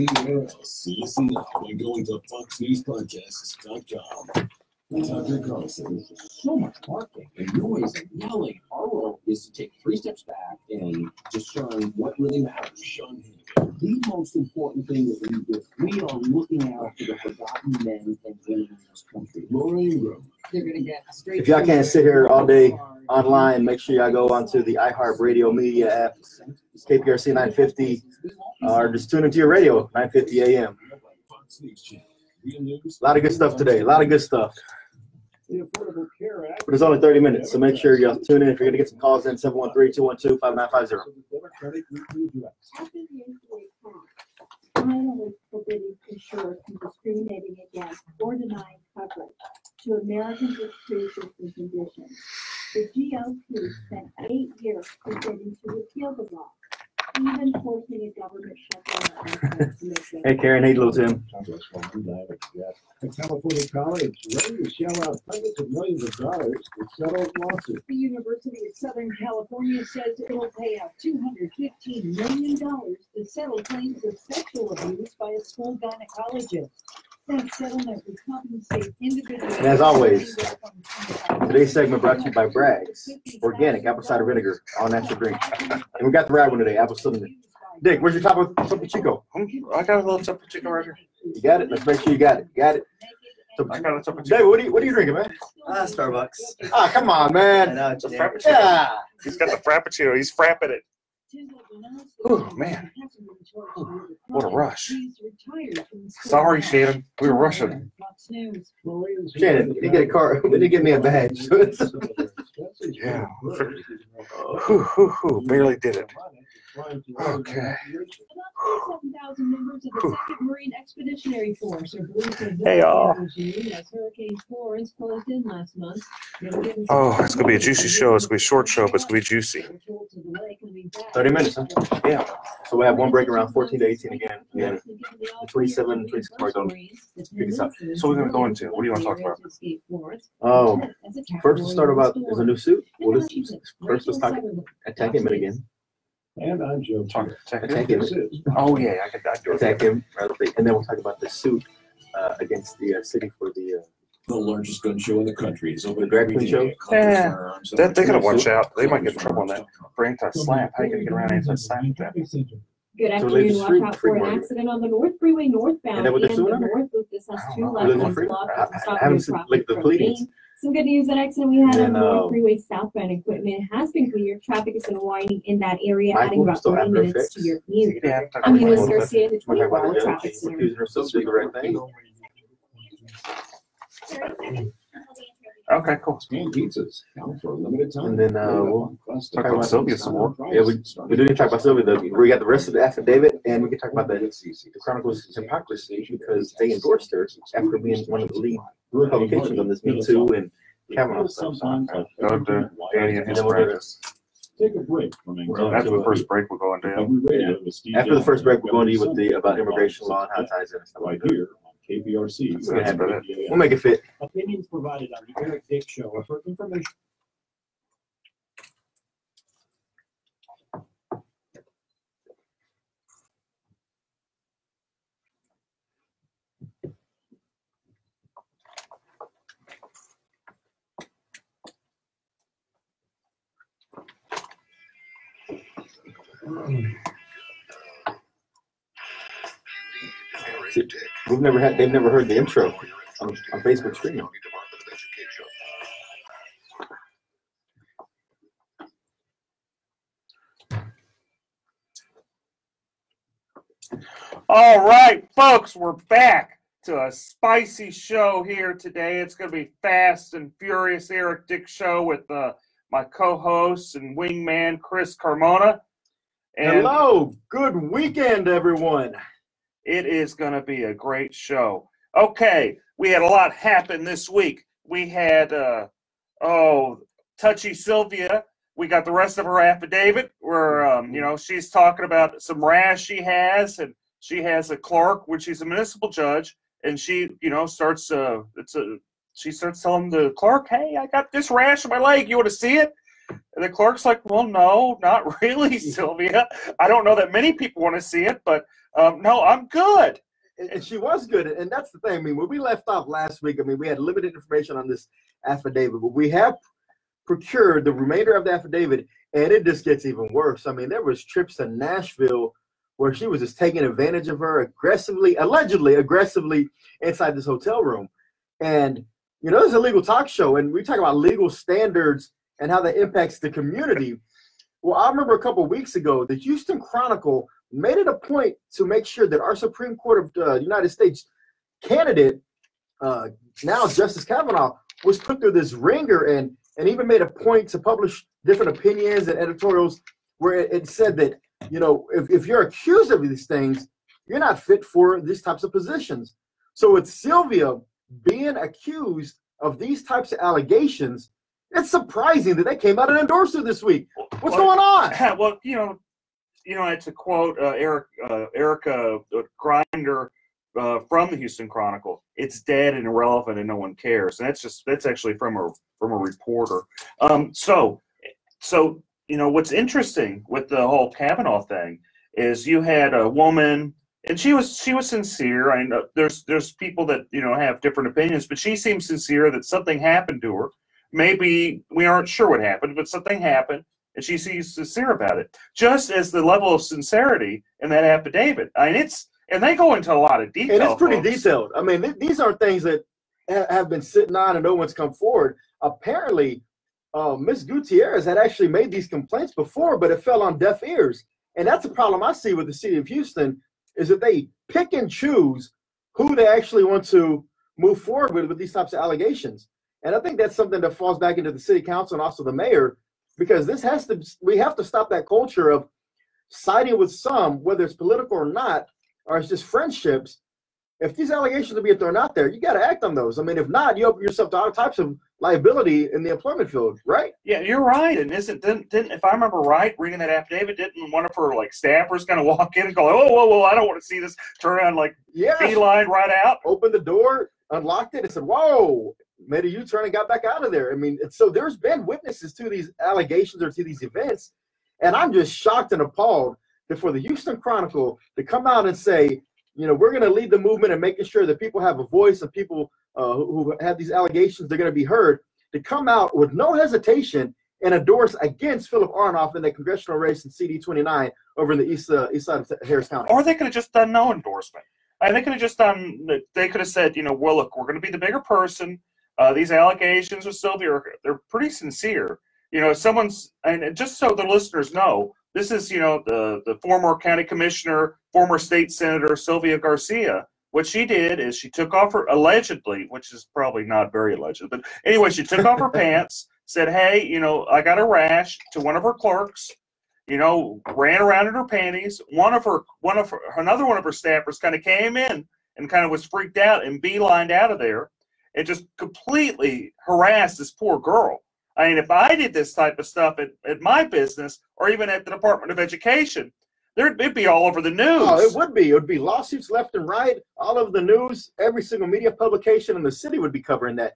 Listen now by going to FoxNewsPodcasts.com. Tucker Carlson. So much barking and noise and yelling. Our role is to take 3 steps back and discern what really matters. Sean, the most important thing that we do, we are looking out for the forgotten men and women in this country. They're going to get straight. If y'all can't sit here all day online, make sure y'all go onto the iHeartRadio media app, KPRC 950, or just tune into your radio, 950 AM. A lot of good stuff today. A lot of good stuff. But it's only 30 minutes, so make sure y'all tune in. If you're going to get some calls in, 713-212-5950. Finally forbidding insurers from discriminating against or denying coverage to Americans with pre-existing conditions. The GOP spent 8 years preparing to repeal the law, even forcing a government shutdown. Hey, Karen. Hey, little Tim. A California college ready to shell out hundreds of millions of dollars to settle lawsuits. The University of Southern California says it will pay out $215 million to settle claims of sexual abuse by a school gynecologist. That settlement would compensate individuals. And as always, today's segment brought to you by Bragg's Organic Apple Cider Vinegar, all natural drink. And we got the right one today, apple cinnamon. Dick, where's your Topo Chico? I got a little Topo Chico right here. You got it? Let's make sure you got it. You got it? I got a Topo Chico. David, what are you drinking, man? Starbucks. Ah, come on, man. It's a Frappuccino. Yeah. He's got the Frappuccino. He's frapping it. Oh, man. What a rush. Sorry, Shannon. We were rushing. Shannon, you get a car. They didn't give me a badge. Yeah. Barely did it. Okay. About 37,000 members of the 2nd Marine Expeditionary Force are believed to have Hey, y'all. as Hurricane Florence closed in last month. Oh, it's going to be a juicy show. It's going to be a short show, but it's going to be juicy. 30 minutes, huh? Yeah. So we have one break around 14 to 18 again. Yeah. 27, 26 more don't pick us up. So we're going to go into, what do you want to talk about? Oh, first let's start about, there's a new suit. Well, first let's talk attack him again. And I'm Joe. Attack him. Oh, yeah, I could attack him. And then we'll talk about the suit against the city for the largest gun show in the country is over the drag queen show. Yeah, they got to watch out. They might get in trouble on that for anti-slap. How are you going to get around anti-slap with that? Good afternoon. Watch out for an accident on the North Freeway northbound and the North Loop. This has 2 left lanes blocked. I haven't seen like the pleadings. Some good news. That accident we had on the North Freeway southbound equipment has been cleared. Traffic is unwinding in that area, adding about 30 minutes to your commute. I'm Eunice Garcia, the 24-hour traffic center. Okay, cool. And pizzas out for a limited time. And then we'll talk about Sylvia some more. Yeah, we do need to talk about Sylvia though. We got the rest of the affidavit, and we can talk about the Chronicles hypocrisy because they endorsed her after being one of the lead publications on this Me Too and Kavanaugh stuff. Go to Danny and his practice. Take a break. After the first break, we're going down. After the first break, we're going to you with the about immigration law and how it ties in and stuff right here. KPRC. We'll make it fit. Opinions provided on the Eric Dick Show are for information. See, they've never heard the intro on Facebook streaming. All right, folks, we're back to a spicy show here today. It's going to be fast and furious Eric Dick Show with my co-host and wingman, Chris Carmona. And hello, good weekend, everyone. It is going to be a great show. Okay, we had a lot happen this week. We had, Touchy Sylvia. We got the rest of her affidavit where, she's talking about some rash she has, and she has a clerk, which she's a municipal judge, and she, starts telling the clerk, hey, I got this rash on my leg. You want to see it? And the clerk's like, well, no, not really, Sylvia. I don't know that many people want to see it, but No, I'm good. And she was good. And that's the thing. I mean, when we left off last week, I mean, we had limited information on this affidavit, but we have procured the remainder of the affidavit, and it just gets even worse. I mean, there was trips to Nashville where she was just taking advantage of her aggressively, allegedly aggressively inside this hotel room. And, you know, this is a legal talk show, and we talk about legal standards and how that impacts the community. Well, I remember a couple of weeks ago, the Houston Chronicle made it a point to make sure that our Supreme Court of the United States candidate, now Justice Kavanaugh, was put through this ringer and even made a point to publish different opinions and editorials where it said that, you know, if you're accused of these things, you're not fit for these types of positions. So with Sylvia being accused of these types of allegations, it's surprising that they came out and endorsed her this week. What's going on? Well, you know, to quote Erica Grinder from the Houston Chronicle, it's dead and irrelevant and no one cares. And that's actually from a reporter. So you know, what's interesting with the whole Kavanaugh thing is you had a woman, and she was sincere. I know there's people that, you know, have different opinions, but she seems sincere that something happened to her. Maybe we aren't sure what happened, but something happened, and she seems sincere about it. Just as the level of sincerity in that affidavit. I mean, and they go into a lot of detail. And it's pretty folks. detailed. I mean, these aren't things that have been sitting on and no one's come forward. Apparently, Ms. Gutierrez had actually made these complaints before, but it fell on deaf ears. And that's the problem I see with the city of Houston, is that they pick and choose who they actually want to move forward with these types of allegations. And I think that's something that falls back into the city council and also the mayor, because we have to stop that culture of siding with some, whether it's political or not, or it's just friendships. If these allegations are being thrown out there, you got to act on those. I mean, if not, you open yourself to all types of liability in the employment field, right? Yeah, you're right. And didn't if I remember right, reading that affidavit, didn't one of her like staffers kind of walk in and go, "Oh, whoa, I don't want to see this," turn around like beeline right out, opened the door, unlocked it, and said, "Whoa," made a U-turn and got back out of there. I mean, so there's been witnesses to these allegations or to these events, and I'm just shocked and appalled that for the Houston Chronicle to come out and say, you know, we're going to lead the movement and making sure that people have a voice and people who have these allegations, they're going to be heard, to come out with no hesitation and endorse against Phillip Arnoff in the congressional race in CD 29 over in the east side of Harris County. Or they could have just done no endorsement. And they could have just done, they could have said, you know, well, look, we're going to be the bigger person. These allegations with Sylvia, they're pretty sincere. You know, and just so the listeners know, this is, you know, the former county commissioner, former state senator, Sylvia Garcia. What she did is she took off her, allegedly, which is probably not very alleged, but anyway, she took off her pants, said, hey, you know, I got a rash, to one of her clerks, you know, ran around in her panties. Another one of her staffers kind of came in and kind of was freaked out and beelined out of there and just completely harassed this poor girl. I mean, if I did this type of stuff at my business or even at the Department of Education, it'd be all over the news. Oh, it would be. It would be lawsuits left and right, all over the news. Every single media publication in the city would be covering that.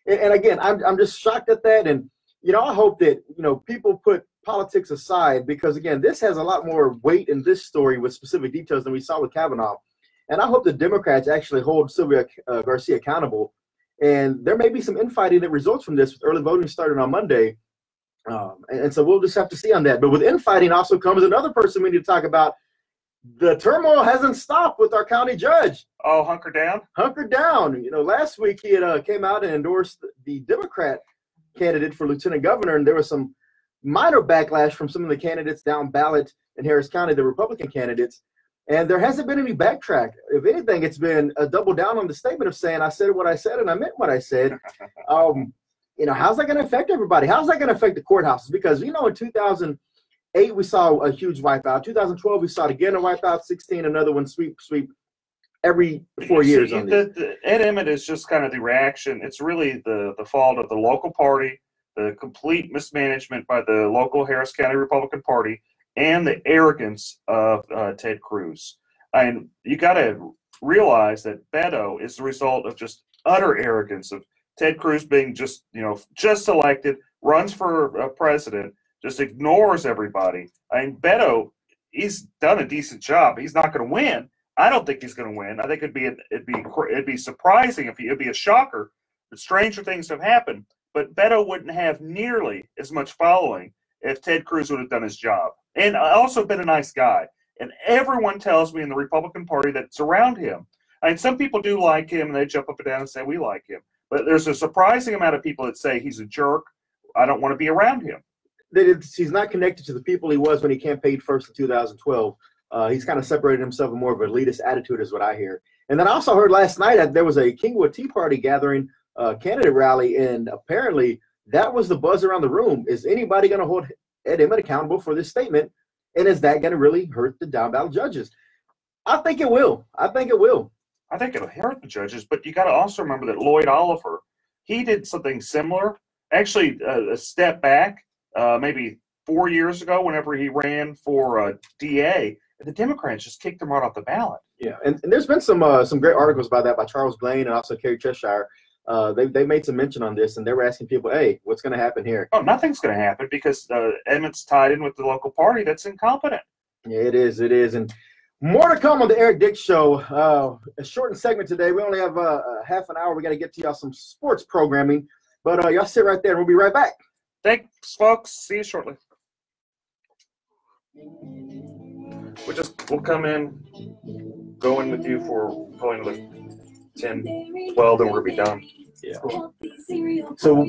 And again, I'm just shocked at that. And, you know, I hope that, you know, people put politics aside, because, again, this has a lot more weight in this story with specific details than we saw with Kavanaugh. And I hope the Democrats actually hold Sylvia Garcia accountable. And there may be some infighting that results from this, with early voting starting on Monday. And so we'll just have to see on that. But with infighting also comes another person we need to talk about. The turmoil hasn't stopped with our county judge. Oh, hunker down? Hunker down. You know, last week he had came out and endorsed the Democrat candidate for lieutenant governor, and there was some minor backlash from some of the candidates down ballot in Harris County, the Republican candidates. And there hasn't been any backtrack. If anything, it's been a double down on the statement of saying, I said what I said and I meant what I said. You know, how's that going to affect everybody? How's that going to affect the courthouses? Because, you know, in 2008, we saw a huge wipeout. 2012, we saw it again, a wipeout. 16, another one, sweep every 4 years. On the Ed Emmett is just kind of the reaction. It's really the fault of the local party, the complete mismanagement by the local Harris County Republican Party, and the arrogance of Ted Cruz. And you got to realize that Beto is the result of just utter arrogance of Ted Cruz being just elected, runs for president, just ignores everybody. I mean, Beto, he's done a decent job. He's not going to win. I don't think he's going to win. I think it'd be surprising if it'd be a shocker. But stranger things have happened. But Beto wouldn't have nearly as much following if Ted Cruz would have done his job, and also been a nice guy. And everyone tells me in the Republican Party that's around him. I mean, some people do like him, and they jump up and down and say we like him. But there's a surprising amount of people that say he's a jerk. I don't want to be around him. He's not connected to the people he was when he campaigned first in 2012. He's kind of separated himself with more of an elitist attitude is what I hear. And then I also heard last night that there was a Kingwood Tea Party gathering, candidate rally, and apparently that was the buzz around the room. Is anybody going to hold Ed Emmett accountable for this statement? And is that going to really hurt the down ballot judges? I think it will. I think it'll hurt the judges, but you got to also remember that Lloyd Oliver, he did something similar. Actually, a step back, maybe 4 years ago, whenever he ran for DA, the Democrats just kicked him right off the ballot. Yeah, and there's been some great articles about that by Charles Blaine and also Kerry Cheshire. They made some mention on this, and they were asking people, hey, what's going to happen here? Oh, nothing's going to happen because Emmett's tied in with the local party that's incompetent. Yeah, it is. And more to come on the Eric Dick Show. A shortened segment today. We only have half an hour. We got to get to y'all some sports programming. But y'all sit right there, and we'll be right back. Thanks, folks. See you shortly. We'll come in, go in with you for probably another 10, 12, then we'll be done. Yeah. So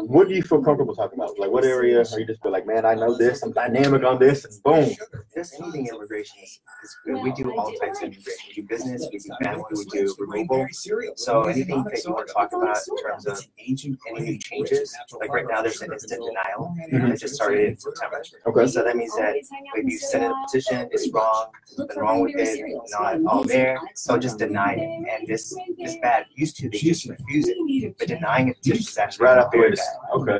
what do you feel comfortable talking about? Like, what area are you just feel like, man, I know this, I'm dynamic on this, and boom. Just anything immigration is good. We do all types of immigration. We do business, we do family, we do removal. So anything that you want to talk about in terms of any new changes, like right now there's an instant denial that just started in September. Okay. So that means that if you send in a petition, it's wrong, something wrong with it, not all there, so just deny it. And this bad used to, they just refuse it. But denying it is actually right up here. Okay.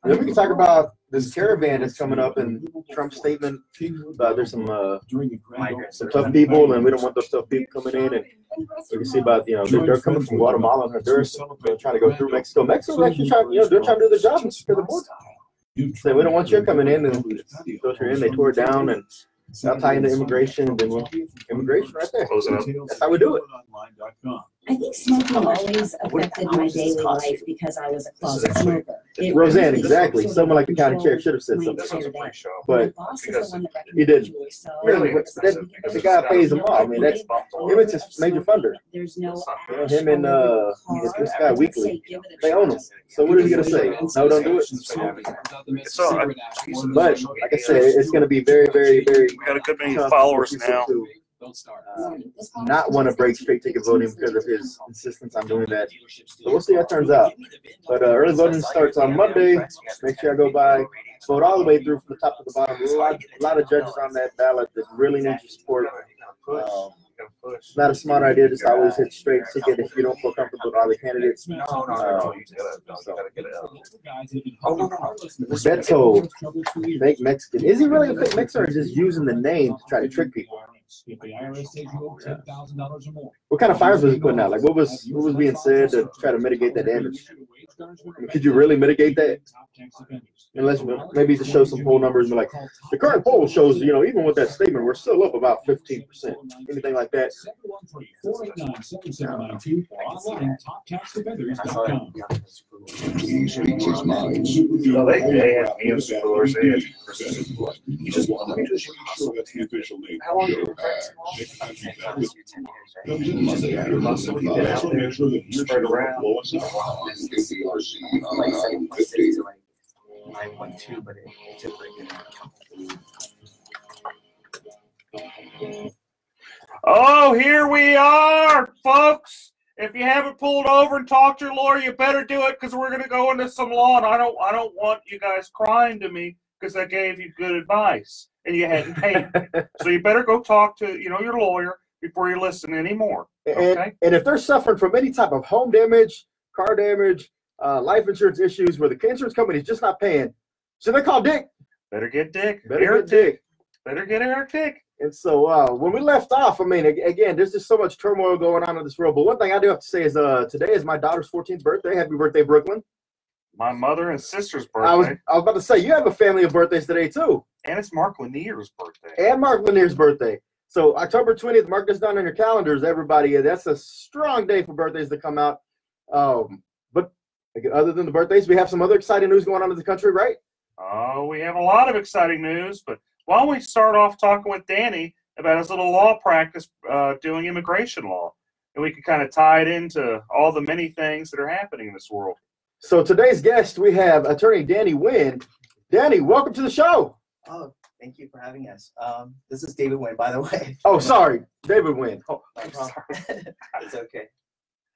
Then we can talk about this caravan that's coming up and Trump's statement. There's some tough people, and we don't want those tough people coming in. And we can see about they're coming from Guatemala and Honduras, they're trying to go through Mexico. Mexico's actually trying to do their job and secure the border. So we don't want you coming in and filter in. They tore it down and. I'll tie into immigration, and then immigration right there. That's how we do it. I think smoking always affected my daily life because I was a closet smoker. Roseanne, exactly. Someone like the county chair should have said something, but he didn't. Really, the guy pays them all. I mean, that's Emmett's his major funder. There's no him and this guy Weekly, they own him. So what is he gonna say? No, don't do it. But like I said, it's gonna be very, very, very. We got a good many followers now. Not want to break straight ticket voting because of his insistence on doing that. So we'll see how it turns out. But early voting starts on Monday. Make sure I go by. Vote all the way through from the top to the bottom. There's a lot of judges on that ballot that really need your support. It's not a smart idea just always hit straight ticket if you don't feel comfortable with all the candidates. Beto, fake Mexican. Is he really a fake Mexican, or just using the name to try to trick people? What kind of fires was he putting out? Like, what was being said to try to mitigate that damage? I mean, could you really mitigate that? Unless maybe to show some poll numbers, like the current poll shows, even with that statement, we're still up about 15%. Anything like that. but it took Oh, here we are, folks. If you haven't pulled over and talked to your lawyer, you better do it because we're going to go into some law. And I don't want you guys crying to me because I gave you good advice and you hadn't paid. So you better go talk to your lawyer before you listen anymore. Okay. And if they're suffering from any type of home damage, car damage, life insurance issues where the insurance company is just not paying, so they call Dick. Better get Dick. Better get Dick. Better get Eric Dick. And so when we left off, I mean, again, there's just so much turmoil going on in this world. But one thing I do have to say is today is my daughter's 14th birthday. Happy birthday, Brooklyn. My mother and sister's I was birthday. about to say, you have a family of birthdays today, too. And it's Mark Lanier's birthday. And Mark Lanier's birthday. So October 20th, mark this down on your calendars, everybody. That's a strong day for birthdays to come out. But other than the birthdays, we have some other exciting news going on in the country, right? Oh, we have a lot of exciting news. But why don't we start off talking with Danny about his little law practice doing immigration law. And we can kind of tie it into all the many things that are happening in this world. So today's guest, we have attorney Danny Wynn. Danny, welcome to the show. Oh, thank you for having us. This is David Wynn, by the way. Oh, sorry, David Wynn. Oh, It's okay.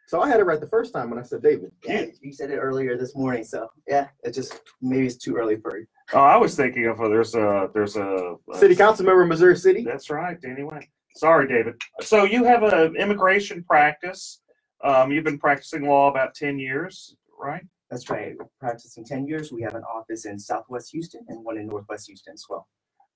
So I had it right the first time when I said David. Yeah, you said it earlier this morning, so yeah, it just maybe it's too early for you. Oh, I was thinking of there's a City council member in Missouri City. That's right, Danny Wynn. Sorry, David. So you have an immigration practice. You've been practicing law about 10 years, right? That's right. We're practicing 10 years. We have an office in Southwest Houston and one in Northwest Houston as well.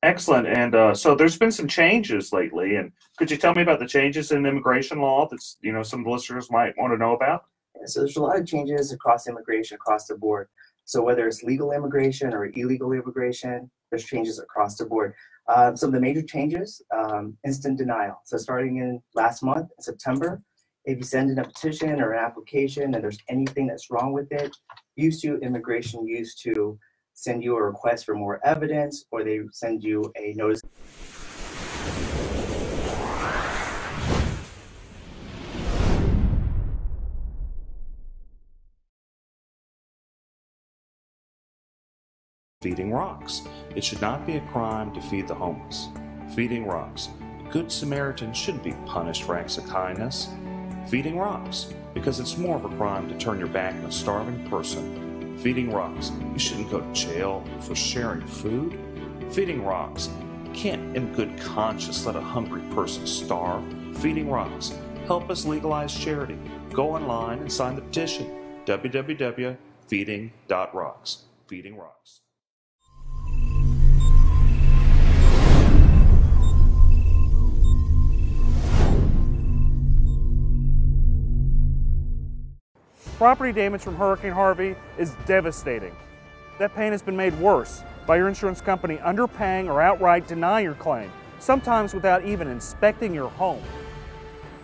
Excellent. And so there's been some changes lately. And could you tell me about the changes in immigration law that's, some of the listeners might want to know about? Yeah, so there's a lot of changes across immigration, across the board. So whether it's legal immigration or illegal immigration, there's changes across the board. Some of the major changes, instant denial. So starting in last month, in September, if you send in a petition or an application and there's anything that's wrong with it, immigration used to send you a request for more evidence, or they send you a notice. Feeding rocks. It should not be a crime to feed the homeless. Feeding rocks. A good Samaritan shouldn't be punished for acts of kindness. Feeding rocks. Because it's more of a crime to turn your back on a starving person. Feeding rocks. You shouldn't go to jail for sharing food. Feeding rocks. You can't in good conscience let a hungry person starve. Feeding rocks. Help us legalize charity. Go online and sign the petition. www.feeding.rocks. Feeding rocks. Property damage from Hurricane Harvey is devastating. That pain has been made worse by your insurance company underpaying or outright denying your claim, sometimes without even inspecting your home.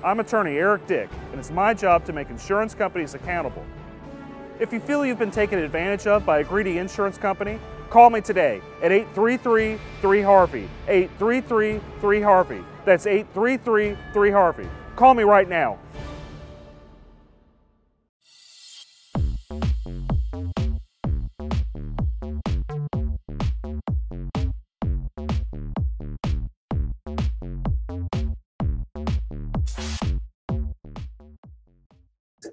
I'm attorney Eric Dick, and it's my job to make insurance companies accountable. If you feel you've been taken advantage of by a greedy insurance company, call me today at 833-3HARVEY, 833-3HARVEY. That's 833-3HARVEY. Call me right now.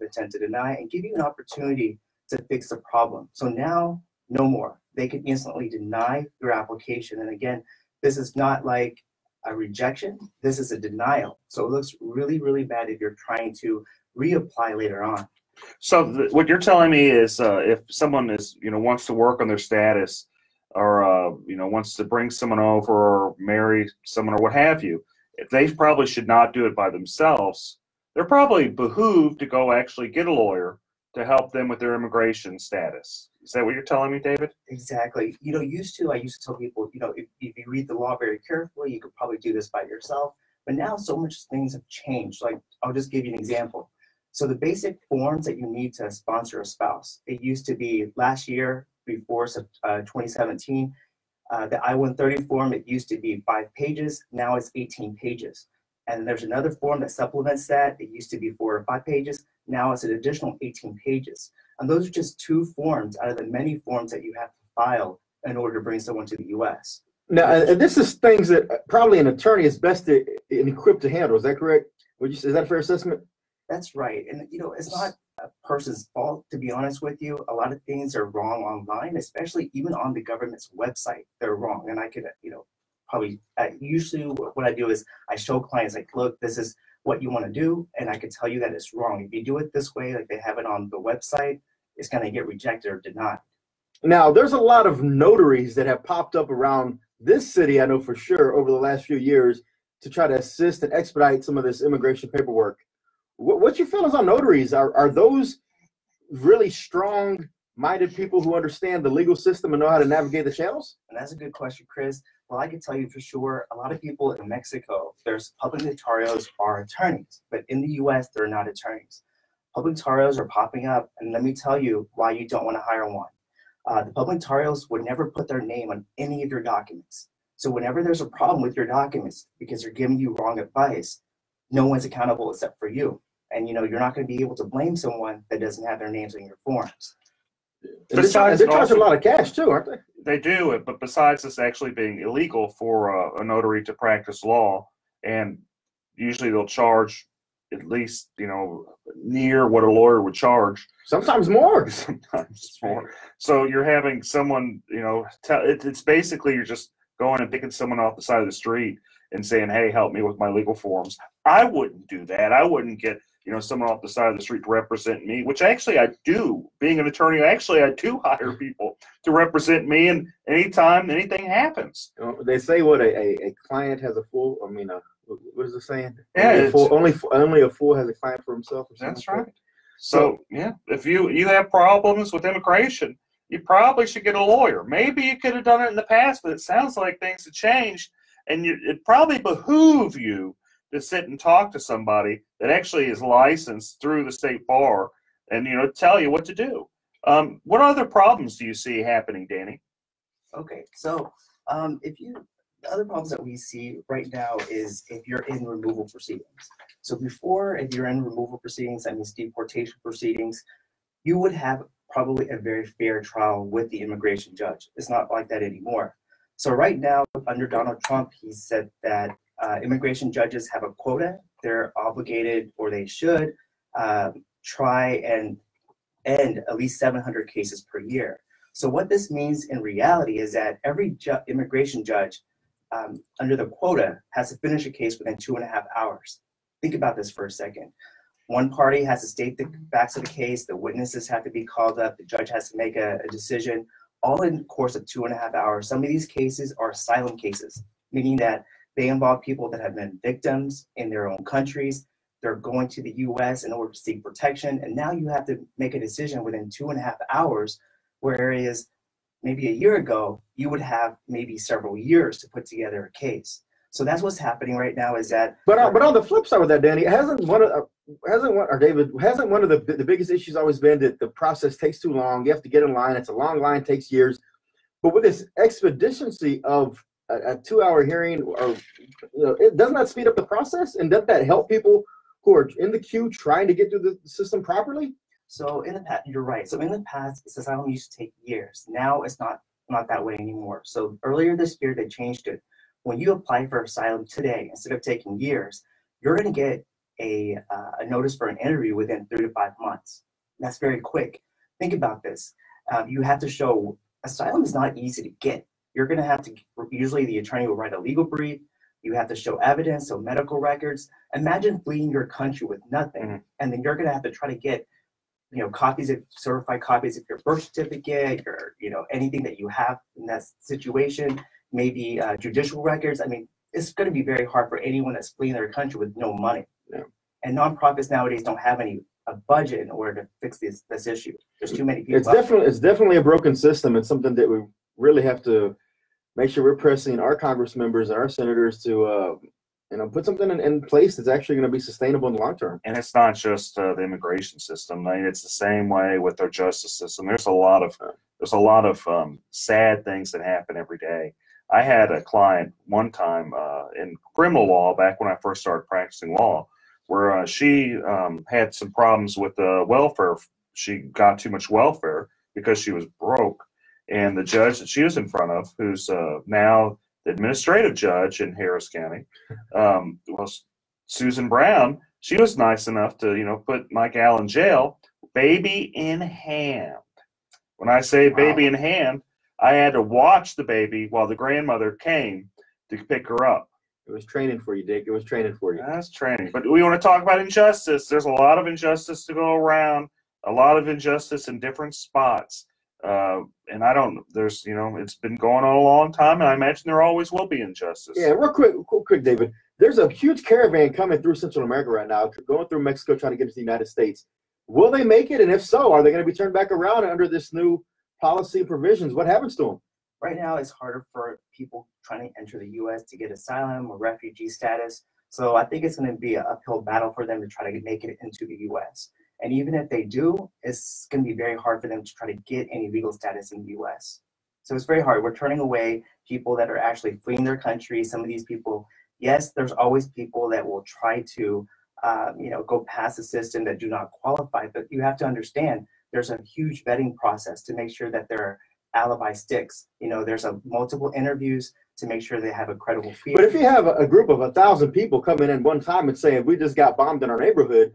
Attempt to deny and give you an opportunity to fix the problem. So now, no more. They can instantly deny your application. And again, this is not like a rejection. This is a denial. So it looks really, really bad if you're trying to reapply later on. So what you're telling me is if someone is, wants to work on their status or, wants to bring someone over or marry someone or what have you, they probably should not do it by themselves. They're probably behooved to go actually get a lawyer to help them with their immigration status. Is that what you're telling me, David? Exactly. I used to tell people, if you read the law very carefully, you could probably do this by yourself. But now so much things have changed. Like, I'll just give you an example. So the basic forms that you need to sponsor a spouse, it used to be last year before 2017, the I-130 form, it used to be 5 pages. Now it's 18 pages. And there's another form that supplements that. It used to be 4 or 5 pages. Now it's an additional 18 pages. And those are just 2 forms out of the many forms that you have to file in order to bring someone to the U.S. Now, and this is things that probably an attorney is best equipped to handle. Is that correct? Is that a fair assessment? That's right. And, it's not a person's fault, to be honest with you. A lot of things are wrong online, especially even on the government's website. They're wrong. And I could, probably usually what I do is I show clients like, look, this is what you want to do, and I can tell you that it's wrong. If you do it this way, like they have it on the website, it's going to get rejected or denied. Now, there's a lot of notaries that have popped up around this city, I know for sure, over the last few years to try to assist and expedite some of this immigration paperwork. What's your feelings on notaries? Are those really strong minded people who understand the legal system and know how to navigate the channels? And that's a good question, Chris. Well, I can tell you for sure, a lot of people in Mexico, there's public notarios are attorneys, but in the U.S., they're not attorneys. Public notarios are popping up, and let me tell you why you don't want to hire one. The public notarios would never put their name on any of your documents. So whenever there's a problem with your documents because they're giving you wrong advice, no one's accountable except for you. And you're not going to be able to blame someone that doesn't have their names on your forms. They charge a lot of cash too, aren't they? They do, but besides this actually being illegal for a notary to practice law, and usually they'll charge at least near what a lawyer would charge. Sometimes more. Sometimes more. So you're having someone, it's basically you're just going and picking someone off the side of the street and saying, "Hey, help me with my legal forms." I wouldn't do that. I wouldn't get someone off the side of the street to represent me, which actually I do. Being an attorney, actually I do hire people to represent me, and anytime anything happens. They say what a client has a fool. What is the saying? Yeah, only a fool has a client for himself. Or something. That's right. So yeah, if you have problems with immigration, you probably should get a lawyer. Maybe you could have done it in the past, but it sounds like things have changed, and it probably behoove you to sit and talk to somebody that actually is licensed through the state bar and tell you what to do. What other problems do you see happening, Danny? Okay, so the other problems that we see right now is if you're in removal proceedings. So before, if you're in removal proceedings, that means deportation proceedings, you would have probably a very fair trial with the immigration judge. It's not like that anymore. So right now, under Donald Trump, he said that immigration judges have a quota. They're obligated, or they should, try and end at least 700 cases per year. So what this means in reality is that every immigration judge under the quota has to finish a case within 2.5 hours. Think about this for a second. One party has to state the facts of the case, the witnesses have to be called up, the judge has to make a decision, all in the course of 2.5 hours. Some of these cases are asylum cases, meaning that they involve people that have been victims in their own countries. They're going to the U.S. in order to seek protection, and now you have to make a decision within 2.5 hours, whereas maybe a year ago, you would have maybe several years to put together a case. So that's what's happening right now is that. But on the flip side with that, Danny, hasn't one of the biggest issues always been that the process takes too long? You have to get in line. It's a long line, takes years. But with this expediency of a 2-hour hearing, or it doesn't that speed up the process, and doesn't that help people who are in the queue trying to get through the system properly? So in the past, you're right. So in the past, asylum used to take years. Now it's not that way anymore. So earlier this year, they changed it. When you apply for asylum today, instead of taking years, you're going to get a notice for an interview within 3 to 5 months. That's very quick. Think about this. You have to show asylum is not easy to get. You're going to have to, usually the attorney will write a legal brief. You have to show evidence, so medical records. Imagine fleeing your country with nothing, and then you're going to have to try to get certified copies of your birth certificate, or anything that you have in that situation, maybe judicial records. I mean, it's going to be very hard for anyone that's fleeing their country with no money. Yeah. And nonprofits nowadays don't have a budget in order to fix this issue. There's too many people. It's definitely a broken system. It's something that we really have to make sure we're pressing our Congress members and our senators to put something in place that's actually going to be sustainable in the long term. And it's not just the immigration system. I mean, it's the same way with our justice system. There's a lot of sad things that happen every day. I had a client one time in criminal law back when I first started practicing law, where she had some problems with the welfare. She got too much welfare because she was broke. And the judge that she was in front of, who's now the administrative judge in Harris County, was Susan Brown. She was nice enough to, put Mike Al in jail, baby in hand. When I say baby in hand, I had to watch the baby while the grandmother came to pick her up. It was training for you, Dick. It was training for you. That's training. But we want to talk about injustice. There's a lot of injustice to go around, a lot of injustice in different spots. And it's been going on a long time, and I imagine there always will be injustice. Yeah, real quick, David. There's a huge caravan coming through Central America right now, going through Mexico, trying to get to the United States. Will they make it? And if so, are they going to be turned back around under this new policy provisions? What happens to them? Right now, it's harder for people trying to enter the U.S. to get asylum or refugee status. So I think it's going to be an uphill battle for them to try to make it into the U.S. And even if they do, it's going to be very hard for them to try to get any legal status in the U.S. So it's very hard. We're turning away people that are actually fleeing their country. Some of these people, yes, there's always people that will try to, go past the system that do not qualify. But you have to understand there's a huge vetting process to make sure that their alibi sticks. There's multiple interviews to make sure they have a credible fear. But if you have a group of 1,000 people coming in one time and saying, we just got bombed in our neighborhood,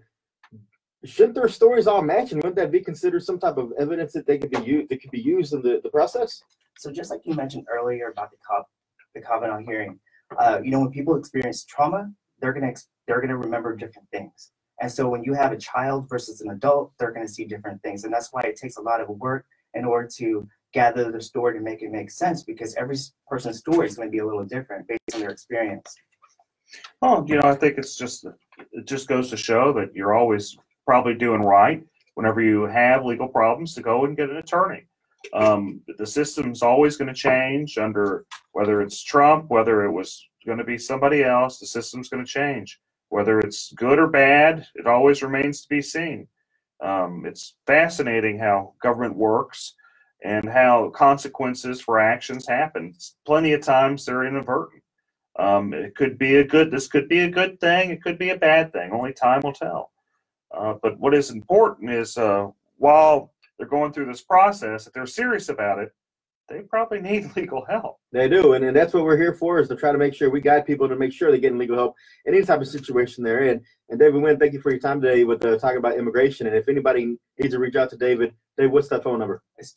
shouldn't their stories all match? And wouldn't that be considered some type of evidence that they could be used in the process? So just like you mentioned earlier about the Kavanaugh hearing, when people experience trauma, they're gonna remember different things. And so when you have a child versus an adult, they're gonna see different things. And that's why it takes a lot of work in order to gather the story to make it make sense, because every person's story is going to be a little different based on their experience. Well, I think it just goes to show that you're always probably doing right whenever you have legal problems to go and get an attorney. The system's always going to change under whether it's Trump, whether it was going to be somebody else, the system's going to change. Whether it's good or bad, it always remains to be seen. It's fascinating how government works and how consequences for actions happen. Plenty of times they're inadvertent. This could be a good thing, it could be a bad thing. Only time will tell. But what is important is while they're going through this process, if they're serious about it, they probably need legal help. They do, and that's what we're here for, is to try to make sure we guide people to make sure they're getting legal help in any type of situation they're in. And David Wynn, thank you for your time today with talking about immigration. And if anybody needs to reach out to David, what's that phone number? It's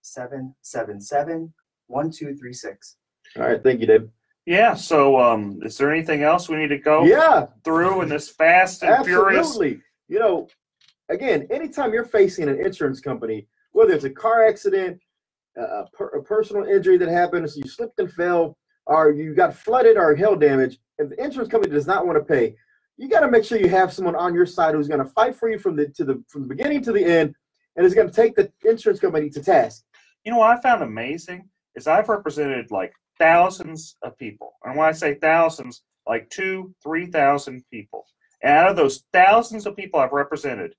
281-777-1236. All right, thank you, David. Yeah, so is there anything else we need to go through in this fast and furious? Absolutely. Again, anytime you're facing an insurance company, whether it's a car accident, a personal injury that happens, you slipped and fell, or you got flooded or hail damage, if the insurance company does not want to pay, you got to make sure you have someone on your side who's going to fight for you from the beginning to the end, and is going to take the insurance company to task. What I found amazing is I've represented like thousands of people, and when I say thousands, like 2,000-3,000 people. And out of those thousands of people I've represented,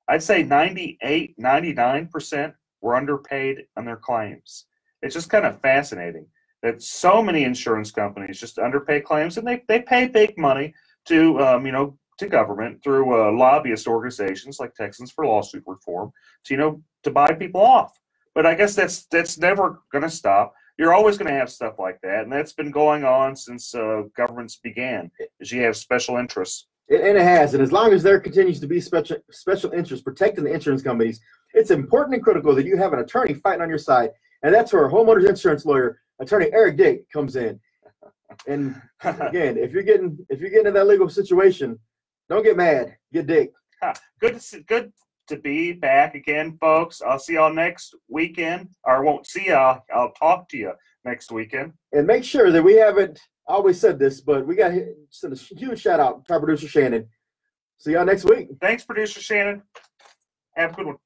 I'd say 98-99% were underpaid on their claims. It's just kind of fascinating that so many insurance companies just underpay claims, and they pay big money to to government through lobbyist organizations like Texans for Lawsuit Reform to buy people off. But I guess that's never going to stop. You're always going to have stuff like that, and that's been going on since governments began. Is you have special interests. And it has, and as long as there continues to be special interests protecting the insurance companies, it's important and critical that you have an attorney fighting on your side, and that's where homeowners insurance lawyer, attorney Eric Dick, comes in. And again, if you're getting in that legal situation, don't get mad, get Dick. Good to be back again, folks. I'll see y'all next weekend, or I won't see y'all. I'll talk to you next weekend. And make sure that we haven't always said this, but we got to send a huge shout out to our producer Shannon. See y'all next week. Thanks, producer Shannon. Have a good one.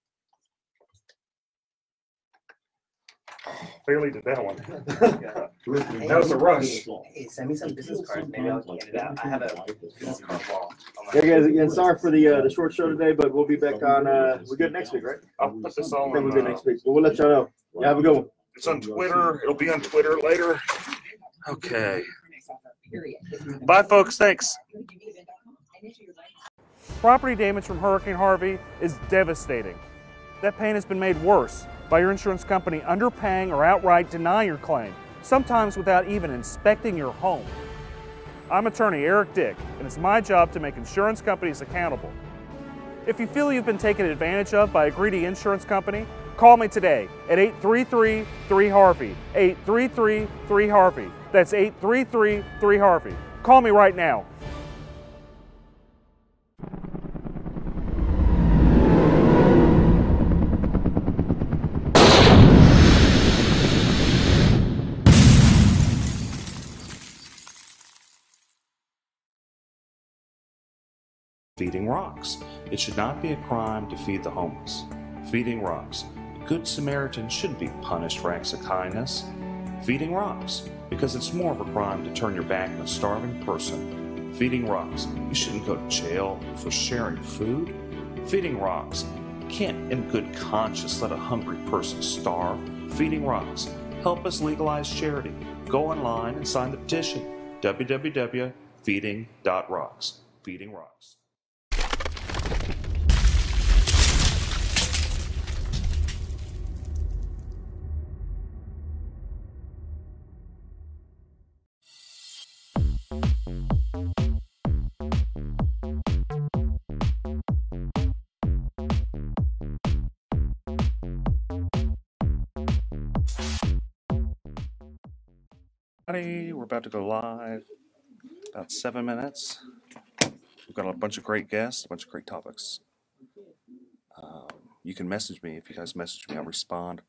Barely did that one. That was a rush. Hey, send me some business cards. Maybe I'll hand it out. I have a business card wall. Yeah, guys, again, sorry for the short show today, but we'll be back on. We're good next week, right? I'll put this on. I think we're good next week, but we'll let y'all know. Yeah, have a good one. It's on Twitter. It'll be on Twitter later. Okay. Bye, folks. Thanks. Property damage from Hurricane Harvey is devastating. That pain has been made worse by your insurance company underpaying or outright denying your claim, sometimes without even inspecting your home. I'm attorney Eric Dick, and it's my job to make insurance companies accountable. If you feel you've been taken advantage of by a greedy insurance company, call me today at 833-3HARVEY, 833-3HARVEY. That's 833-3HARVEY. Call me right now. Feeding rocks. It should not be a crime to feed the homeless. Feeding rocks. A good Samaritan shouldn't be punished for acts of kindness. Feeding rocks. Because it's more of a crime to turn your back on a starving person. Feeding rocks. You shouldn't go to jail for sharing food. Feeding rocks. You can't in good conscience let a hungry person starve. Feeding rocks. Help us legalize charity. Go online and sign the petition. www.feeding.rocks. Feeding rocks. We're about to go live. About 7 minutes. We've got a bunch of great guests, a bunch of great topics. You can message me. If you guys message me, I'll respond.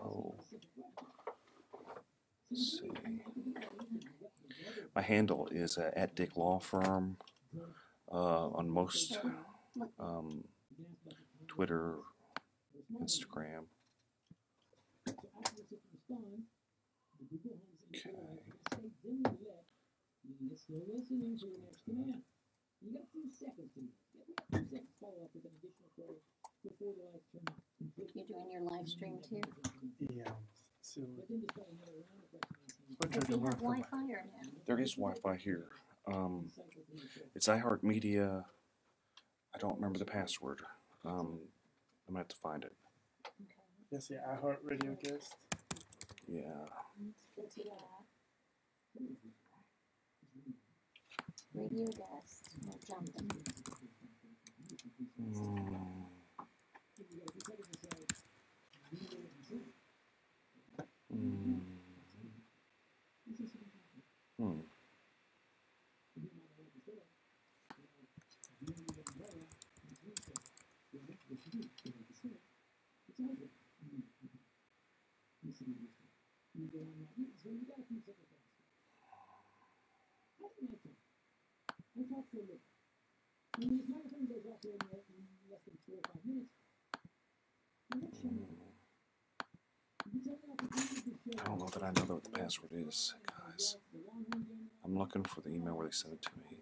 Oh. Let's see. My handle is at Dick Law Firm on most Twitter, Instagram. Okay. You're doing your live stream too? Yeah. So, Does he have Wi-Fi or no? There is Wi-Fi here. It's iHeartMedia. I don't remember the password. I'm gonna have to find it. yes, yeah, iHeartRadio guest. Yeah. Radio guest. No jumping. I don't know that I know what the password is, guys. I'm looking for the email where they sent it to me.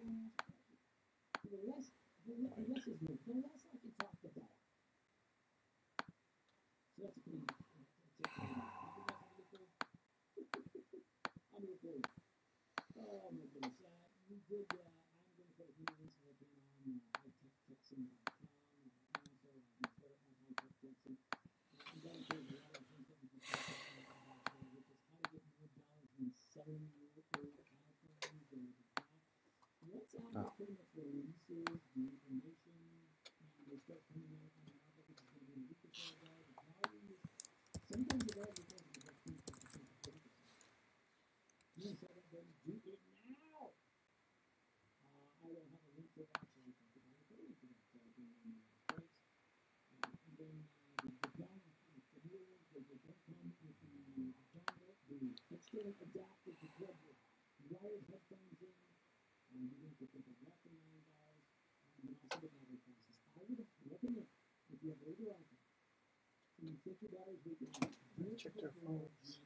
Check their phones.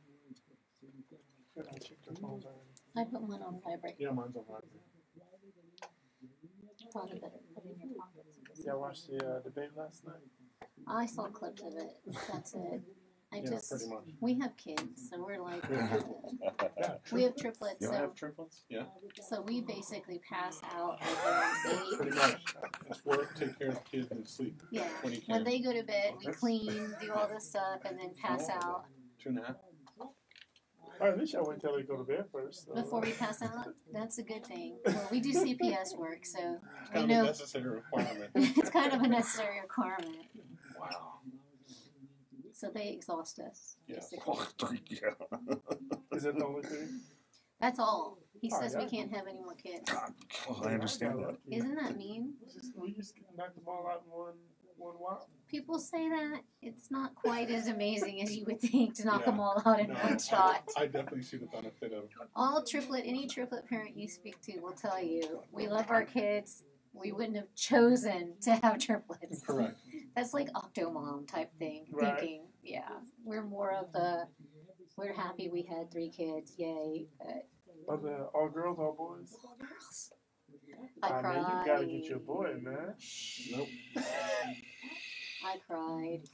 Good, I checked their phones already. I put mine on vibrate. Yeah, mine's on vibrate. Probably better put in your pockets. Yeah, I watched the debate last night. I saw clips of it. That's it. Yeah, pretty much. We have kids, so we're like, we have triplets. You So, have triplets? Yeah. so we basically pass out at around 8. Pretty much. Just work, take care of the kids, and sleep. Yeah. When you When can. they go to bed, we clean, do all this stuff, and then pass out. 2.5. Or at least I wait till they go to bed first. So. Before we pass out, that's a good thing. Well, we do CPS work, so It's we kind of know a necessary requirement. it's kind of a necessary requirement. Wow. So they exhaust us. Yeah. Basically. Yeah. Is that the only thing? That's all. He Oh, says yeah. we can't have any more kids. Well, I understand that. Isn't that mean? We just knock the ball out in People say that it's not quite as amazing as you would think to knock them all out in one shot. I definitely see the benefit of. Any triplet parent you speak to will tell you, we love our kids. We wouldn't have chosen to have triplets. Correct. That's like Octomom type thing, Right. thinking. Yeah, we're more of we're happy we had 3 kids, yay. Are they all girls, all boys? I mean, cried. you gotta get your boy, man. Nope. I cried.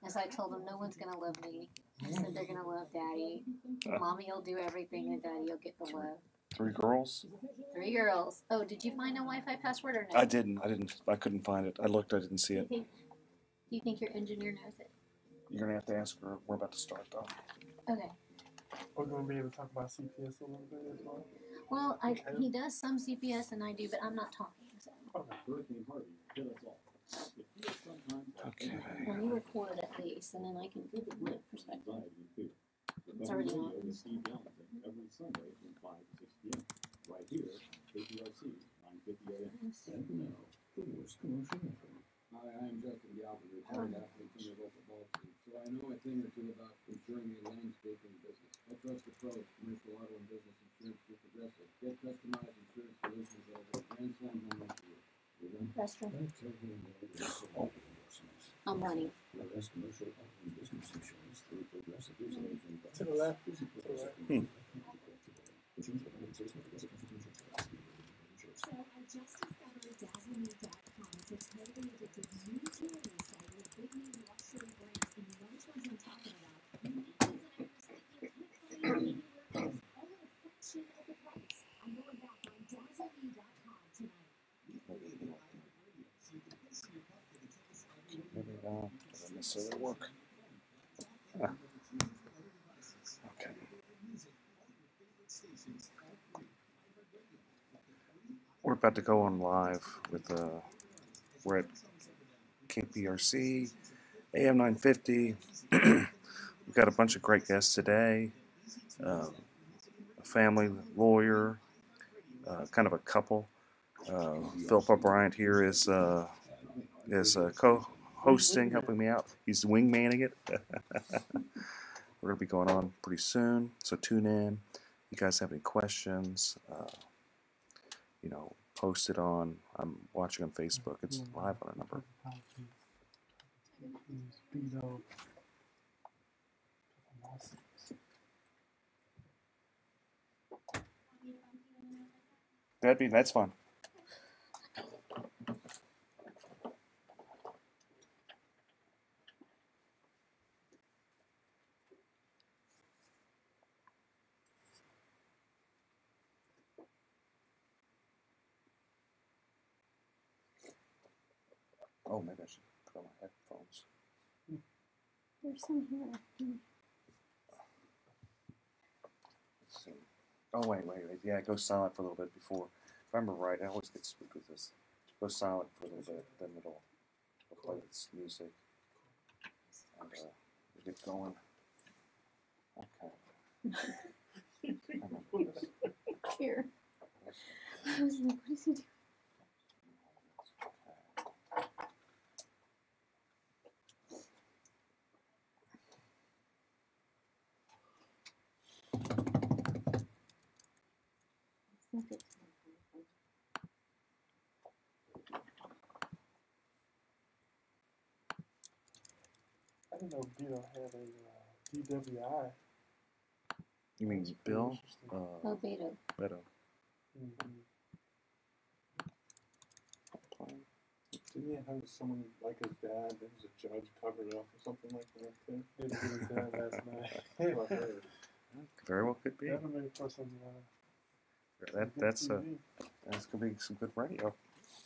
As I told them, no one's gonna love me. I said they're gonna love Daddy. Mommy will do everything, and Daddy will get the love. 3 girls? 3 girls. Oh, did you find a Wi-Fi password or no? I didn't. I couldn't find it. I looked. I didn't see it. Do you think your engineer knows it? You're gonna have to ask her. We're about to start though. Okay. We're going to be able to talk about CPS a little bit as well. Well, he does some CPS and I do, but I'm not talking. So. Okay. Well, you record at least, and then I can give my perspective. It's already on. Every Sunday from 5 to 6 p.m. Right here, KPRC 950 AM. The worst commercial ever. Hi, I'm Justin Galvin, retired athlete from the local ball team. So I know a thing or two about insuring a landscaping business. I trust the pros, commercial auto and business insurance through Progressive. Get customized insurance solutions that are Grand Slam home run for you. Restroom. I'm running. To the left. Maybe doesn't necessarily work. Ah. Okay. We're about to go on live with we're at KPRC AM 950. We've got a bunch of great guests today. A family lawyer, kind of a couple. Phillip Btyant here is co-hosting, helping me out. He's wingmanning it. We're going to be going on pretty soon, so tune in. You guys have any questions, post it on. I'm watching on Facebook. It's live on a number. That's fine. Oh, maybe I should put on my headphones. There's some here. Let's see. Oh, wait. Yeah, it goes silent for a little bit before. If I remember right, I always get spooked with this. It goes silent for a little bit, then it'll play its music. And we get going. Okay. Here. I was like, what is he doing? I didn't know Bill had a DWI. You mean Bill? Oh, Beto. Beto. Didn't he have someone like his dad that was a judge covered it up or something like that too? Maybe his dad last night. I heard. Very well could be. That would make for some. That's gonna be some good radio.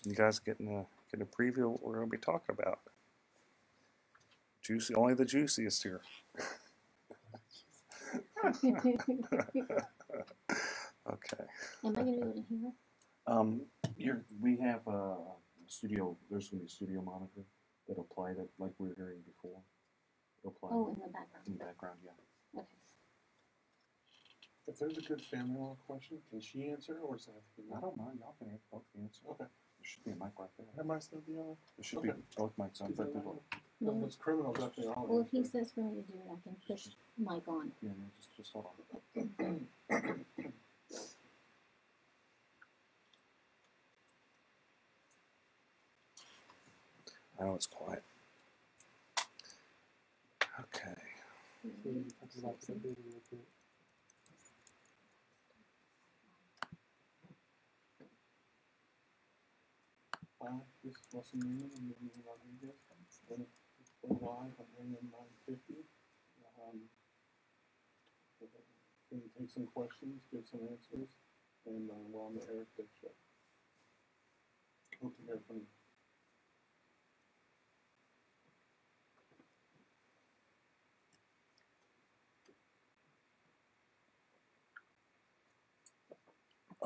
You guys getting a preview of what we're gonna be talking about. Juicy, only the juiciest here. Okay. Okay. Am I gonna be able to hear? We have a studio. There's gonna be a studio monitor that'll play that like we were hearing before. It'll play. Oh, in the background. In the background, yeah. Okay. If there's a good family law question, can she answer or is that? I don't mind. Y'all can both answer. Okay. There should be a microphone. like that. That might still be on. It should be both mics on. No, it's criminal definitely on. Well, if he says for me to do it, I can push mic on. Yeah, no, just hold on. I know it's quiet. Okay. So you talk about the video bit. This is Russell Newman and Newman Rodriguez. We're live on AM 950. Going to take some questions, give some answers, and we're on the Eric Dick Show. Hope to hear from you.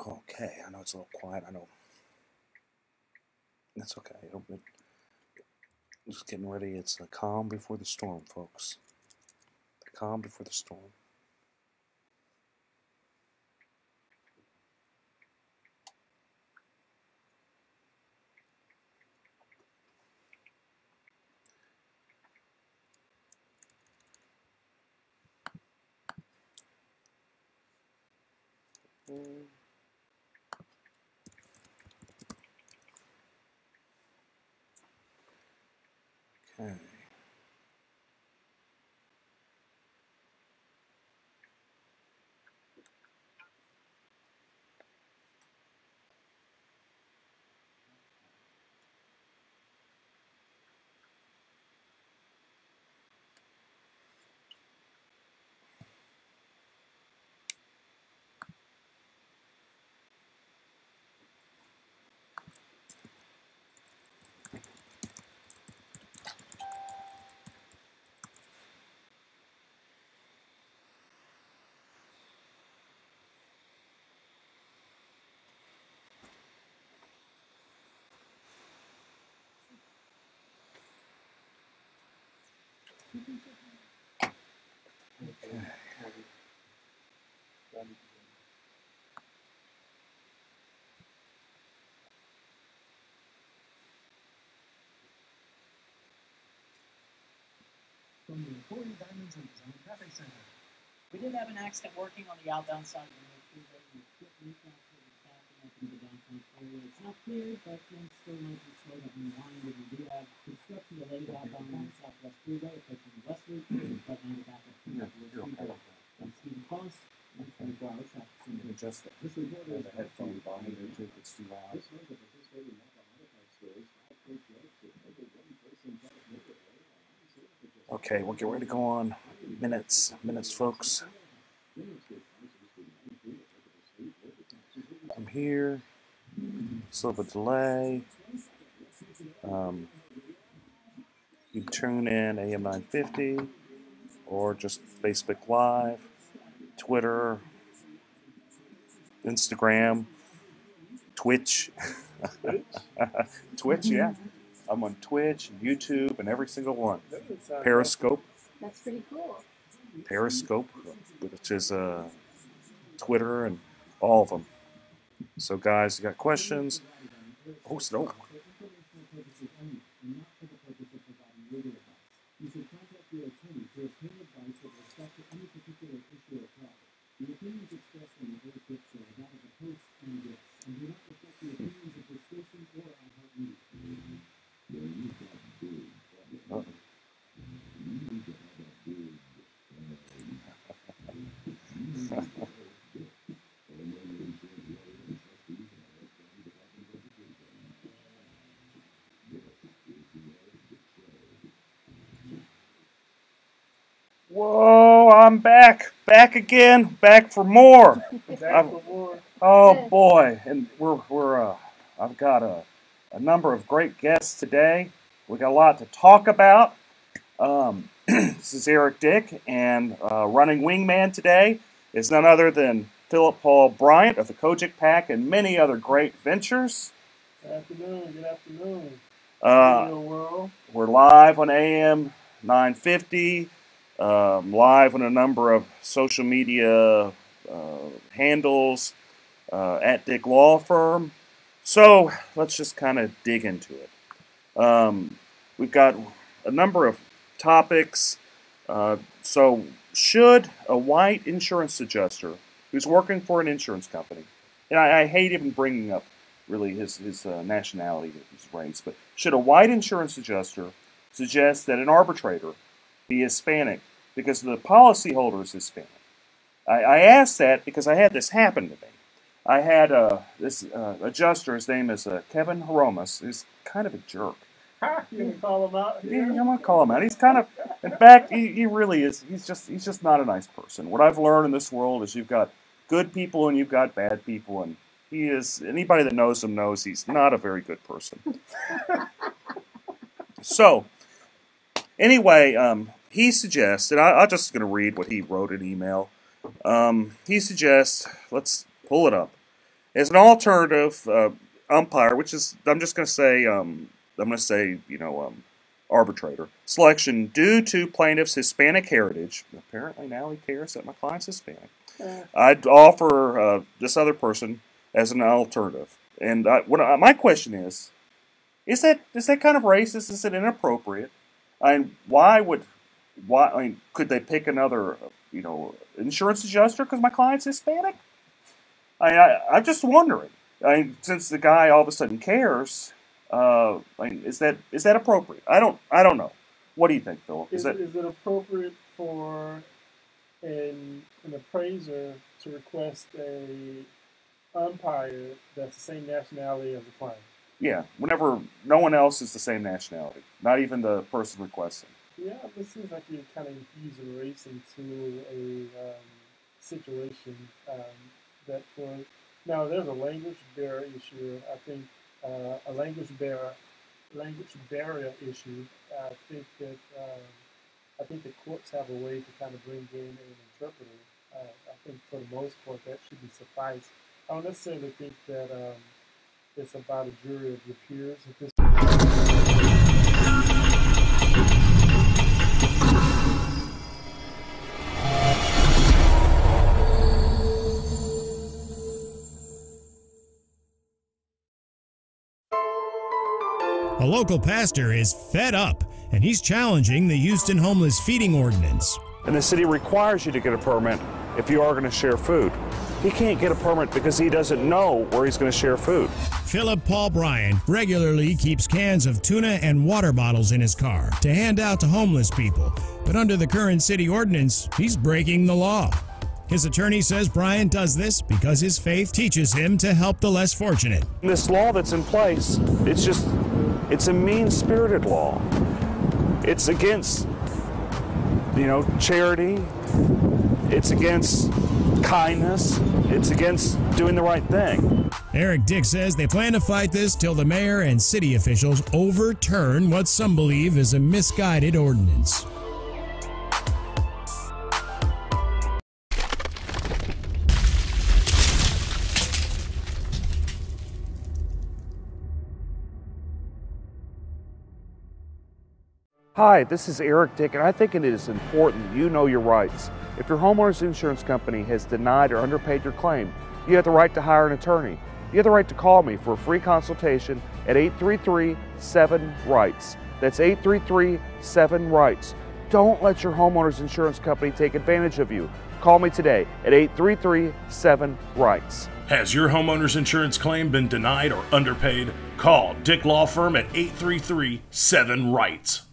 Okay, I know it's a little quiet. I know. That's okay. Just getting ready. It's the calm before the storm, folks. The calm before the storm. Okay. From the Corey Diamonds and Design Traffic Center. We did have an accident working on the outbound side of the road freeway. We put recount to the backing up into the downtown area. It's not clear, but things still might be slowed up in the line. We do have construction delayed outbound on the Southwest Freeway, approaching West Loop, but now the backup to the freeway. I'm Stephen Foss. I'm 24 Hour Traffic Center. Adjust that. This report is The headphone volume there too. It's too loud. this month of participating mobile modified stores, 5 points to make a one-person product maker. Okay, we'll get ready to go on. Minutes, folks. I'm here. Still have a delay. You tune in AM 950 or just Facebook Live, Twitter, Instagram, Twitch. Twitch, yeah. I'm on Twitch, YouTube, and every single one. Periscope. That's pretty cool. Periscope, which is Twitter and all of them. So, guys, you got questions? Oh, no. You should contact your attorney for opinion advice with respect to any particular issue or problem. The opinions expressed in the Eric Dick Show are that of the host and guests, and do not reflect the opinions of the station or iHeartMedia. Whoa, I'm back again, back for more. Oh boy, and I've got a number of great guests today. We got a lot to talk about. This is Eric Dick, and running wingman today is none other than Phillip Btyant of the Kojic Pack and many other great ventures. Good afternoon. We're live on AM 950. Live on a number of social media handles at Dick Law Firm. So let's just kind of dig into it. We've got a number of topics. So should a white insurance adjuster who's working for an insurance company, and I hate even bringing up really his nationality, his race, but should a white insurance adjuster suggest that an arbitrator be Hispanic because the policyholder is Hispanic? I asked that because I had this happen to me. I had this adjuster, his name is Kevin Horomas. He's kind of a jerk. You gonna call him out? Yeah, I'm gonna call him out. He's kind of, in fact, he really is. He's just not a nice person. What I've learned in this world is you've got good people and you've got bad people, and he is. Anybody that knows him knows he's not a very good person. So, anyway, he suggests, and I'm just gonna read what he wrote in email. He suggests, let's pull it up, as an alternative umpire, which is, I'm going to say, arbitrator selection due to plaintiff's Hispanic heritage. Apparently now he cares that my client's Hispanic. I'd offer this other person as an alternative. And my question is that kind of racist? Is it inappropriate? I mean, could they pick another, insurance adjuster because my client's Hispanic? I'm just wondering. Since the guy all of a sudden cares, is that appropriate? I don't know. What do you think, Phillip? Is it appropriate for an appraiser to request a umpire that's the same nationality as the client? Yeah, whenever no one else is the same nationality, not even the person requesting. Yeah, it seems like you're kind of infusing race into a situation that for now there's a language barrier issue. I think a language barrier issue. I think the courts have a way to kind of bring in an interpreter. I think for the most part that should be suffice. I don't necessarily think that it's about a jury of your peers. If this A local pastor is fed up, and he's challenging the Houston homeless feeding ordinance. And the city requires you to get a permit if you are going to share food. He can't get a permit because he doesn't know where he's going to share food. Phillip Btyant regularly keeps cans of tuna and water bottles in his car to hand out to homeless people, but under the current city ordinance, he's breaking the law. His attorney says Btyant does this because his faith teaches him to help the less fortunate. This law that's in place, it's a mean-spirited law. It's against, charity. It's against kindness. It's against doing the right thing. Eric Dick says they plan to fight this till the mayor and city officials overturn what some believe is a misguided ordinance. Hi, this is Eric Dick, and I think it is important that you know your rights. If your homeowner's insurance company has denied or underpaid your claim, you have the right to hire an attorney. You have the right to call me for a free consultation at 833-7-RIGHTS. That's 833-7-RIGHTS. Don't let your homeowner's insurance company take advantage of you. Call me today at 833-7-RIGHTS. Has your homeowner's insurance claim been denied or underpaid? Call Dick Law Firm at 833-7-RIGHTS.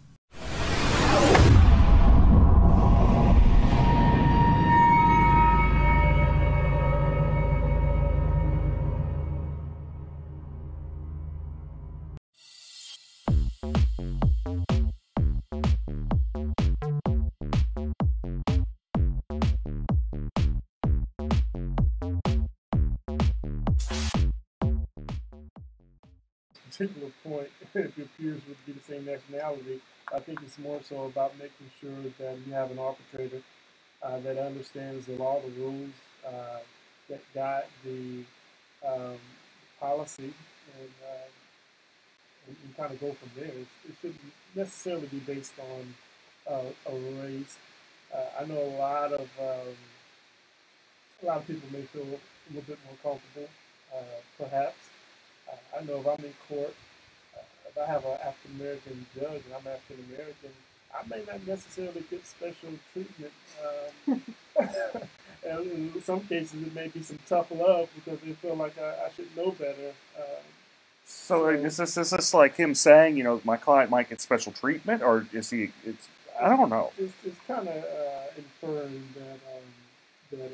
particular point, if your peers would be the same nationality, I think it's more so about making sure that you have an arbitrator that understands the law, the rules that guide the policy, and kind of go from there. It shouldn't necessarily be based on a race. I know a lot of people may feel a little bit more comfortable, perhaps, I know if I'm in court, if I have an African American judge and I'm African American, I may not necessarily get special treatment. And in some cases, it may be some tough love because they feel like I should know better. So is this like him saying, you know, my client might get special treatment, or is he? I don't know. It's kind of inferring that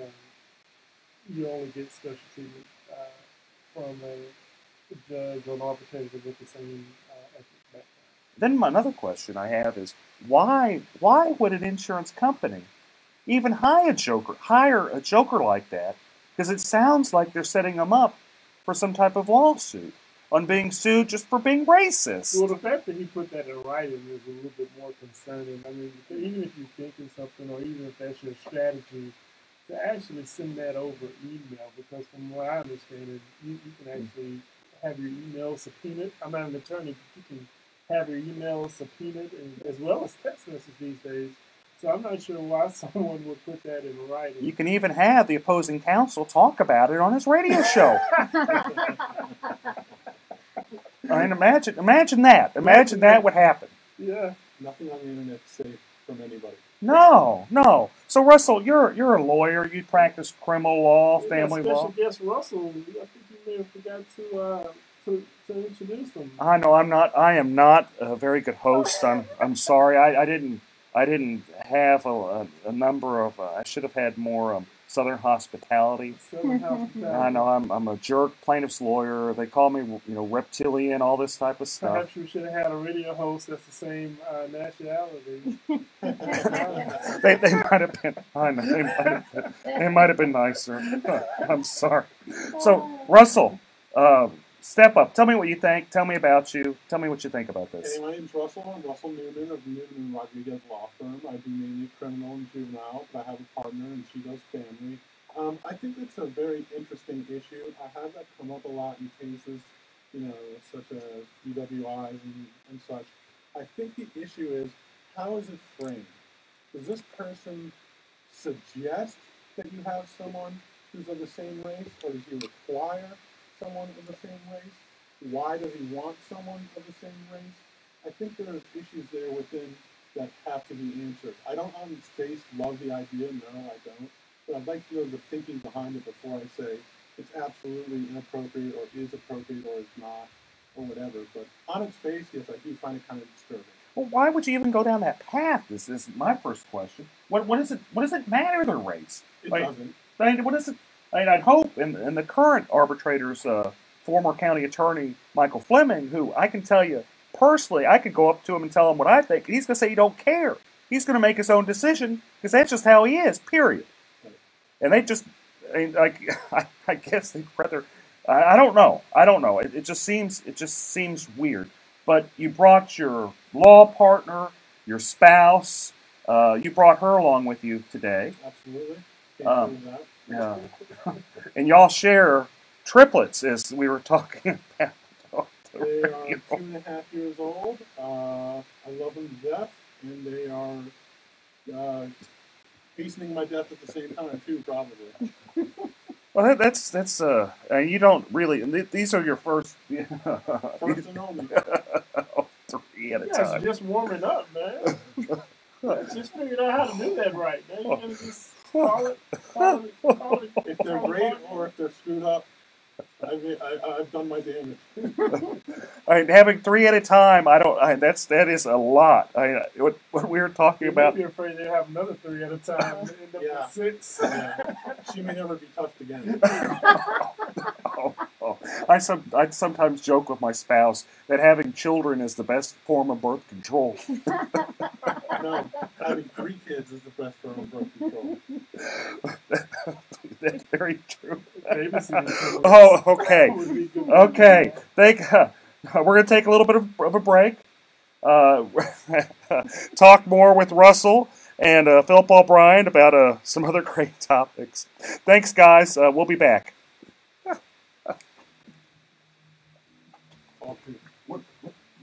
you only get special treatment from a judge or an arbitrator with the same ethnic background. Then another question I have is why would an insurance company even hire a joker like that? Because it sounds like they're setting them up for some type of lawsuit on being sued just for being racist. Well, the fact that he put that in writing is a little bit more concerning. I mean, even if you're thinking something, or even if that's your strategy, to actually send that over email, because from what I understand, you can actually have your email subpoenaed. I'm not an attorney, but you can have your email subpoenaed, as well as text message these days. So I'm not sure why someone would put that in writing. You can even have the opposing counsel talk about it on his radio show. I mean, imagine that. Imagine that would happen. Yeah. Nothing on the internet is safe from anybody. No. So Russell, you're a lawyer. You practice criminal law, family law. Special guest Russell. I think you may have forgot to introduce him. I know I am not a very good host. I'm sorry. I didn't have a number of. I should have had more Southern hospitality. I know I'm a jerk plaintiff's lawyer. They call me, reptilian, all this type of stuff. Perhaps we should have had a radio host that's the same nationality. They might have been. I know they might have been nicer. I'm sorry. So Russell, step up. Tell me what you think. Tell me about you. Tell me what you think about this. Hey, my name's Russell. I'm Russell Newman of Newman & Rodriguez Law Firm. I do mainly criminal and juvenile, but I have a partner and she does family. I think it's a very interesting issue. I have that come up a lot in cases, such as DWIs and such. I think the issue is, how is it framed? Does this person suggest that you have someone who's of the same race, or does he require someone of the same race? Why does he want someone of the same race? I think there are issues there within that have to be answered. I don't on its face love the idea, no, I don't. But I'd like to know the thinking behind it before I say it's absolutely inappropriate, or is appropriate, or it's not, or whatever. But on its face, yes, I do find it kind of disturbing. Well, why would you even go down that path? This is my first question. What does it matter their race? It doesn't. I mean, what is it? I mean, I'd hope, and the current arbitrator's former county attorney, Michael Fleming, who I can tell you personally, I could go up to him and tell him what I think, and he's going to say he don't care. He's going to make his own decision, because that's just how he is, period. And they just, I guess they'd rather, I don't know. It just seems weird. But you brought your law partner, your spouse, you brought her along with you today. Absolutely. Can't do that. Yeah. And y'all share triplets, as we were talking about. They are 2.5 years old. I love them to death, and they are hastening my death at the same time too, probably. Well, that's you don't really. These are your first. First and only. 3 at a You guys time. are just warming up, man. Just figured out how to do that right. Now you gotta just call it. If they're great or if they're screwed up, I've done my damage. Having 3 at a time, that is a lot. What we were talking about. You're afraid they'll have another 3 at a time and end up with 6. Yeah. She may never be touched again. I sometimes joke with my spouse that having children is the best form of birth control. No, having 3 kids is the best form of birth control. That's very true. Oh, okay. Okay. We're going to take a little bit of a break. Talk more with Russell and Phillip O'Brien about some other great topics. Thanks, guys. We'll be back.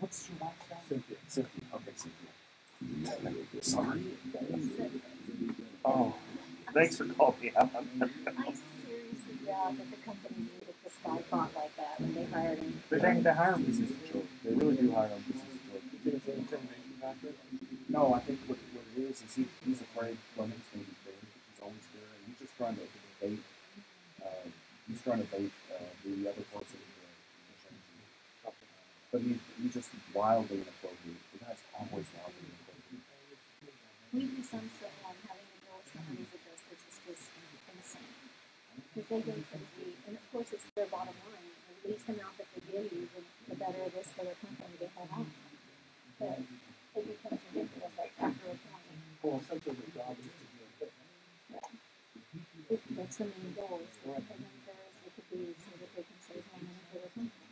What's your last name? Cynthia. Okay, Cynthia. Sorry. Oh, thanks for calling me out. I seriously doubt that the company needed this guy thought like that when they hired him. They hire him because he's a jerk. They really do hire him because he's a jerk. You think it's an intimidation factor? No, I think what it is he's afraid Fleming's going to be there. He's always there, and he's just trying to bait. He's trying to bait the other person into changing. But he's just wildly inappropriate. The guy's always wildly inappropriate. We do some stuff on having to deal with someone who's a jerk, which is just insane. Because they go crazy, and of course it's their bottom line. The least amount that they give you, the better it is for their company to head out. But it becomes ridiculous like after a point. Well, essentially the job is to be a fit. That's the main goal, is to make them fair as they could be so that they can save more money for their company.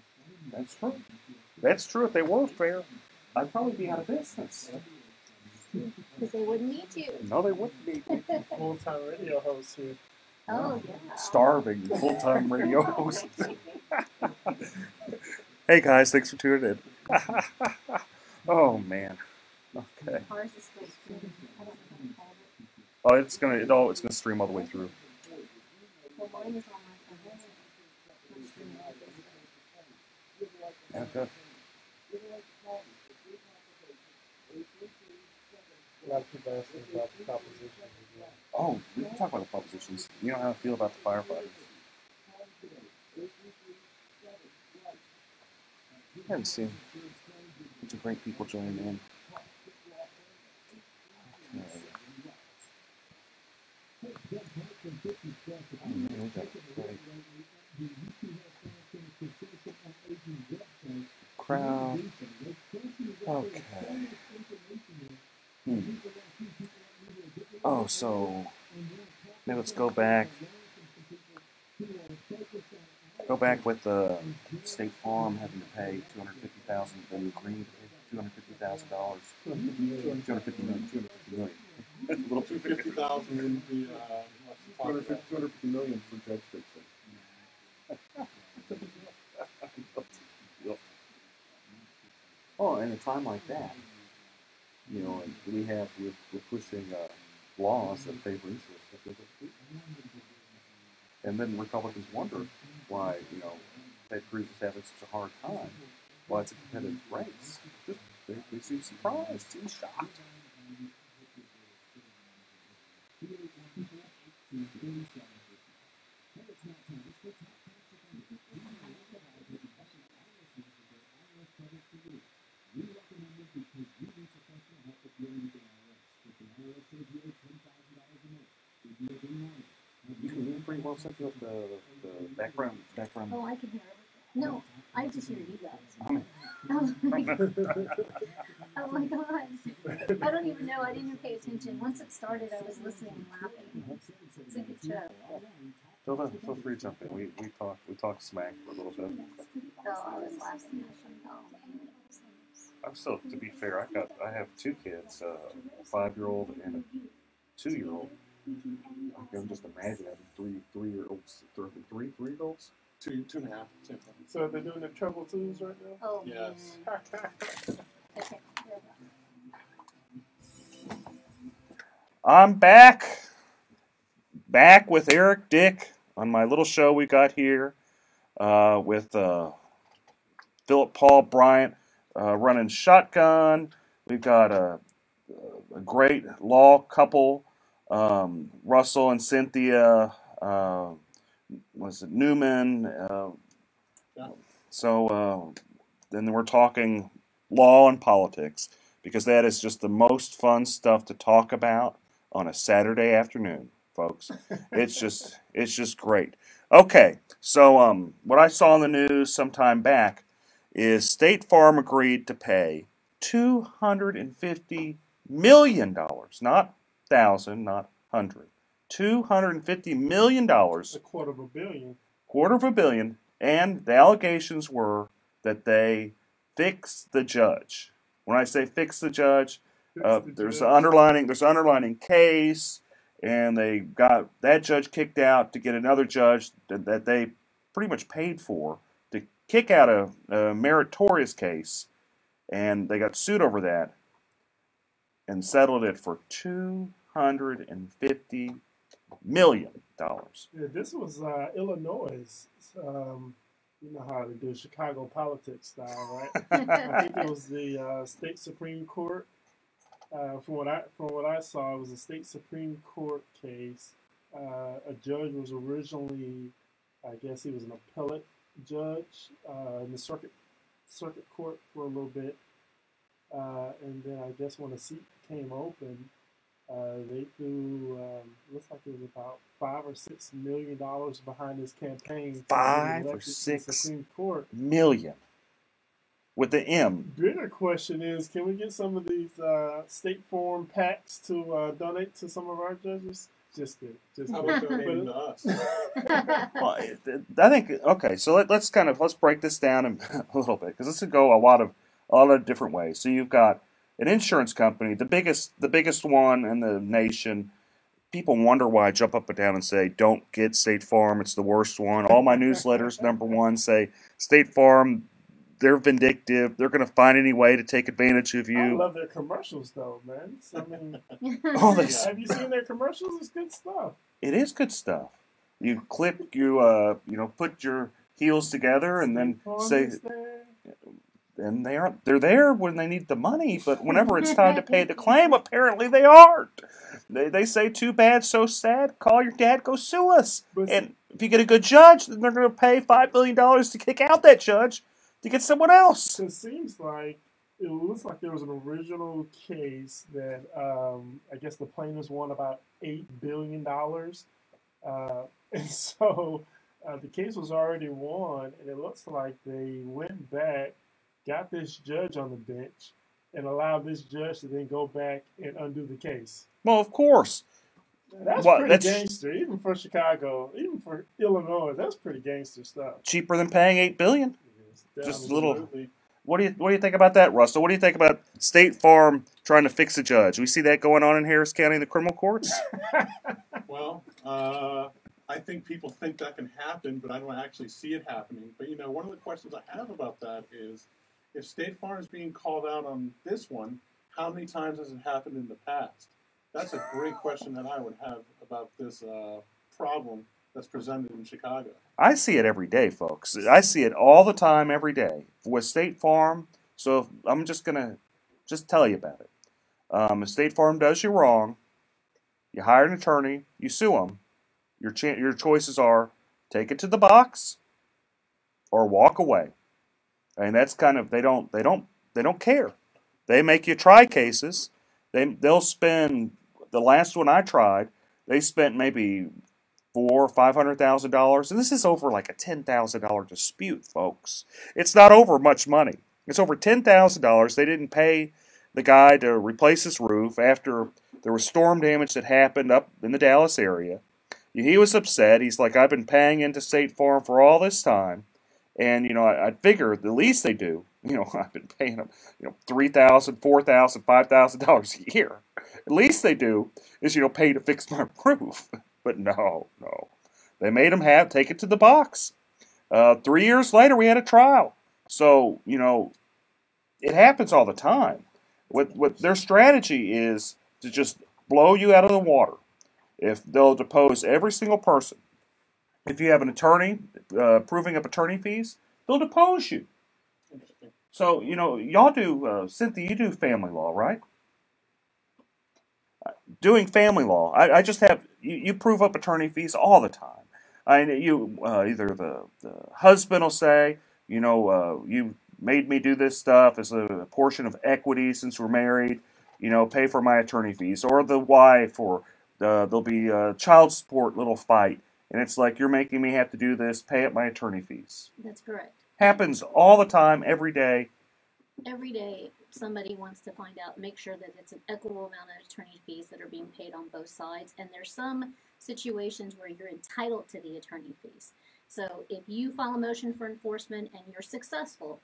That's true. That's true. If they were fair, I'd probably be out of business. Because they wouldn't need you. No, they wouldn't be. Full-time radio host here. Oh, yeah. Starving full-time radio host. Hey guys, thanks for tuning in. Oh man. Okay. Ours is still streaming. I don't know how to call it. Oh, it's gonna stream all the way through. Well, mine is on my phone. I'm streaming all this. Yeah, good. A lot of people asking about the propositions as well. Oh, we can talk about the propositions. You know how I feel about the firefighters. I haven't seen a bunch of great people joining in. Crowd. Okay. Oh, so maybe let's go back. Go back with the State Farm having to pay $250,000 and Green $250,000. $250 million. A little too $50,000 in the $250 million for Judge Dixon. Oh, in a time like that, you know, we're pushing laws that favor interests. And then Republicans wonder why, you know, Ted Cruz is having such a hard time. Why it's a competitive race. They seem surprised, seem shocked. You can hear pretty well something with the background. Oh, I can hear everything. No, I just hear you guys. I mean, Oh my gosh. I don't even know. I didn't even pay attention. Once it started, I was listening and laughing. It's a good show. Feel free to jump in. We talked smack for a little bit. Oh, I was laughing. I'm still, to be fair, I have two kids, a 5-year-old and a 2-year-old. I can just imagine having 3-year-olds, 3-year-olds? 2.5. So they're doing the treble twos right now? Oh, yes. Okay. I'm back with Eric Dick on my little show we got here with Phillip, Paul, Btyant running shotgun. We've got a great law couple, Russell and Cynthia. Was it Newman? So then we're talking law and politics, because that is just the most fun stuff to talk about on a Saturday afternoon, folks. It's just great. Okay, so what I saw in the news some time back is State Farm agreed to pay $250 million, not thousand, not hundred. $250 million. $250 million, and the allegations were that they fixed the judge. When I say fix the judge, there's an underlining case, and they got that judge kicked out to get another judge that they pretty much paid for to kick out a meritorious case, and they got sued over that and settled it for $250 million. Yeah, this was Illinois. You know how to do Chicago politics style, right? I think it was the state Supreme Court. From what I saw, it was a state Supreme Court case. A judge was originally, I guess he was an appellate judge in the circuit court for a little bit, and then I guess when the seat came open, they threw looks like it was about $5 or $6 million behind his campaign. $5 or $6 million with the M. Bigger question is, can we get some of these State Farm PACs to donate to some of our judges? Just kidding. How about donating to us? Well, I think okay. So let's break this down a little bit, because this could go a lot of different ways. So you've got an insurance company, the biggest one in the nation. People wonder why I jump up and down and say, don't get State Farm, it's the worst one. All my newsletters, number one, say State Farm, they're vindictive. They're going to find any way to take advantage of you. I love their commercials, though, man. I mean, have you seen their commercials? It's good stuff. It is good stuff. You put your heels together and then say, and they're there when they need the money, but whenever it's time to pay the claim, apparently they aren't. They say, too bad, so sad, call your dad, go sue us. And if you get a good judge, then they're going to pay $5 million to kick out that judge to get someone else. It seems like, it looks like there was an original case that I guess the plaintiffs won about $8 billion. And so the case was already won, and it looks like they went back, got this judge on the bench, and allowed this judge to then go back and undo the case. Well, of course. That's pretty gangster, even for Chicago, even for Illinois. That's pretty gangster stuff. Cheaper than paying $8 billion. Yes, just a little. What do you think about that, Russell? What do you think about State Farm trying to fix a judge? We see that going on in Harris County in the criminal courts. Well, I think people think that can happen, but I don't actually see it happening. But one of the questions I have about that is, if State Farm is being called out on this one, how many times has it happened in the past? That's a great question that I would have about this problem that's presented in Chicago. I see it every day, folks. I see it all the time, every day with State Farm. So I'm just gonna tell you about it. If State Farm does you wrong, you hire an attorney, you sue them. Your choices are take it to the box or walk away. And that's kind of they don't care. They make you try cases. They'll spend, the last one I tried, they spent maybe $400,000 or $500,000, and this is over like a $10,000 dispute, folks. It's not over much money. It's over $10,000. They didn't pay the guy to replace his roof after there was storm damage that happened up in the Dallas area. He was upset. He's like, I've been paying into State Farm for all this time, and I figure the least they do. I've been paying them, $3,000, $4,000, $5,000 a year. At least they do is, pay to fix my roof. But no. They made them take it to the box. 3 years later, we had a trial. So, it happens all the time. What their strategy is to just blow you out of the water. If they'll depose every single person. If you have an attorney proving up attorney fees, they'll depose you. So, y'all do, Cynthia, you do family law, right? Doing family law, I just have, you prove up attorney fees all the time. Either the husband will say, you made me do this stuff as a portion of equity since we're married, pay for my attorney fees. Or the wife, or there'll be a child support little fight. And it's like, you're making me have to do this, pay up my attorney fees. That's correct. Happens all the time, every day. Every day, somebody wants to find out, make sure that it's an equitable amount of attorney fees that are being paid on both sides. And there's some situations where you're entitled to the attorney fees. So if you file a motion for enforcement and you're successful,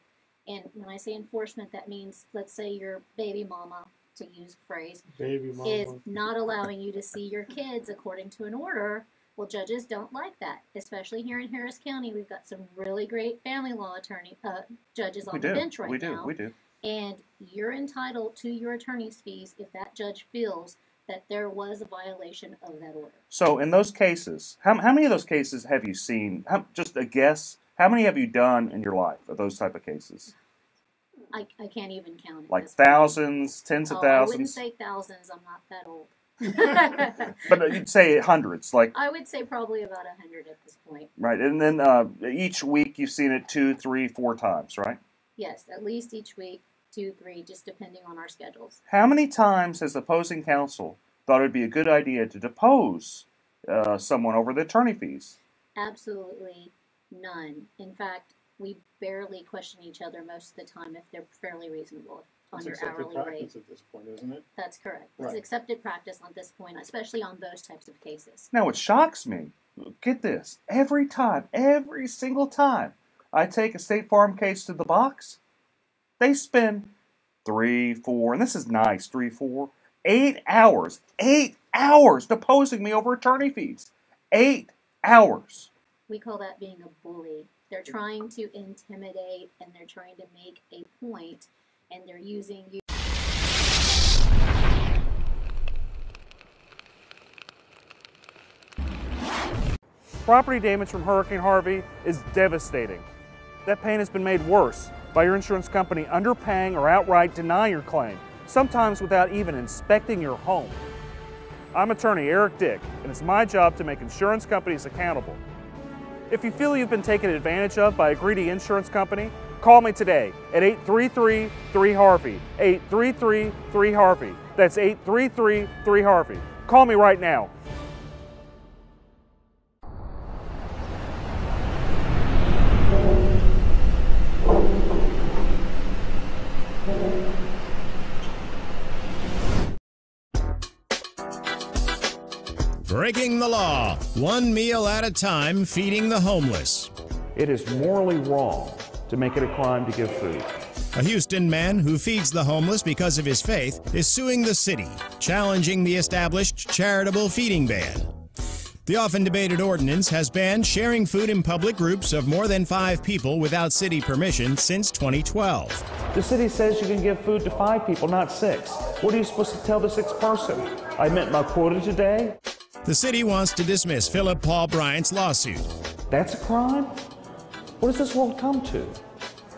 and when I say enforcement, that means, let's say your baby mama, to use a phrase, is not allowing you to see your kids according to an order. Well, judges don't like that, especially here in Harris County. We've got some really great family law judges on the bench right now. We do. And you're entitled to your attorney's fees if that judge feels that there was a violation of that order. So in those cases, how many of those cases have you seen? Just a guess. How many have you done in your life of those type of cases? I can't even count it. Like thousands, tens of thousands? I wouldn't say thousands. I'm not that old. But you'd say hundreds. Like I would say probably about 100 at this point. Right, and then each week you've seen it 2, 3, 4 times, right? Yes, at least each week, 2, 3, just depending on our schedules. How many times has the opposing counsel thought it would be a good idea to depose someone over the attorney fees? Absolutely none. In fact, we barely question each other most of the time if they're fairly reasonable on your hourly rate. At this point, isn't it? That's correct. Right. It's accepted practice on this point, especially on those types of cases. Now, what shocks me, get this, every single time I take a State Farm case to the box, they spend 3, 4, and this is nice, 3, 4, 8 hours deposing me over attorney fees. 8 hours. We call that being a bully. They're trying to intimidate and they're trying to make a point, and they're using you. Property damage from Hurricane Harvey is devastating. That pain has been made worse by your insurance company underpaying or outright denying your claim, sometimes without even inspecting your home. I'm attorney Eric Dick, and it's my job to make insurance companies accountable. If you feel you've been taken advantage of by a greedy insurance company, call me today at 833-3-HARVEY, 833-3-HARVEY. That's 833-3-HARVEY. Call me right now. Breaking the law, one meal at a time, feeding the homeless. It is morally wrong to make it a crime to give food. A Houston man who feeds the homeless because of his faith is suing the city, challenging the established charitable feeding ban. The often debated ordinance has banned sharing food in public groups of more than 5 people without city permission since 2012. The city says you can give food to 5 people, not 6. What are you supposed to tell the 6th person? I met my quota today? The city wants to dismiss Phillip Paul Bryant's lawsuit. That's a crime? What does this world come to?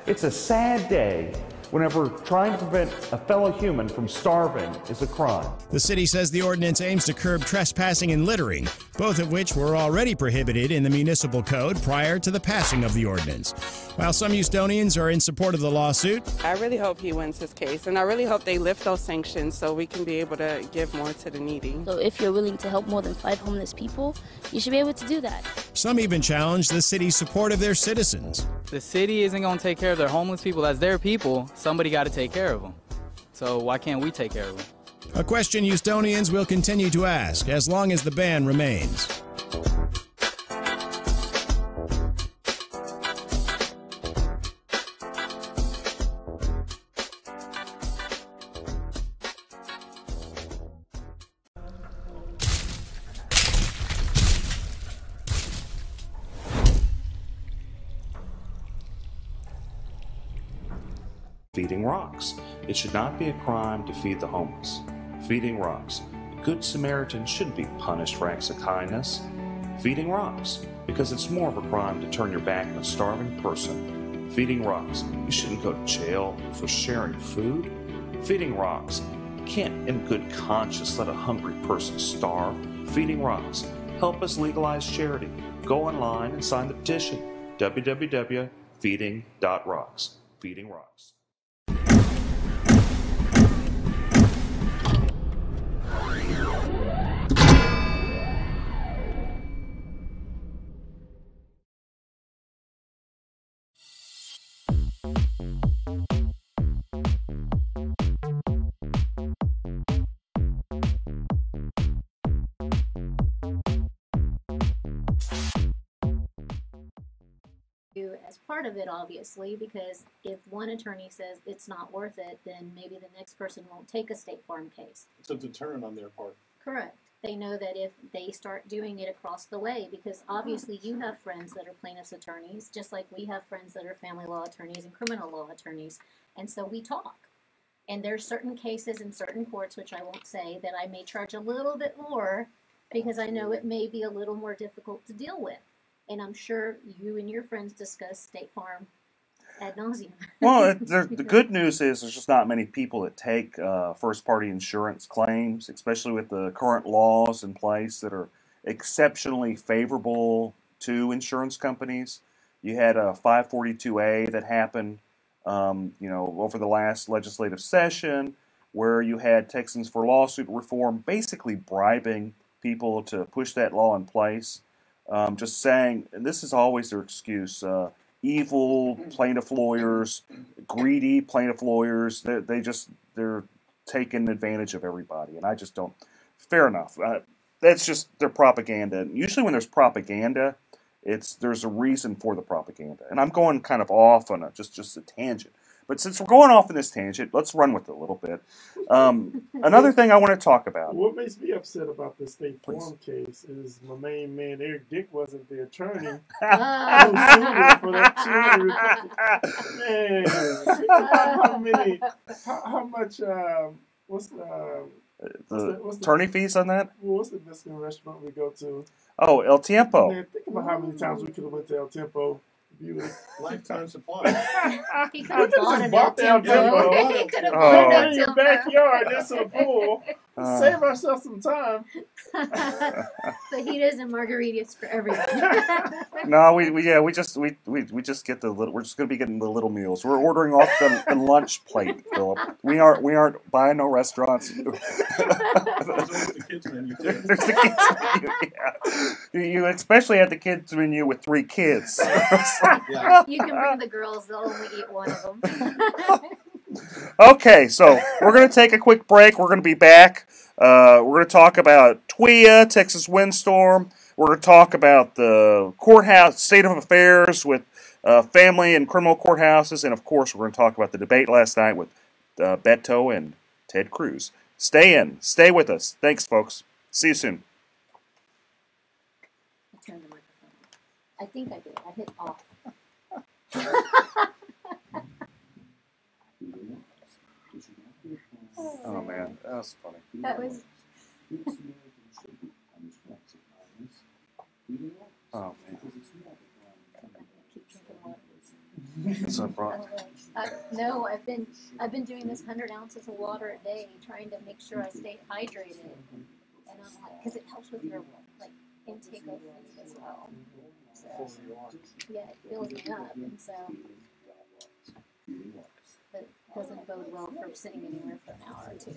It's a sad day whenever trying to prevent a fellow human from starving is a crime. The city says the ordinance aims to curb trespassing and littering, both of which were already prohibited in the municipal code prior to the passing of the ordinance. While some Houstonians are in support of the lawsuit, I really hope he wins his case, and I really hope they lift those sanctions so we can be able to give more to the needy. So if you're willing to help more than 5 homeless people, you should be able to do that. Some even challenge the city's support of their citizens. The city isn't going to take care of their homeless people. As their people, somebody got to take care of them. So why can't we take care of them? A question Houstonians will continue to ask as long as the ban remains. Feeding rocks. It should not be a crime to feed the homeless. Feeding rocks. A good Samaritan shouldn't be punished for acts of kindness. Feeding rocks. Because it's more of a crime to turn your back on a starving person. Feeding rocks. You shouldn't go to jail for sharing food. Feeding rocks. You can't in good conscience let a hungry person starve. Feeding rocks. Help us legalize charity. Go online and sign the petition. www.feeding.rocks. Feeding rocks. As part of it, obviously, because if one attorney says it's not worth it, then maybe the next person won't take a State Farm case. It's a deterrent on their part. Correct. They know that if they start doing it across the way, because obviously you have friends that are plaintiffs' attorneys, just like we have friends that are family law attorneys and criminal law attorneys, and so we talk. And there's certain cases in certain courts, which I won't say, that I may charge a little bit more because I know it may be a little more difficult to deal with. And I'm sure you and your friends discuss State Farm ad nauseum. Well, the good news is there's just not many people that take first-party insurance claims, especially with the current laws in place that are exceptionally favorable to insurance companies. You had a 542A that happened, over the last legislative session, where you had Texans for Lawsuit Reform basically bribing people to push that law in place. Just saying, and this is always their excuse. Evil plaintiff lawyers, greedy plaintiff lawyers, they're taking advantage of everybody, and I just don't. Fair enough. That's just their propaganda. Usually, when there's propaganda, there's a reason for the propaganda. And I'm going kind of off on just a tangent. But since we're going off on this tangent, let's run with it a little bit. Another thing I want to talk about. What makes me upset about the State Farm case is my main man, Eric Dick, wasn't the attorney who sued him for that 250. Man, how much, what's the attorney fees on that? What's the Mexican restaurant we go to? Oh, El Tiempo. Man, think about how many times we could have went to El Tiempo. Lifetime supply. He could have bought an El Tiempo. He could have Oh, bought an El in your Tiempo. backyard, there's a pool. Save ourselves some time. Fajitas and margaritas for everyone. No, we just get the little. We're just gonna be getting the little meals. We're ordering off the lunch plate, Phillip. We aren't buying no restaurants. There's the kids menu too. There's the kids menu. Yeah, you especially have the kids menu with 3 kids. You can bring the girls; they'll only eat one of them. Okay, so we're going to take a quick break. We're going to be back. We're going to talk about TWIA, Texas Windstorm. We're going to talk about the courthouse state of affairs with family and criminal courthouses. And, of course, we're going to talk about the debate last night with Beto and Ted Cruz. Stay with us. Thanks, folks. See you soon. I turned the microphone off. I think I did. I hit off. Oh man, that was funny. That was. Oh man. So I brought. No, I've been doing this 100 ounces of water a day, trying to make sure I stay hydrated, and I'm like, because it helps with your intake of food as well. So, yeah, it fills me up, and so. But it doesn't bode well for sitting anywhere for an hour or two.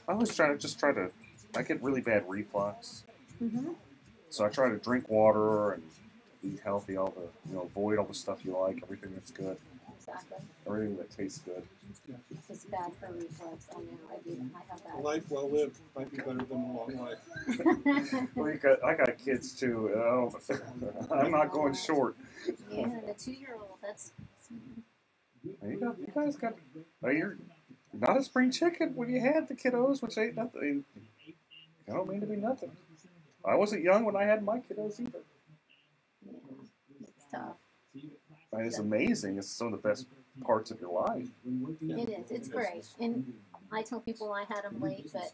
I was try to. I get really bad reflux, so I try to drink water and eat healthy. All the avoid all the stuff you like, everything that's good, Exactly. everything that tastes good. It's bad for reflux. I know. I have that. Life well lived might be better than a long life. Well, I got kids too. I'm not going short. Yeah, the 2-year-old. That's. You guys got. You're not a spring chicken when you had the kiddos, which ain't nothing. I don't mean to be nothing. I wasn't young when I had my kiddos either. It's tough. And it's amazing. It's some of the best parts of your life. It is. It's great. And I tell people I had them late, but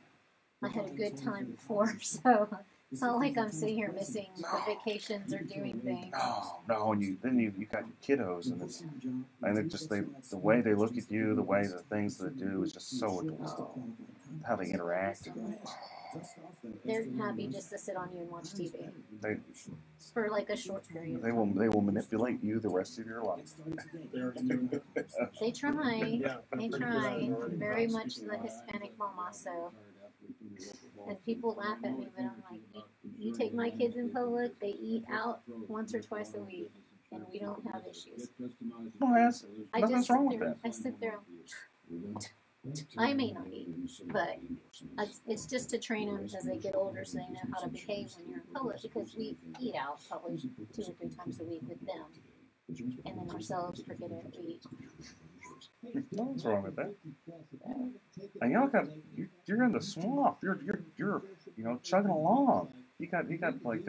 I had a good time before, so it's not like I'm sitting here missing the vacations or doing things. No, and you got your kiddos, and the way they look at you, the way the things they do is just so adorable. How they interact. They're happy just to sit on you and watch TV They for like a short period. they will manipulate you the rest of your life. They try. They try. Very much the Hispanic mama, so. And people laugh at me, but I'm like, you take my kids in public, they eat out once or twice a week, and we don't have issues. Oh, nothing's wrong with that. I sit there. I may not eat, but it's just to train them as they get older so they know how to behave when you're in public, because we eat out probably 2 or 3 times a week with them. And then ourselves forget it, we eat. Nothing's wrong with that. And you're in the swamp. You're chugging along. You got like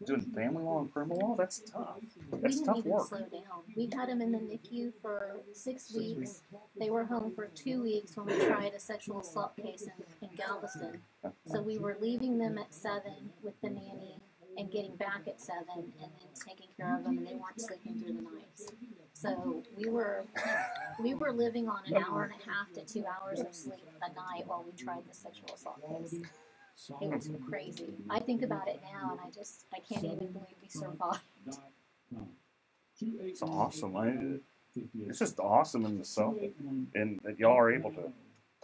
doing family law and criminal law. That's tough. That's We tough didn't even work. slow down. We had them in the NICU for 6 weeks. They were home for 2 weeks when we tried a sexual assault case in Galveston. So we were leaving them at 7 with the nanny and getting back at 7 and then taking care of them, and they weren't sleeping through the nights. So we were living on an hour and a half to 2 hours of sleep a night while we tried the sexual assault case. It was crazy. I think about it now, and I can't even believe we survived. It's awesome. It's just awesome in itself, and that y'all are able to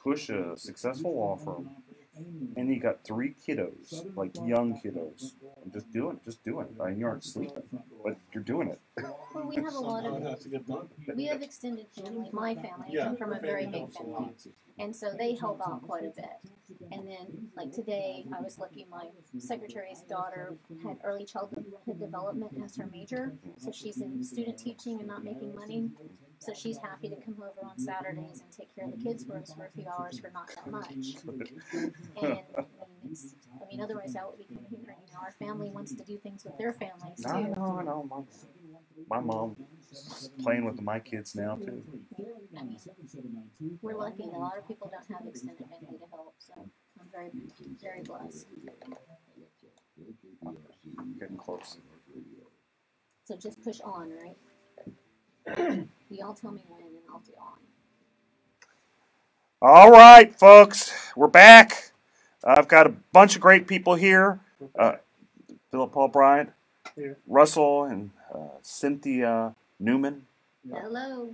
push a successful law firm, and you got 3 kiddos, like young kiddos, and just doing it. I mean, you aren't sleeping, but you're doing it. Well, we have a lot of, we have extended family. My family, I come from a very big family, and so they help out quite a bit. And then, like today, I was lucky my secretary's daughter had early childhood development as her major, so she's in student teaching and not making money. So she's happy to come over on Saturdays and take care of the kids for us for a few hours for not that much. And I mean, otherwise I would be coming here. You know, our family wants to do things with their families too. No. My mom's playing with my kids now too. I mean, we're lucky. A lot of people don't have extended family to help, so I'm very, very blessed. Getting close. So just push on, right? You all tell me when, and I'll do on. All right, folks, we're back. I've got a bunch of great people here. Phillip Paul Bryant, Russell, and Cynthia Newman. Hello.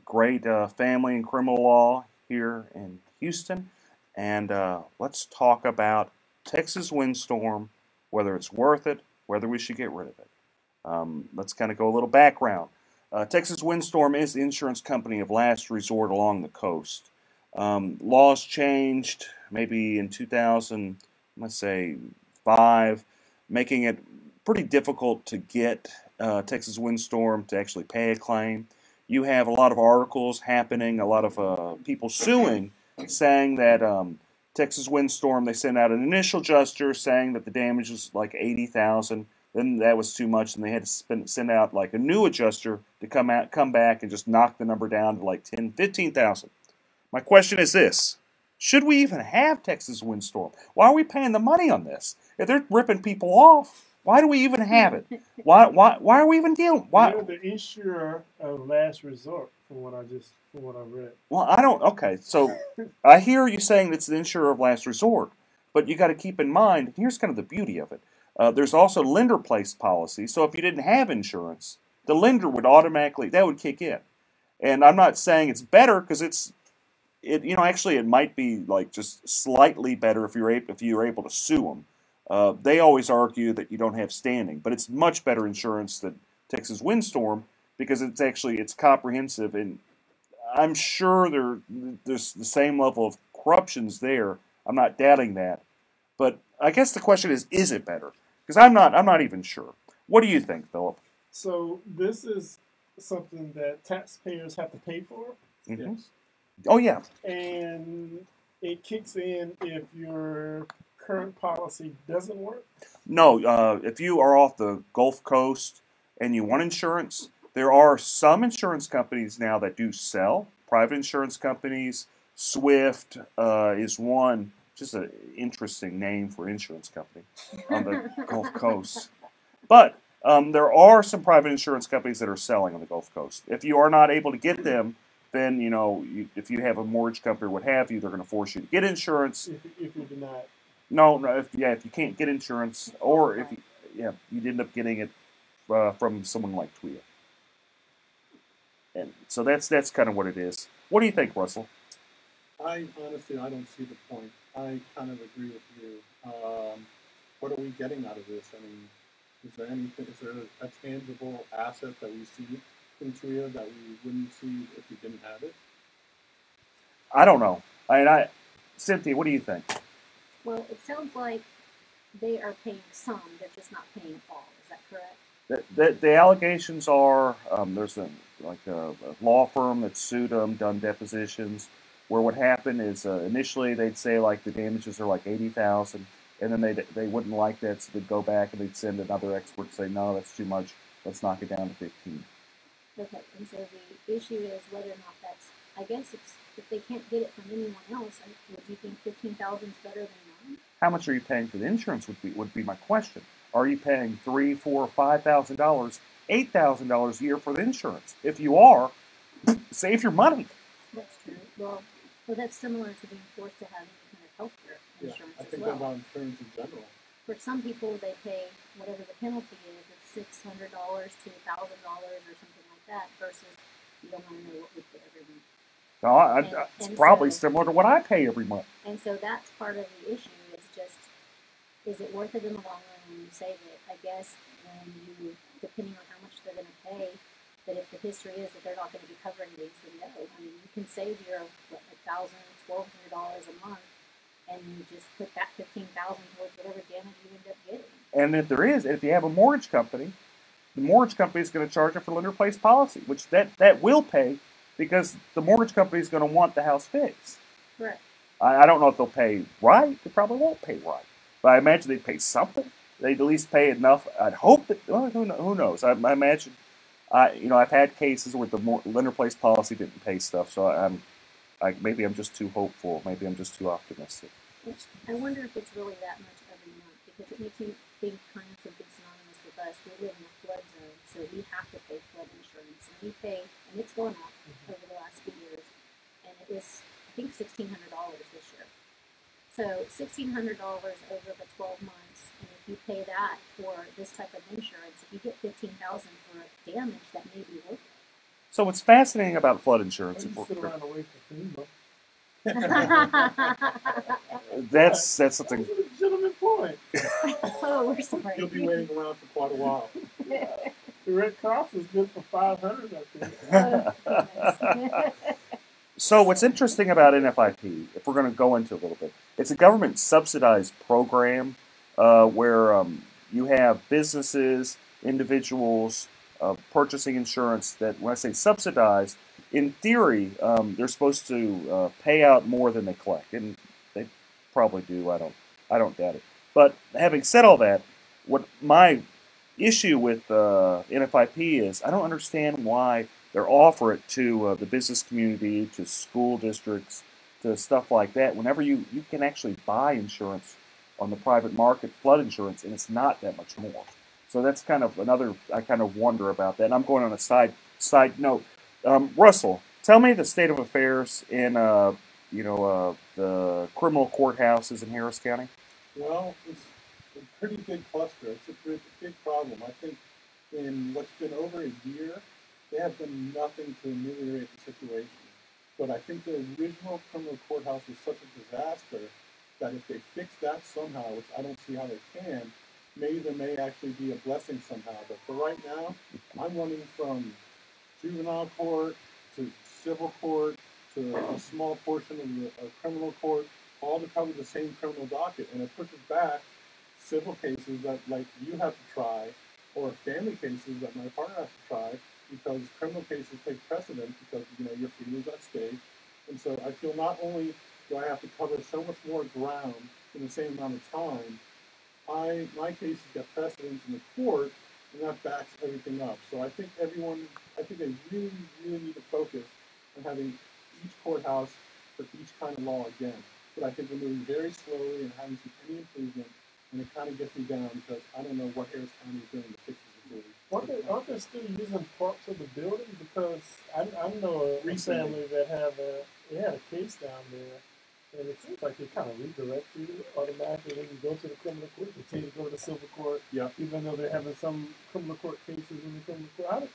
Great family and criminal law here in Houston. And let's talk about Texas windstorm, whether it's worth it, whether we should get rid of it. Let's kind of go a little background. Texas Windstorm is the insurance company of last resort along the coast. Laws changed maybe in 2000, let's say 5, making it pretty difficult to get Texas Windstorm to actually pay a claim. You have a lot of articles happening, a lot of people suing, saying that Texas Windstorm, they sent out an initial adjuster saying that the damage was like $80,000. Then that was too much, and they had to send out like a new adjuster to come back and just knock the number down to like $10,000, $15,000. My question is this: should we even have Texas Windstorm? Why are we paying the money on this? If they're ripping people off, why do we even have it? Why are we even dealing? Why? You're the insurer of last resort, from what I read. Well, I don't. Okay, so I hear you saying it's the insurer of last resort, but you got to keep in mind. Here's kind of the beauty of it. There's also lender-placed policy, so if you didn't have insurance, the lender would automatically, that would kick in. And I'm not saying it's better, because actually it might be like just slightly better if you're able to sue them. They always argue that you don't have standing, but it's much better insurance than Texas Windstorm, because it's comprehensive, and I'm sure there's the same level of corruptions there. I'm not doubting that, but I guess the question is it better? Because I'm not even sure. What do you think, Phillip? So this is something that taxpayers have to pay for. Mm-hmm. Yes. Oh yeah. And it kicks in if your current policy doesn't work. No, if you are off the Gulf Coast and you want insurance, there are some insurance companies now that do sell. Private insurance companies. Swift is one. Just an interesting name for insurance company on the Gulf Coast. But there are some private insurance companies that are selling on the Gulf Coast. If you are not able to get them, then if you have a mortgage company or what have you, they're going to force you to get insurance. If you're denied. No, if you can't get insurance, or if you'd end up getting it from someone like Twitter. And so that's kind of what it is. What do you think, Russell? I don't see the point. I kind of agree with you. What are we getting out of this? I mean, is there a tangible asset that we see in TWIA that we wouldn't see if we didn't have it? I don't know. Cynthia, what do you think? Well, it sounds like they are paying some, they're just not paying all. Is that correct? The allegations are there's a law firm that sued them, done depositions, where what happened is initially they'd say like the damages are like $80,000, and then they wouldn't like that, so they'd go back and they'd send another expert and say, no, that's too much. Let's knock it down to 15. Okay, and so the issue is whether or not that's, I guess it's, if they can't get it from anyone else, would you think 15,000 is better than none? How much are you paying for the insurance would be my question. Are you paying $3,000, $4,000, $5,000, $8,000 a year for the insurance? If you are, save your money. That's true. Well, that's similar to being forced to have any kind of health care insurance I as think well. about insurance in general. For some people, they pay whatever the penalty is. It's $600 to $1,000 or something like that. Versus you don't want to know what we pay every month. No, it's probably similar to what I pay every month. And so that's part of the issue. It's just, is it worth it in the long run when you save it? I guess when you, depending on how much they're going to pay, that if the history is that they're not going to be covering these, then no. I mean, you can save your $1,000, $1,200 a month, and you just put that $15,000 towards whatever damage you end up getting. And if you have a mortgage company, the mortgage company is going to charge you for lender-placed policy, which that will pay because the mortgage company is going to want the house fixed. Correct. I don't know if they'll pay right. They probably won't pay right. But I imagine they'd pay something. They'd at least pay enough. I'd hope that, well, who knows? I imagine, I've had cases where the lender-placed policy didn't pay stuff, so maybe I'm just too hopeful. Maybe I'm just too optimistic. I wonder if it's really that much every month, because it makes me think kind of something synonymous with us. We live in a flood zone, so we have to pay flood insurance, and we pay, and it's gone up over the last few years, and it was, I think, $1,600 this year. So $1,600 over the 12 months, and if you pay that for this type of insurance, if you get $15,000 for damage, that may be worth it. So what's fascinating about flood insurance? Sit around and wait for FEMA. That's something. That's a legitimate point. Oh, we're sorry. You'll be waiting around for quite a while. The Red Cross is good for 500, I think. So what's interesting about NFIP, if we're going to go into a little bit, it's a government subsidized program where you have businesses, individuals purchasing insurance that, when I say subsidized, in theory, they're supposed to pay out more than they collect, and they probably do. I don't doubt it. But having said all that, what my issue with NFIP is, I don't understand why they offer it to the business community, to school districts, to stuff like that. Whenever you can actually buy insurance on the private market, flood insurance, and it's not that much more. So that's kind of another. I kind of wonder about that. And I'm going on a side note. Russell, tell me the state of affairs in the criminal courthouses in Harris County. Well, it's a pretty big cluster. It's a big problem. I think in what's been over a year, they have done nothing to ameliorate the situation. But I think the original criminal courthouse was such a disaster that if they fix that somehow, which I don't see how they can, maybe there may actually be a blessing somehow. But for right now, I'm running from juvenile court to civil court to a small portion of the criminal court, all to cover the same criminal docket. And it pushes back civil cases that, like, you have to try, or family cases that my partner has to try, because criminal cases take precedence because, your freedom's at stake. And so I feel not only do I have to cover so much more ground in the same amount of time, my cases get precedence in the court, and that backs everything up. So I think they really, really need to focus on having each courthouse for each kind of law again. But I think we're moving very slowly and haven't seen any improvement, and it kind of gets me down because I don't know what Harris County is doing to fix the security. Aren't they still using parts of the building? Because I know a family that had a case down there, and it seems like they kind of redirect you automatically when you go to the criminal court. They tell you to go to the civil court, even though they're having some criminal court cases in the criminal court.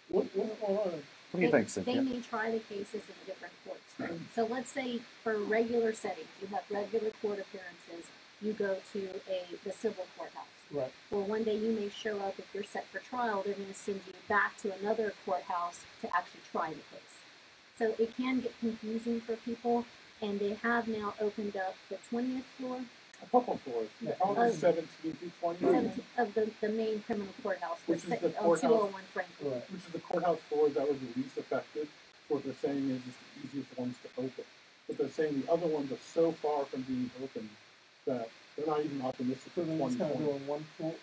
What's going on? What do you think, Cynthia? They may try the cases in different courts. So let's say for regular settings, you have regular court appearances, you go to the civil courthouse. Right. Or one day you may show up, if you're set for trial, they're going to send you back to another courthouse to actually try the case. So it can get confusing for people, and they have now opened up the 20th floor. A couple floors. Probably 17 through 20. Of the main criminal courthouse, which is the courthouse, 201 Franklin. Right. Which is the courthouse floor that was the least affected. What they're saying is it's the easiest ones to open. But they're saying the other ones are so far from being open that they're not even optimistic So for they're just kind of 2020. doing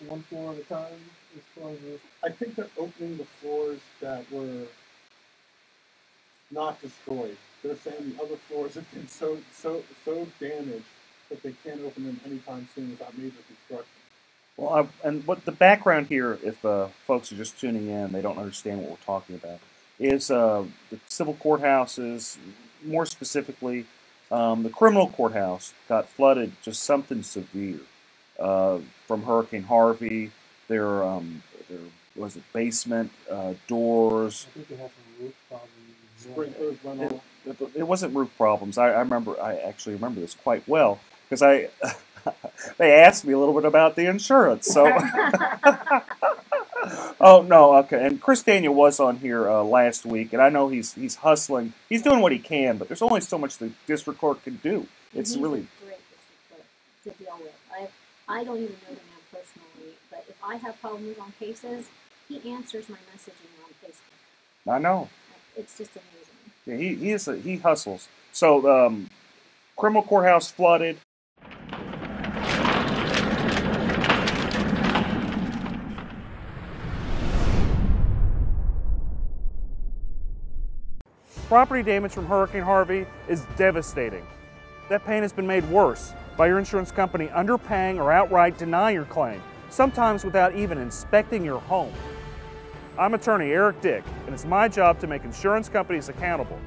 one floor at a time as far as the. I think they're opening the floors that were not destroyed. They're saying the other floors have been so damaged that they can't open them anytime soon without major construction. Well, and what the background here, if folks are just tuning in, they don't understand what we're talking about, is the civil courthouses, more specifically, the criminal courthouse got flooded, just something severe from Hurricane Harvey. There was a basement doors. I think they have some roof problems. Sprinklers went off. It wasn't roof problems. I actually remember this quite well because they asked me a little bit about the insurance. So, oh no, okay. And Chris Daniel was on here last week, and I know he's hustling. He's doing what he can, but there's only so much the district court can do. It's He's really a great district court to deal with. I don't even know the man personally, but if I have problems on cases, he answers my messaging on Facebook. I know. It's just amazing. Yeah, he hustles. So, criminal courthouse flooded. Property damage from Hurricane Harvey is devastating. That pain has been made worse by your insurance company underpaying or outright denying your claim, sometimes without even inspecting your home. I'm attorney Eric Dick, and it's my job to make insurance companies accountable.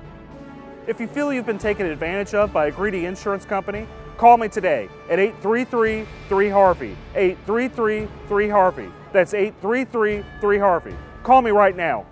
If you feel you've been taken advantage of by a greedy insurance company, call me today at 833-3HARVEY, 833-3HARVEY. That's 833-3HARVEY. Call me right now.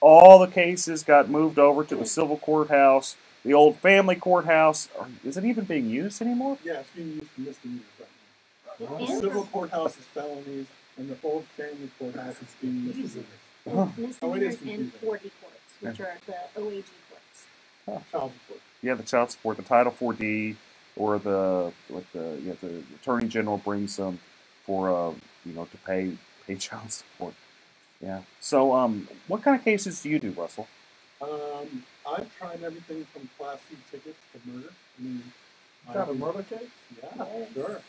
All the cases got moved over to the civil courthouse. The old family courthouse, is it even being used anymore? Yeah, it's being used for misdemeanors right now. The civil courthouse is felonies, and the old family courthouse is being used for Misdemeanors and 4D courts, which are the OAG courts. child support. Yeah, the child support, the Title 4D, or the Attorney General brings them for to pay child support. Yeah. So what kind of cases do you do, Russell? I've tried everything from Class C tickets to murder. I mean, You got a murder case? Yeah, sure.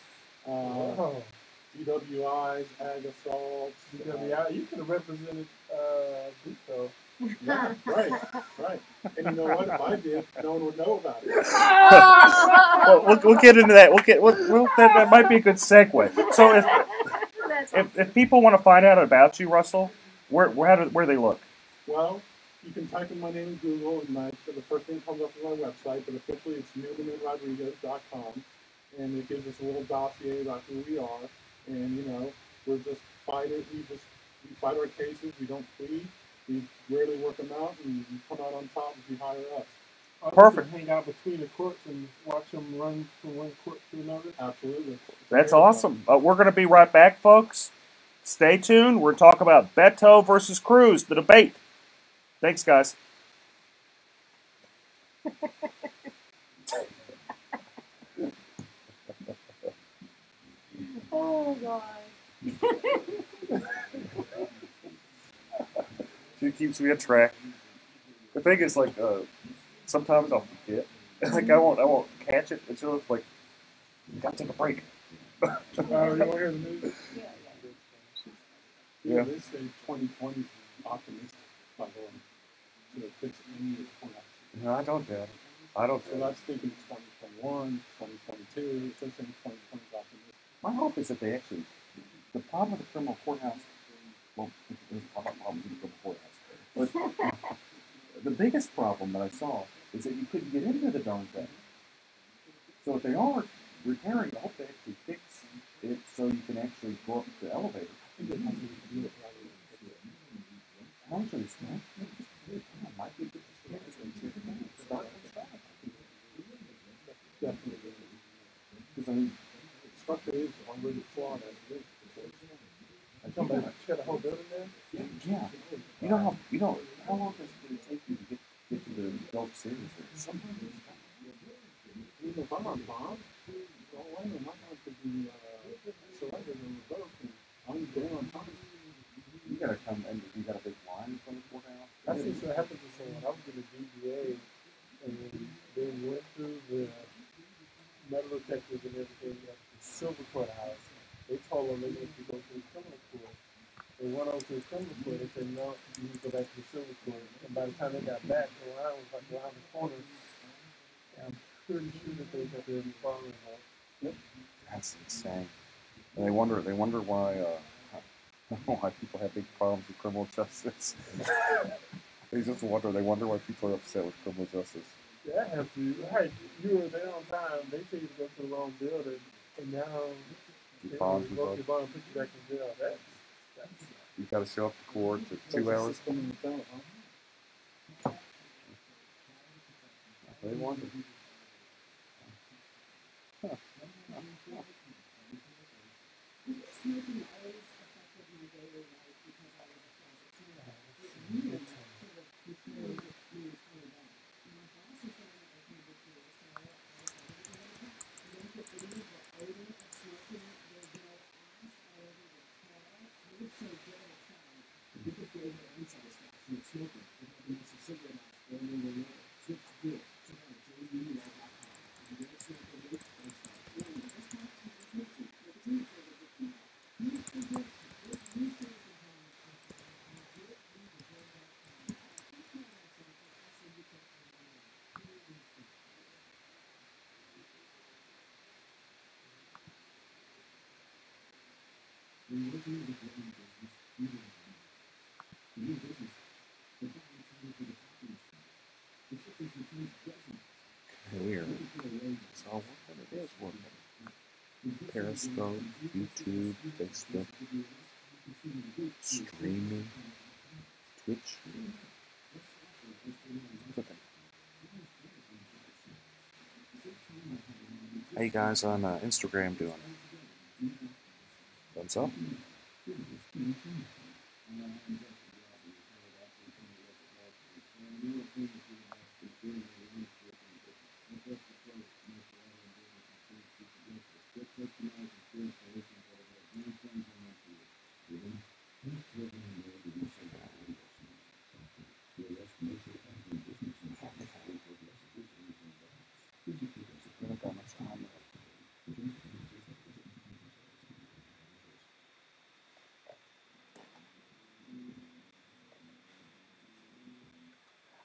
DWIs, ag assaults. DWI, you could have represented Buto. Yeah, right. And you know what? If I did, no one would know about it. Well, we'll get into that. That might be a good segue. So if people want to find out about you, Russell, where do they look? Well, you can type in my name in Google, and the first thing that comes up is my website, but officially it's newmanandrodriguez.com, and it gives us a little dossier about who we are, and we're just fighters. We fight our cases. We don't plead. We rarely work them out, and we come out on top if you hire us. Perfect. Hang out between the courts and watch them run from one court to another. Absolutely. That's awesome. We're going to be right back, folks. Stay tuned. We're talking about Beto versus Cruz, the debate. Thanks, guys. Oh, God. She keeps me on track. The thing is, sometimes I'll forget. I won't catch it until it's like, you gotta take a break. You want to hear the news? Yeah, they say 2020 is optimistic, by the way, to fix any of the collapse. No, I don't doubt it. I don't. So that's thinking 2021, 2022. It's just saying 2020 is optimistic. My hope is that they actually. The problem with the criminal courthouse. Well, there's a lot of problems with the criminal courthouse, but the biggest problem that I saw is that you couldn't get into the darn thing. So if they are repairing, I hope they actually fix it so you can actually go up the elevator. How much are they spent? Might be Definitely. already flawed as it is. I come back, tear the whole building down. Yeah. How long does it take you to get to the Gulf series? Even if I'm on bond, all I know, my mom could be selected in the boat, and I'm there on time. You gotta come and you got a big line from the courthouse. That's what happened to someone. I was in the DBA, and they went through the metal detectors and everything at the Silver Courthouse. They told them they needed to go to the criminal court. They went over to the criminal court. They said, no, you need to go back to the Silver Court. And by the time they got back, the line was like around the corner. And I'm pretty sure that they got their father involved. Yep. That's insane. And they wonder why why people have big problems with criminal justice. They wonder why people are upset with criminal justice. Yeah, I have to. Right, you were there on time. They tell you to go to the wrong building, and now they revoke your bond and put you back in jail. That's you got to show up to court for 2 hours. They wonder. Huh. Smoking always affected my daily life because I was a closet smoker. It really before me coming back. And my boss is saying that I can be cool, so I don't believe the odor of smoking. There's no ash all over the car. I would say give it a try. People feel their unsatisfaction with smoking. If I can use a cigarette ash or a little switch to good. Check out JBL.com. If you don't smoke a vape, don't start. That's not smoking. Weird. So what it is working. Periscope, YouTube, Facebook, streaming, Twitch. How you guys on Instagram doing? Thumbs up?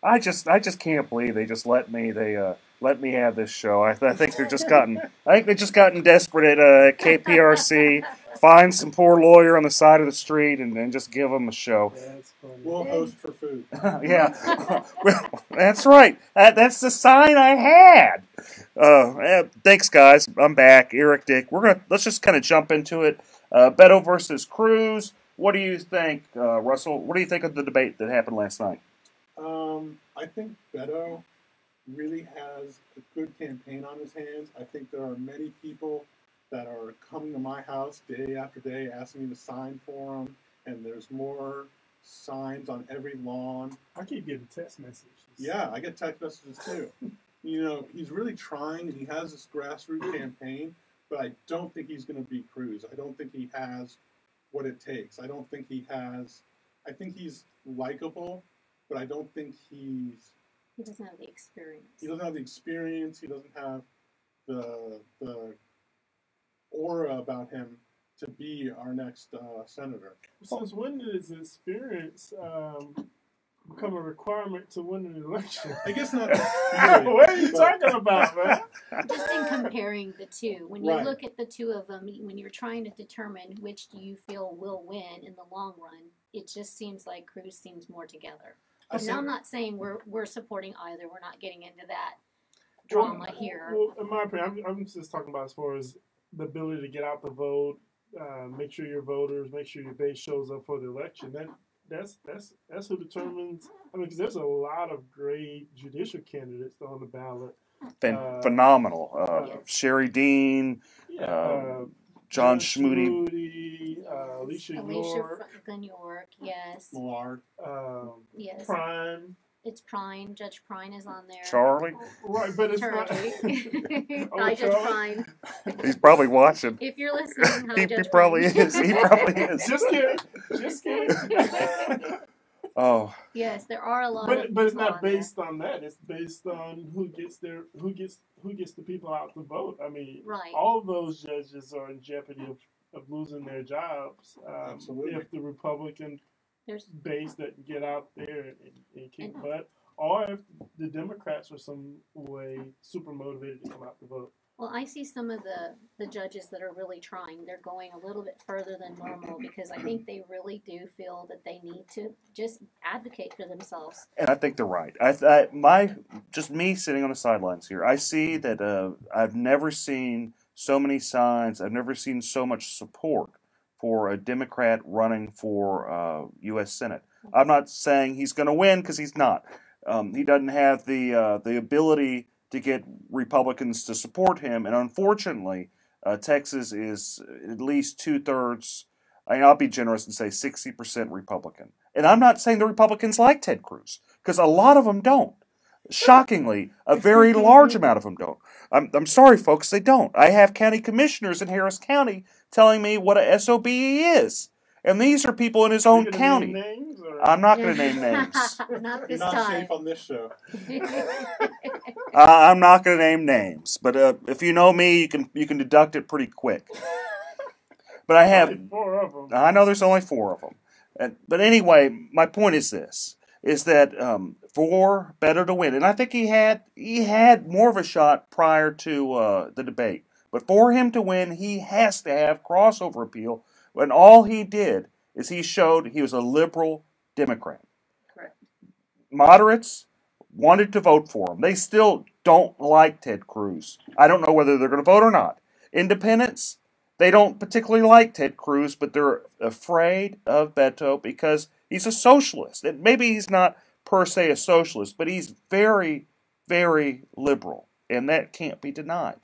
I just can't believe they just let me have this show. I think they're just gotten desperate at KPRC. Find some poor lawyer on the side of the street and then just give them a show. We'll host for food. Yeah, well, that's right. That's the sign I had. Thanks, guys. I'm back. Eric, Dick. Let's just kind of jump into it. Beto versus Cruz. What do you think, Russell? What do you think of the debate that happened last night? I think Beto really has a good campaign on his hands. I think there are many people that are coming to my house day after day asking me to sign for them, and there's more signs on every lawn. I keep getting text messages. Yeah, I get text messages too. He's really trying, and he has this grassroots campaign, but I don't think he's going to beat Cruz. I don't think he has what it takes. I think he's likable, but I don't think he doesn't have the experience. He doesn't have the experience. He doesn't have the aura about him to be our next senator. Since when did his experience become a requirement to win an election? I guess not. What are you talking about, man? Just in comparing the two, when you Right. look at the two of them, when you're trying to determine which do you feel will win in the long run, it just seems like Cruz seems more together. And I'm not saying we're supporting either. We're not getting into that drama here. Well, in my opinion, I'm just talking about as far as the ability to get out the vote, make sure your voters, make sure your base shows up for the election. That's who determines. I mean, because there's a lot of great judicial candidates on the ballot. Phenomenal. Sherry Dean. John Judge Schmoody. Alicia Alicia York, York, yes. Millard. Yes. Prime. It's Prine. Judge Prine is on there. Charlie. Right, but it's not. Charlie. Oh, Hi, Judge Charlie? Prine. He's probably watching. If you're listening, hi, He Judge probably Prine. is. He probably is. Just kidding. Just kidding. Oh. Yes, there are a lot But of but it's people not on there. based on that. It's based on who gets the people out to vote. I mean, Right. all those judges are in jeopardy of losing their jobs Absolutely. if the Republican There's base doesn't get out there and kick butt, or if the Democrats are some way super motivated to come out to vote. Well, I see some of the judges that are really trying. They're going a little bit further than normal because I think they really do feel that they need to just advocate for themselves. And I think they're right. Just me sitting on the sidelines here, I see that I've never seen so many signs. I've never seen so much support for a Democrat running for U.S. Senate. I'm not saying he's going to win because he's not. He doesn't have the ability to get Republicans to support him, and unfortunately, Texas is at least 2/3. I'll be generous and say 60% Republican. And I'm not saying the Republicans like Ted Cruz, because a lot of them don't. Shockingly, a very large amount of them don't. I'm sorry, folks, they don't. I have county commissioners in Harris County telling me what a SOB he is. And these are people in his own county. I'm not going to name names. Not You're this not time. safe on this show. I'm not going to name names, but if you know me, you can deduct it pretty quick. But I have. Only 4 of them. I know there's only 4 of them. But anyway, my point is this: is that for Beto to win, and I think he had more of a shot prior to the debate. But for him to win, he has to have crossover appeal. And all he did is he showed he was a liberal Democrat. Correct. Moderates wanted to vote for him. They still don't like Ted Cruz. I don't know whether they're going to vote or not. Independents, they don't particularly like Ted Cruz, but they're afraid of Beto because he's a socialist. And maybe he's not per se a socialist, but he's very, very liberal. And that can't be denied.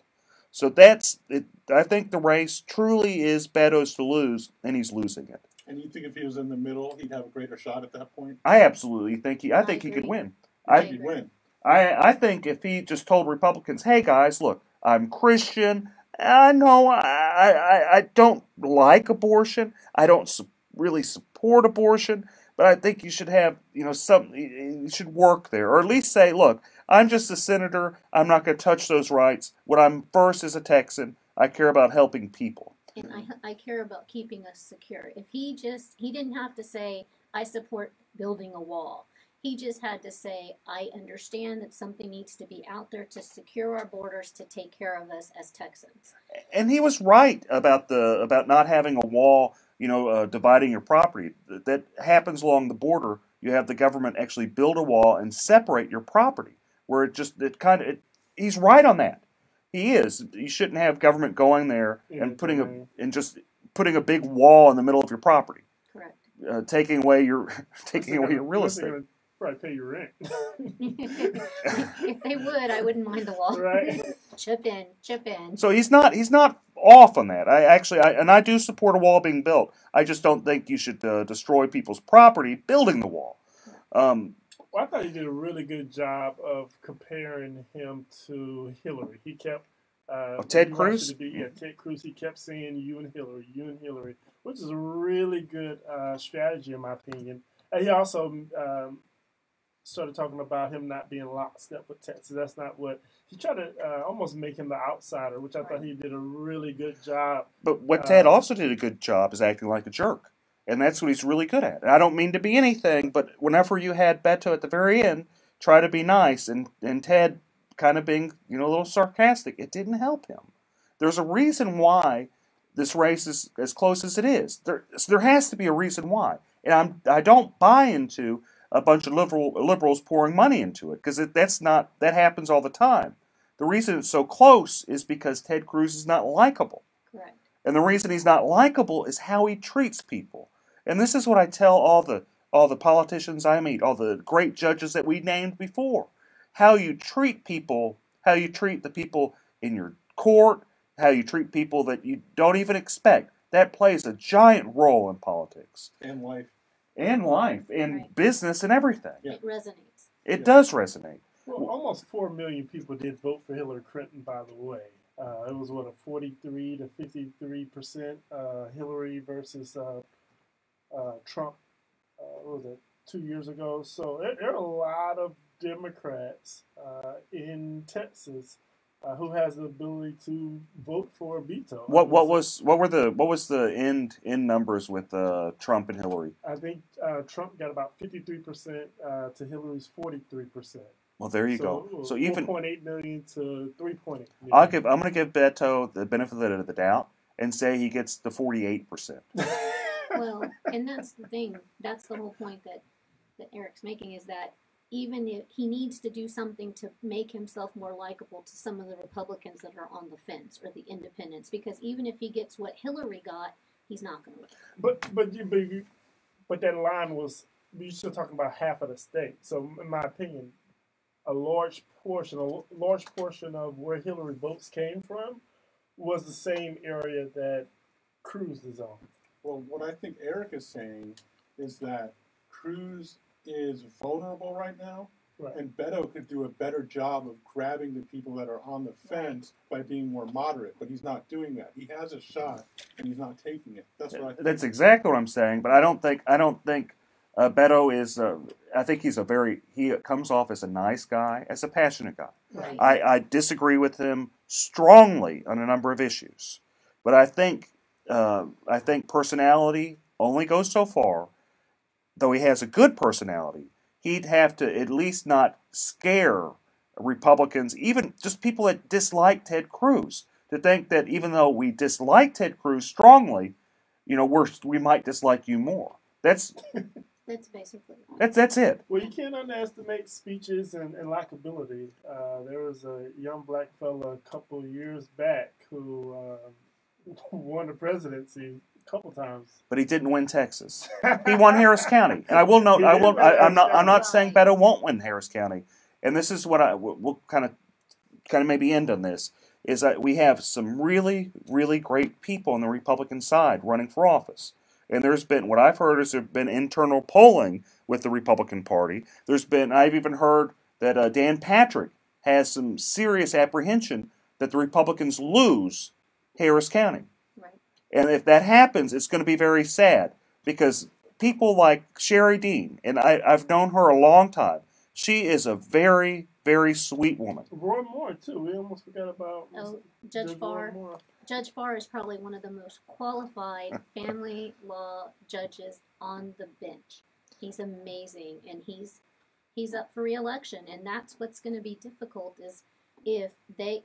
So that's it. I think the race truly is Beto's to lose, and he's losing it. And you think if he was in the middle, he'd have a greater shot at that point? I absolutely think he could win. He'd win. I think if he just told Republicans, hey guys, look, I'm Christian. I know I don't like abortion. I don't really support abortion, but I think you should have, something, you should work there. Or at least say, look, I'm just a senator. I'm not going to touch those rights. What I'm first as a Texan, I care about helping people. And I care about keeping us secure. If he didn't have to say, I support building a wall. He just had to say, I understand that something needs to be out there to secure our borders, to take care of us as Texans. And he was right about not having a wall, dividing your property. That happens along the border. You have the government actually build a wall and separate your property. Where he's right on that. He is. You shouldn't have government going there and putting a big wall in the middle of your property. Correct. Taking away your real estate. Probably pay your rent. If they would, I wouldn't mind the wall. Right. Chip in. So he's not off on that. I do support a wall being built. I just don't think you should destroy people's property building the wall. Well, I thought he did a really good job of comparing him to Hillary. He kept Ted Cruz? Ted Cruz. He kept saying you and Hillary, which is a really good strategy in my opinion. And he also started talking about him not being lockstep with Texas. That's not what he tried to almost make him the outsider, which I thought he did a really good job. But what Ted also did a good job is acting like a jerk. And that's what he's really good at. And I don't mean to be anything, but whenever you had Beto at the very end try to be nice and Ted kind of being a little sarcastic, it didn't help him. There's a reason why this race is as close as it is. There has to be a reason why. And I don't buy into a bunch of liberals pouring money into it, because that happens all the time. The reason it's so close is because Ted Cruz is not likable. Correct. And the reason he's not likable is how he treats people. And this is what I tell all the politicians I meet, all the great judges that we named before. How you treat people, how you treat the people in your court, how you treat people that you don't even expect. That plays a giant role in politics. And life. And life, and business, and everything. It resonates. It does resonate. Well, almost 4 million people did vote for Hillary Clinton, by the way. It was, what, a 43 to 53% Hillary versus Trump, what was it, 2 years ago. So there are a lot of Democrats in Texas who has the ability to vote for a veto. What was the end numbers with Trump and Hillary? I think Trump got about 53% to Hillary's 43%. Well, there you go. So even 4.8 million to 3.8 million. I'm going to give Beto the benefit of the doubt and say he gets the 48%. Well, and that's the thing. That's the whole point that Eric's making, is that even if he needs to do something to make himself more likable to some of the Republicans that are on the fence, or the independents, because even if he gets what Hillary got, he's not going to win. But that line was, you're still talking about half of the state. So in my opinion, a large portion of where Hillary votes came from was the same area that Cruz is on. Well, what I think Eric is saying is that Cruz is vulnerable right now, and Beto could do a better job of grabbing the people that are on the fence by being more moderate, but he's not doing that. He has a shot, and he's not taking it. That's what I think. That's exactly what I'm saying. But I don't think Beto is. I think he comes off as a nice guy, as a passionate guy. Right. I disagree with him strongly on a number of issues, but I think personality only goes so far. Though he has a good personality, he'd have to at least not scare Republicans, even just people that dislike Ted Cruz, to think that even though we dislike Ted Cruz strongly, we might dislike you more. That's basically that's it. Well, you can't underestimate speeches and likability. There was a young black fella a couple of years back who won the presidency a couple times, but he didn't win Texas. He won Harris County, and I will note. I'm not saying Beto won't win Harris County, and this is what we'll kind of maybe end on this, is that we have some really, really great people on the Republican side running for office. And what I've heard is there's been internal polling with the Republican Party. I've even heard that Dan Patrick has some serious apprehension that the Republicans lose Harris County. Right. And if that happens, it's going to be very sad, because people like Sherry Dean, and I've known her a long time, she is a very, very sweet woman. Roy Moore, too. We almost forgot about Judge Farr. Judge Farr is probably one of the most qualified family law judges on the bench. He's amazing, and he's up for re-election, and that's what's going to be difficult, is if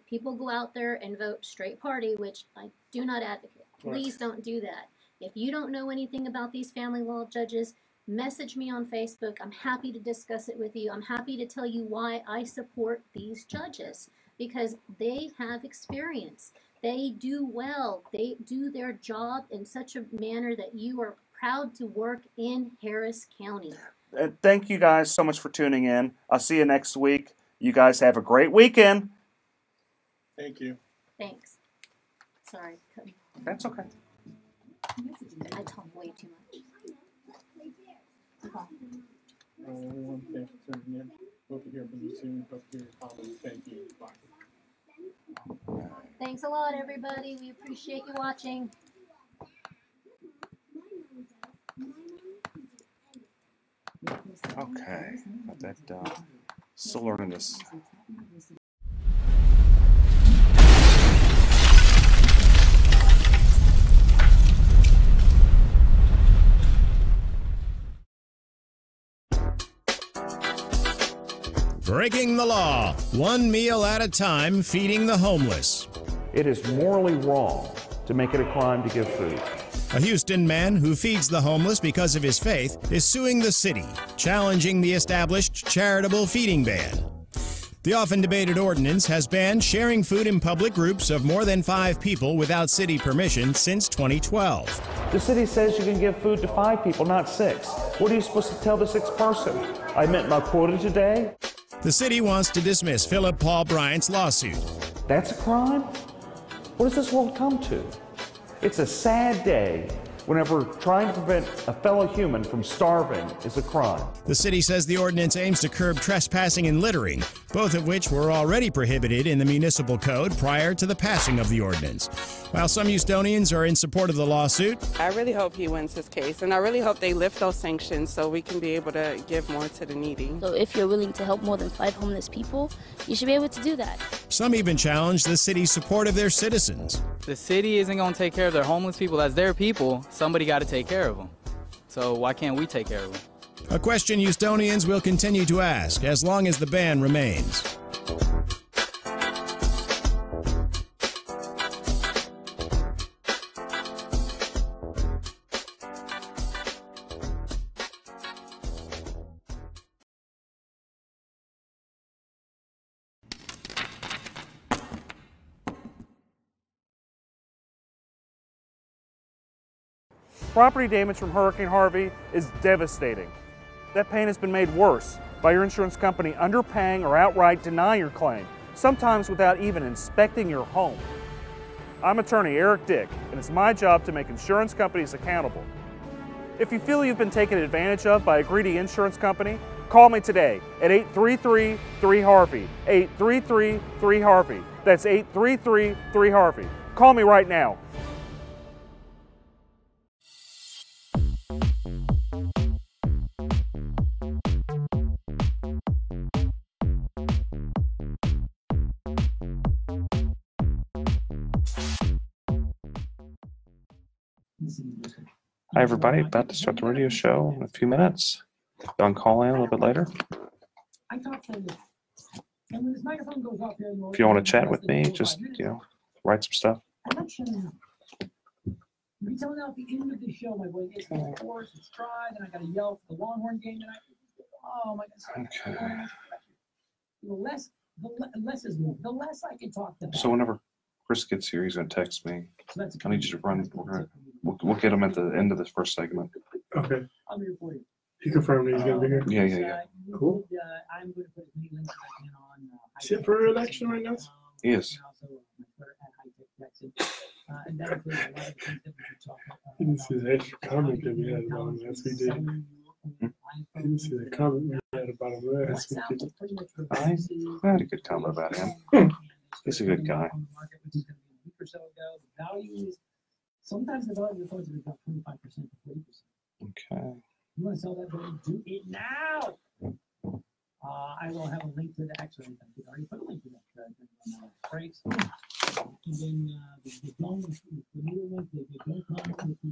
people go out there and vote straight party, which I do not advocate. Please don't do that. If you don't know anything about these family law judges, message me on Facebook. I'm happy to discuss it with you. I'm happy to tell you why I support these judges, because they have experience. They do well. They do their job in such a manner that you are proud to work in Harris County. Thank you guys so much for tuning in. I'll see you next week. You guys have a great weekend. Thank you. Thanks. Sorry. That's okay. I talk way too much. Everyone, thanks for tuning in. Hope to hear from you soon. Hope to hear your comments. Thank you. Bye. Thanks a lot, everybody. We appreciate you watching. Okay. Got that still learning this. Breaking the law, one meal at a time, feeding the homeless. It is morally wrong to make it a crime to give food. A Houston man who feeds the homeless because of his faith is suing the city, challenging the established charitable feeding ban. The often debated ordinance has banned sharing food in public groups of more than 5 people without city permission since 2012. The city says you can give food to 5 people, not 6. What are you supposed to tell the 6th person? I met my quota today? The city wants to dismiss Phillip Paul Bryant's lawsuit. That's a crime? What does this world come to? It's a sad day whenever trying to prevent a fellow human from starving is a crime. The city says the ordinance aims to curb trespassing and littering, both of which were already prohibited in the municipal code prior to the passing of the ordinance. While some Houstonians are in support of the lawsuit, I really hope he wins his case, and I really hope they lift those sanctions so we can be able to give more to the needy. So if you're willing to help more than 5 homeless people, you should be able to do that. some even challenge the city's support of their citizens. The city isn't going to take care of their homeless people. That's their people. Somebody got to take care of them. So why can't we take care of them? A question Houstonians will continue to ask as long as the ban remains. Property damage from Hurricane Harvey is devastating. That pain has been made worse by your insurance company underpaying or outright denying your claim, sometimes without even inspecting your home. I'm attorney Eric Dick, and it's my job to make insurance companies accountable. If you feel you've been taken advantage of by a greedy insurance company, call me today at 833-3HARVEY, 833-3HARVEY. That's 833-3HARVEY. Call me right now. Hi everybody, about to start the radio show in a few minutes. Be on call in a little bit later. If you want to chat with me, just write some stuff. I'm not shutting up. You'll be telling out at the end of the show, my boy, it's hoarse, it's dry, then I got to yell for the Longhorn game tonight. Oh my God. Okay. The less is more. The less I can talk to them. So whenever Chris gets here, he's gonna text me. So that's I need you to run. We'll get him at the end of this first segment. Okay. I'm here for you. He confirmed that he's going to be here? Yeah. Cool. I'm going to put as many links as I can on. Is it for election right now? He is. I didn't see the extra comment that we had about him last week, did you? I didn't see the comment we had about him last week. I had a good comment about him. He's a good guy. Sometimes the value of the phones is about 25% to 40%. Okay. You want to sell that building? Do it now. I will have a link to the actually. I already put a link to that. Breaks. And then the dongle, the new link, they don't come with the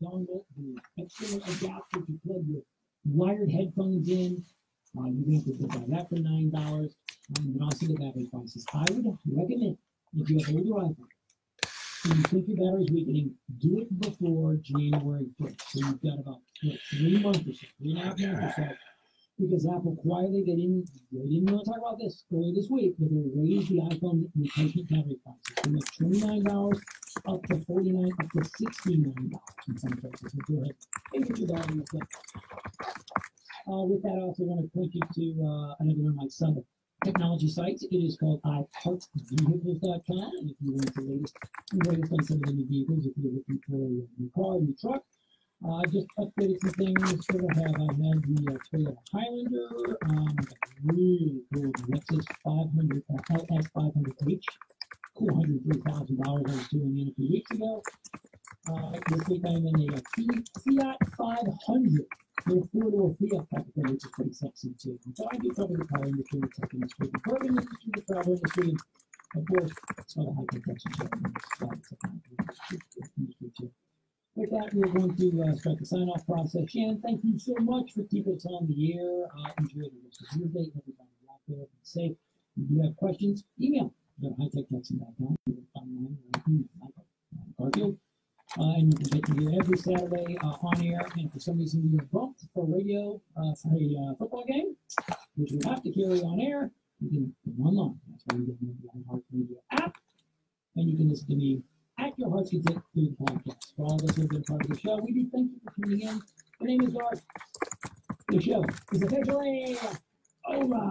dongle, the external adapter to plug your wired headphones in. You're going to buy that for $9. And then also the battery prices. I would recommend if you have older iPhone and you think your battery's weakening, do it before January 1st. So you've got about 3 months or so, 3.5 months or so. Because Apple quietly, they didn't want to talk about this earlier this week, but they raised the iPhone replacement battery prices from $29 up to $49, up to $69 in some places. So go ahead and get your battery replaced. With that, I also want to point you to another one of my sub technology sites. It is called iHeartVehicles.com. And if you want the latest on some of the new vehicles, if you're looking for a new car, a new truck, I just updated some things. So I had the Toyota Highlander, really cool Lexus 500, LS 500H, cool $103,000 I was doing in a few weeks ago. This week I'm in a Fiat 500. The four-door Fiat Paccar, which is pretty sexy too. So I do cover the car industry, the tech industry, the car industry, the travel industry, and of course, some of the high-tech industry too. With that, we're going to start the sign-off process. Shannon, thank you so much for keeping us on the air. Enjoy the rest of your day. Everybody out there, be safe. If you have questions, email. Go to hightechtexting.com. You can find mine, Michael Garfield. And you can get me here every Saturday on air. And for some reason you're bumped for radio for a football game, which we have to carry on air, you can go online. That's why you get the iHeart Radio app. And you can listen to me at your heart's content through the podcast. For all of us who have been part of the show, we do thank you for tuning in. My name is Garth. The show is officially over.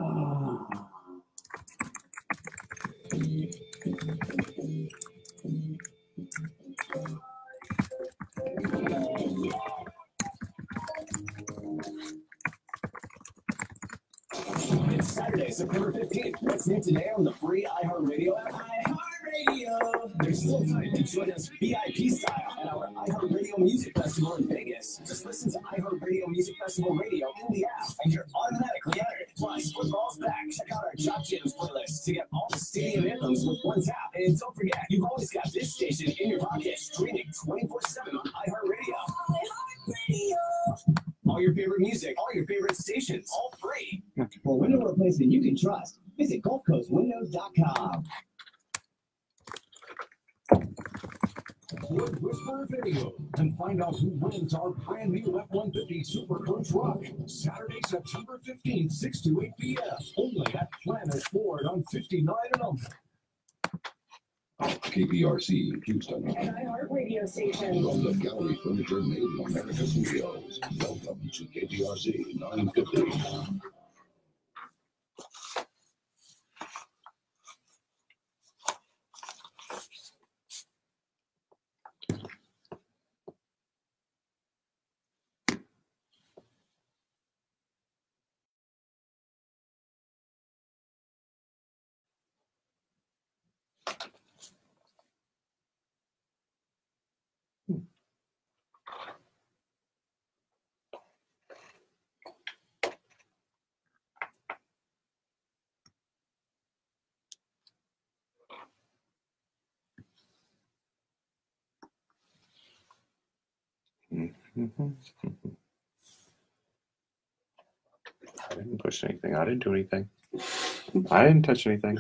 Saturday, September 15th. That's new today on the free iHeartRadio app. iHeartRadio! There's still time to join us VIP style at our iHeartRadio Music Festival in Vegas. Just listen to iHeartRadio Music Festival Radio in the app, and you're automatically entered. Plus, football's back. Check out our Job Jams playlist to get all the stadium anthems with one tap. And don't forget, you've always got this station in your pocket, streaming 24/7 on iHeartRadio. All your favorite music, all your favorite stations, all free. For window replacement you can trust, visit GulfCoastWindows.com. Wood Whisperer Video and find out who wins our brand new F-150 Super Coach Rock. Saturday, September 15th, 6 to 8 p.m. Only at Planet Ford on 59 and Elm. KPRC Houston. An iHeartRadio station. From the Gallery Furniture Made in America Studios. Welcome to KPRC 950. I didn't push anything. I didn't do anything. I didn't touch anything.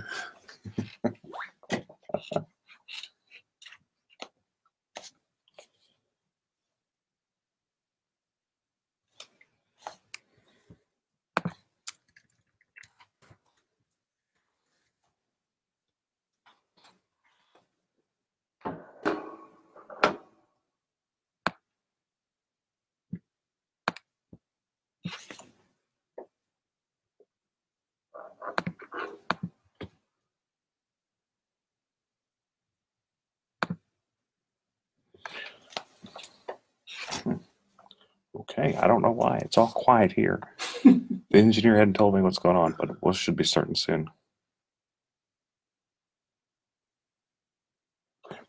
Okay, I don't know why. It's all quiet here. The engineer hadn't told me what's going on, but we should be starting soon.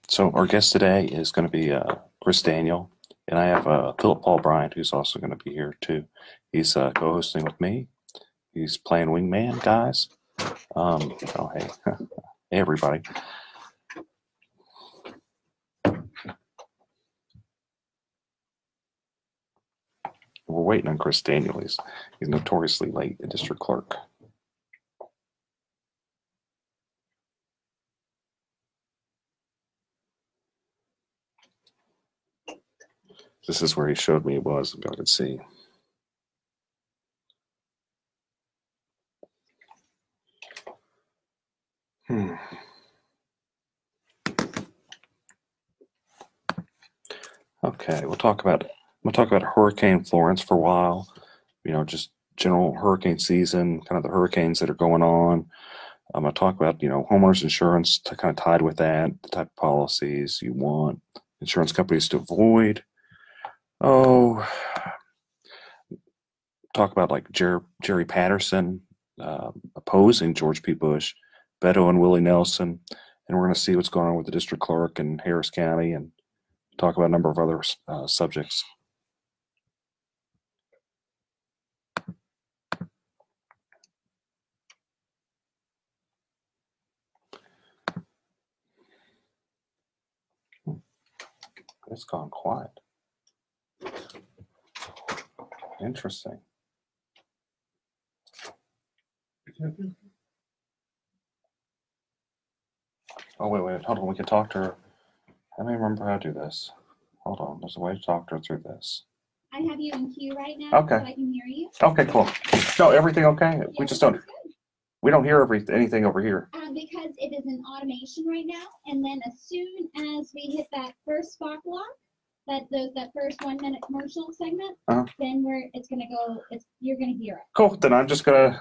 So our guest today is going to be Chris Daniel, and I have Phillip Btyant, who's also going to be here too. He's co-hosting with me. He's playing wingman, guys. Oh, hey. Hey, everybody. We're waiting on Chris Daniel. He's notoriously late, the district clerk. This is where he showed me it was, if I could see. Okay, we'll talk about Hurricane Florence for a while. You know, just general hurricane season, kind of the hurricanes that are going on. I'm going to talk about, you know, homeowners insurance to kind of tied with that, the type of policies you want insurance companies to avoid. Oh, talk about like Jerry Patterson opposing George P. Bush, Beto and Willie Nelson, and we're going to see what's going on with the district clerk in Harris County and talk about a number of other subjects. It's gone quiet. Interesting. Oh, wait. Hold on. We can talk to her. Let me remember how to do this. Hold on. There's a way to talk to her through this. I have you in queue right now, Okay. so I can hear you. Okay, cool. No, everything okay? Yeah, We just don't. We don't hear anything over here. Because it is an automation right now, and then as soon as we hit that first spot block, that first 1 minute commercial segment, then it's gonna go. You're gonna hear it. Cool. Then I'm just gonna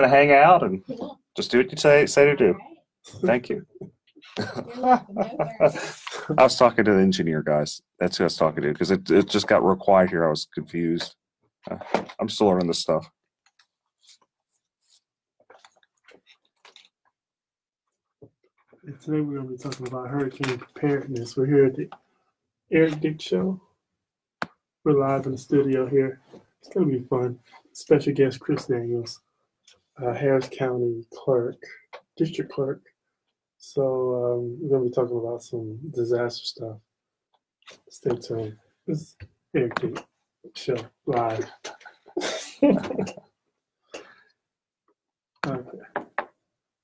hang out and Cool. just do what you say to do. Thank you. I was talking to the engineer, guys. That's who I was talking to because it just got real quiet here. I was confused. I'm still learning this stuff. Today we're going to be talking about hurricane preparedness. We're here at the Eric Dick Show. We're live in the studio here. It's going to be fun. Special guest Chris Daniels, Harris County clerk, district clerk. So we're going to be talking about some disaster stuff. Stay tuned. This is Eric Dick Show live. Okay.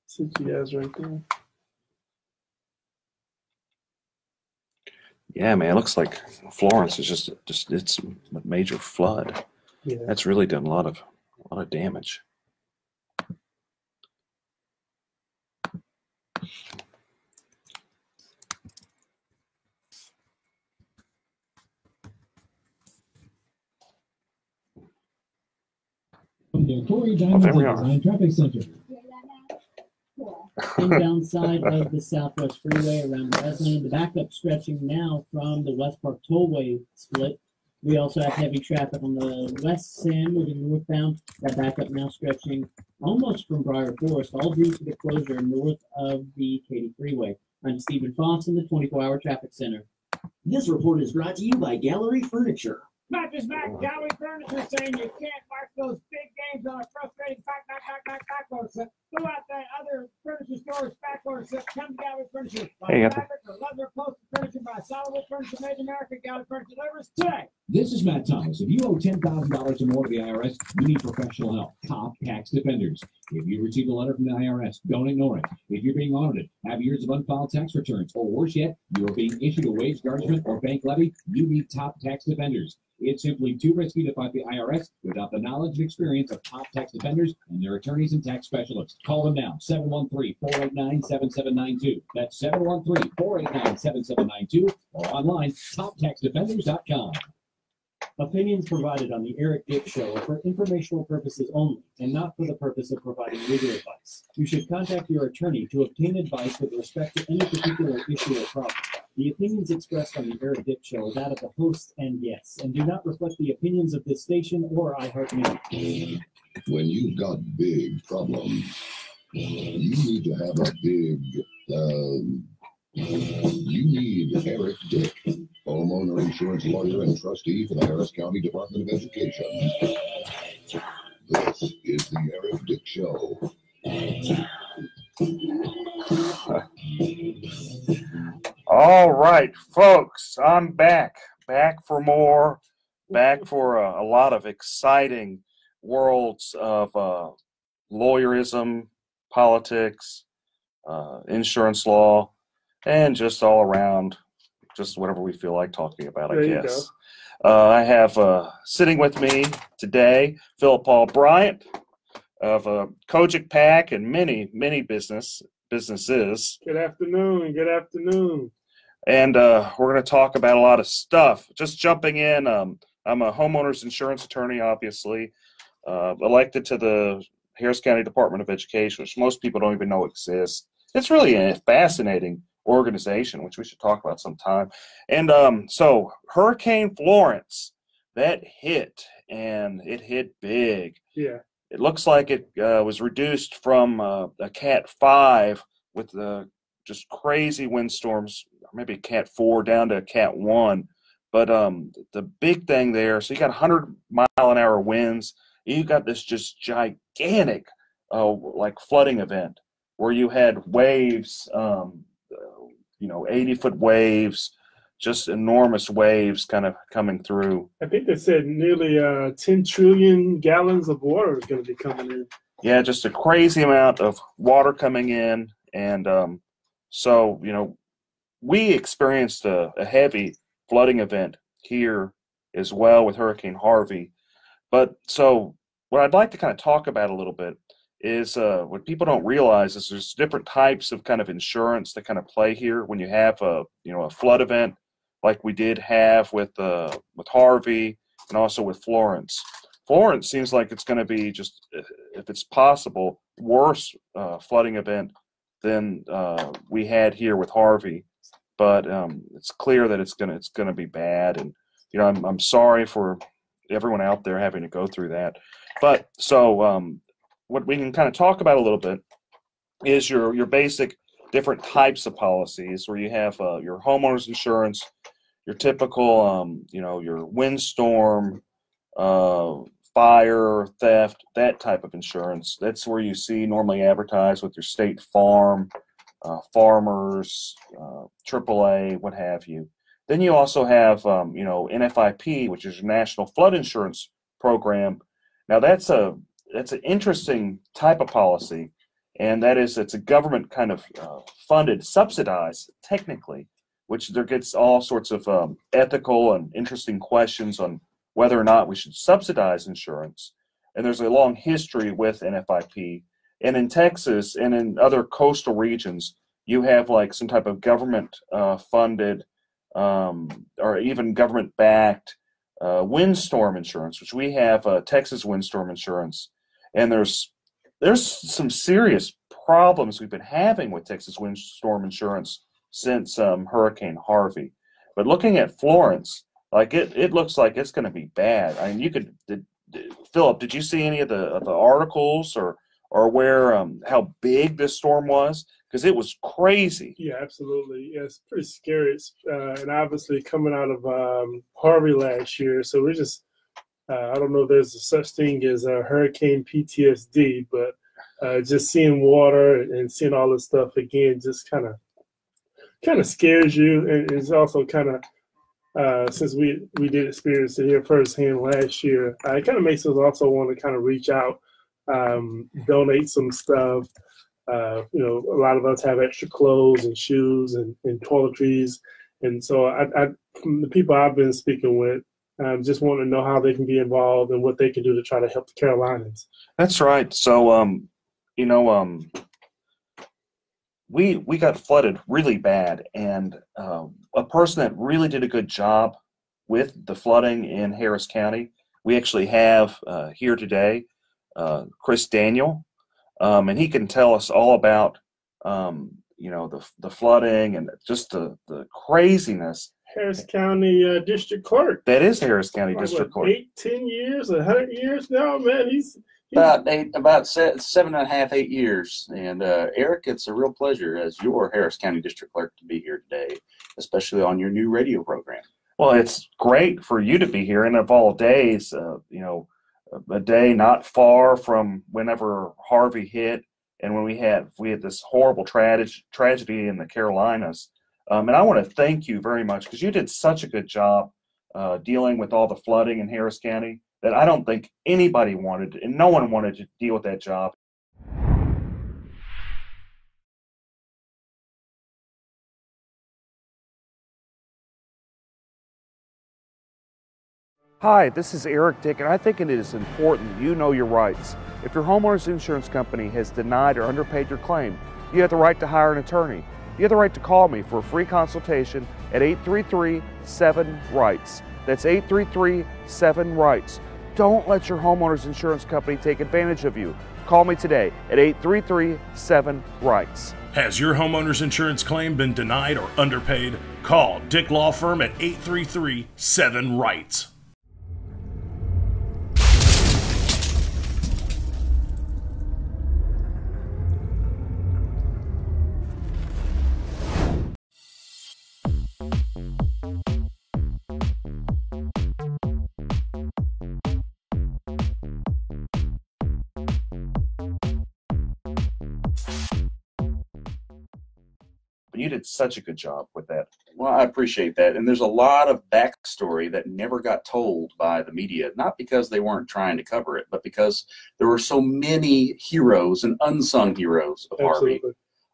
See you guys right there. Yeah, man, it looks like Florence is just it's a major flood. Yeah. That's really done a lot of damage. Corey Oh, there we are. Design Traffic Center. Inbound side of the Southwest Freeway around Wesleyan. The backup stretching now from the West Park Tollway split. We also have heavy traffic on the west end moving northbound. That backup now stretching almost from Briar Forest, all due to the closure north of the Katy Freeway. I'm Stephen Foss in the 24-hour traffic center. This report is brought to you by Gallery Furniture. Mattress Mac Gallery Furniture saying you can't mark those big games on a frustrating backlog set. Go out there, other furniture stores, backlog set. Come to Gallery Furniture. Hey, Fabric or leather upholstered furniture by Solid Furniture Made in America. Gallery Furniture delivers today. This is Matt Thomas. If you owe $10,000 or more to the IRS, you need professional help. Top Tax Defenders. If you receive a letter from the IRS, don't ignore it. If you're being audited, have years of unfiled tax returns, or worse yet, you are being issued a wage garnishment or bank levy, you need Top Tax Defenders. It's simply too risky to fight the IRS without the knowledge and experience of Top Tax Defenders and their attorneys and tax specialists. Call them now, 713-489-7792. That's 713-489-7792 or online, toptaxdefenders.com. Opinions provided on the Eric Dick Show are for informational purposes only and not for the purpose of providing legal advice. You should contact your attorney to obtain advice with respect to any particular issue or problem. The opinions expressed on the Eric Dick Show are that of the hosts and guests and do not reflect the opinions of this station or iHeartMedia. When you've got big problems, you need to have a big, you need Eric Dick, homeowner insurance lawyer and trustee for the Harris County Department of Education. This is the Eric Dick Show. All right, folks, I'm back for more, back for a lot of exciting worlds of lawyerism, politics, insurance law, and just all around, just whatever we feel like talking about, I guess. I have sitting with me today Phillip Btyant of Kojic Pack and many businesses. Good afternoon. Good afternoon. And we're going to talk about a lot of stuff. Just jumping in, I'm a homeowner's insurance attorney, obviously, elected to the Harris County Department of Education, which most people don't even know exists. It's really a fascinating organization, which we should talk about sometime. And so Hurricane Florence, that hit, and it hit big. Yeah. It looks like it was reduced from a Cat 5 with just crazy windstorms, maybe Cat 4 down to Cat 1. But the big thing there, so you got 100-mile-an-hour winds. You got this just gigantic, like flooding event where you had waves, 80-foot waves, just enormous waves kind of coming through. I think they said nearly 10 trillion gallons of water is going to be coming in. Yeah, just a crazy amount of water coming in. And so, we experienced a heavy flooding event here as well with Hurricane Harvey. But so what I'd like to kind of talk about a little bit is what people don't realize is there's different types of kind of insurance that kind of play here when you have a flood event like we did have with Harvey and also with Florence. Florence seems like it's going to be just, if it's possible, worse flooding event than we had here with Harvey. But it's clear that it's gonna be bad, and I'm sorry for everyone out there having to go through that. But so what we can kind of talk about a little bit is your basic different types of policies where you have your homeowners insurance, your typical, your windstorm, fire, theft, that type of insurance. That's where you see normally advertised with your State Farm, Farmers, AAA, what have you. Then you also have, NFIP, which is your National Flood Insurance Program. Now that's an interesting type of policy, and that is it's a government kind of funded, subsidized technically, which there gets all sorts of ethical and interesting questions on whether or not we should subsidize insurance. And there's a long history with NFIP. And in Texas and in other coastal regions, you have like some type of government funded or even government backed windstorm insurance, which we have Texas windstorm insurance. And there's some serious problems we've been having with Texas windstorm insurance since Hurricane Harvey. But looking at Florence, like it looks like it's going to be bad. I mean, Phillip, did you see any of the articles or where how big this storm was? Because it was crazy. Yeah, absolutely. Yeah, it's pretty scary. And obviously coming out of Harvey last year, so we're just I don't know if there's a such thing as hurricane PTSD, but just seeing water and seeing all this stuff again just kind of scares you, and it's also kind of since we did experience it here firsthand last year, it kind of makes us also want to kind of reach out, donate some stuff. A lot of us have extra clothes and shoes and toiletries, and so I from the people I've been speaking with, just want to know how they can be involved and what they can do to try to help the Carolinas. That's right. So we got flooded really bad, and a person that really did a good job with the flooding in Harris County, we actually have here today, Chris Daniel, and he can tell us all about the flooding and just the craseziness. Harris County District Clerk. That is Harris County District Clerk. 10 years, 100 years now, man. He's about 7.5, 8 years. And Eric, it's a real pleasure as your Harris County District Clerk to be here today, especially on your new radio program. Well, it's great for you to be here, and of all days, a day not far from whenever Harvey hit, and when we had this horrible tragedy in the Carolinas. And I want to thank you very much because you did such a good job dealing with all the flooding in Harris County that I don't think anybody wanted, and no one wanted to deal with that job. Hi, this is Eric Dick, and I think it is important you know your rights. If your homeowner's insurance company has denied or underpaid your claim, you have the right to hire an attorney. You have the right to call me for a free consultation at 833-7-RIGHTS. That's 833-7-RIGHTS. Don't let your homeowner's insurance company take advantage of you. Call me today at 833-7-RIGHTS. Has your homeowner's insurance claim been denied or underpaid? Call Dick Law Firm at 833-7-RIGHTS. You did such a good job with that. Well, I appreciate that. And there's a lot of backstory that never got told by the media, not because they weren't trying to cover it, but because there were so many heroes and unsung heroes of Harvey.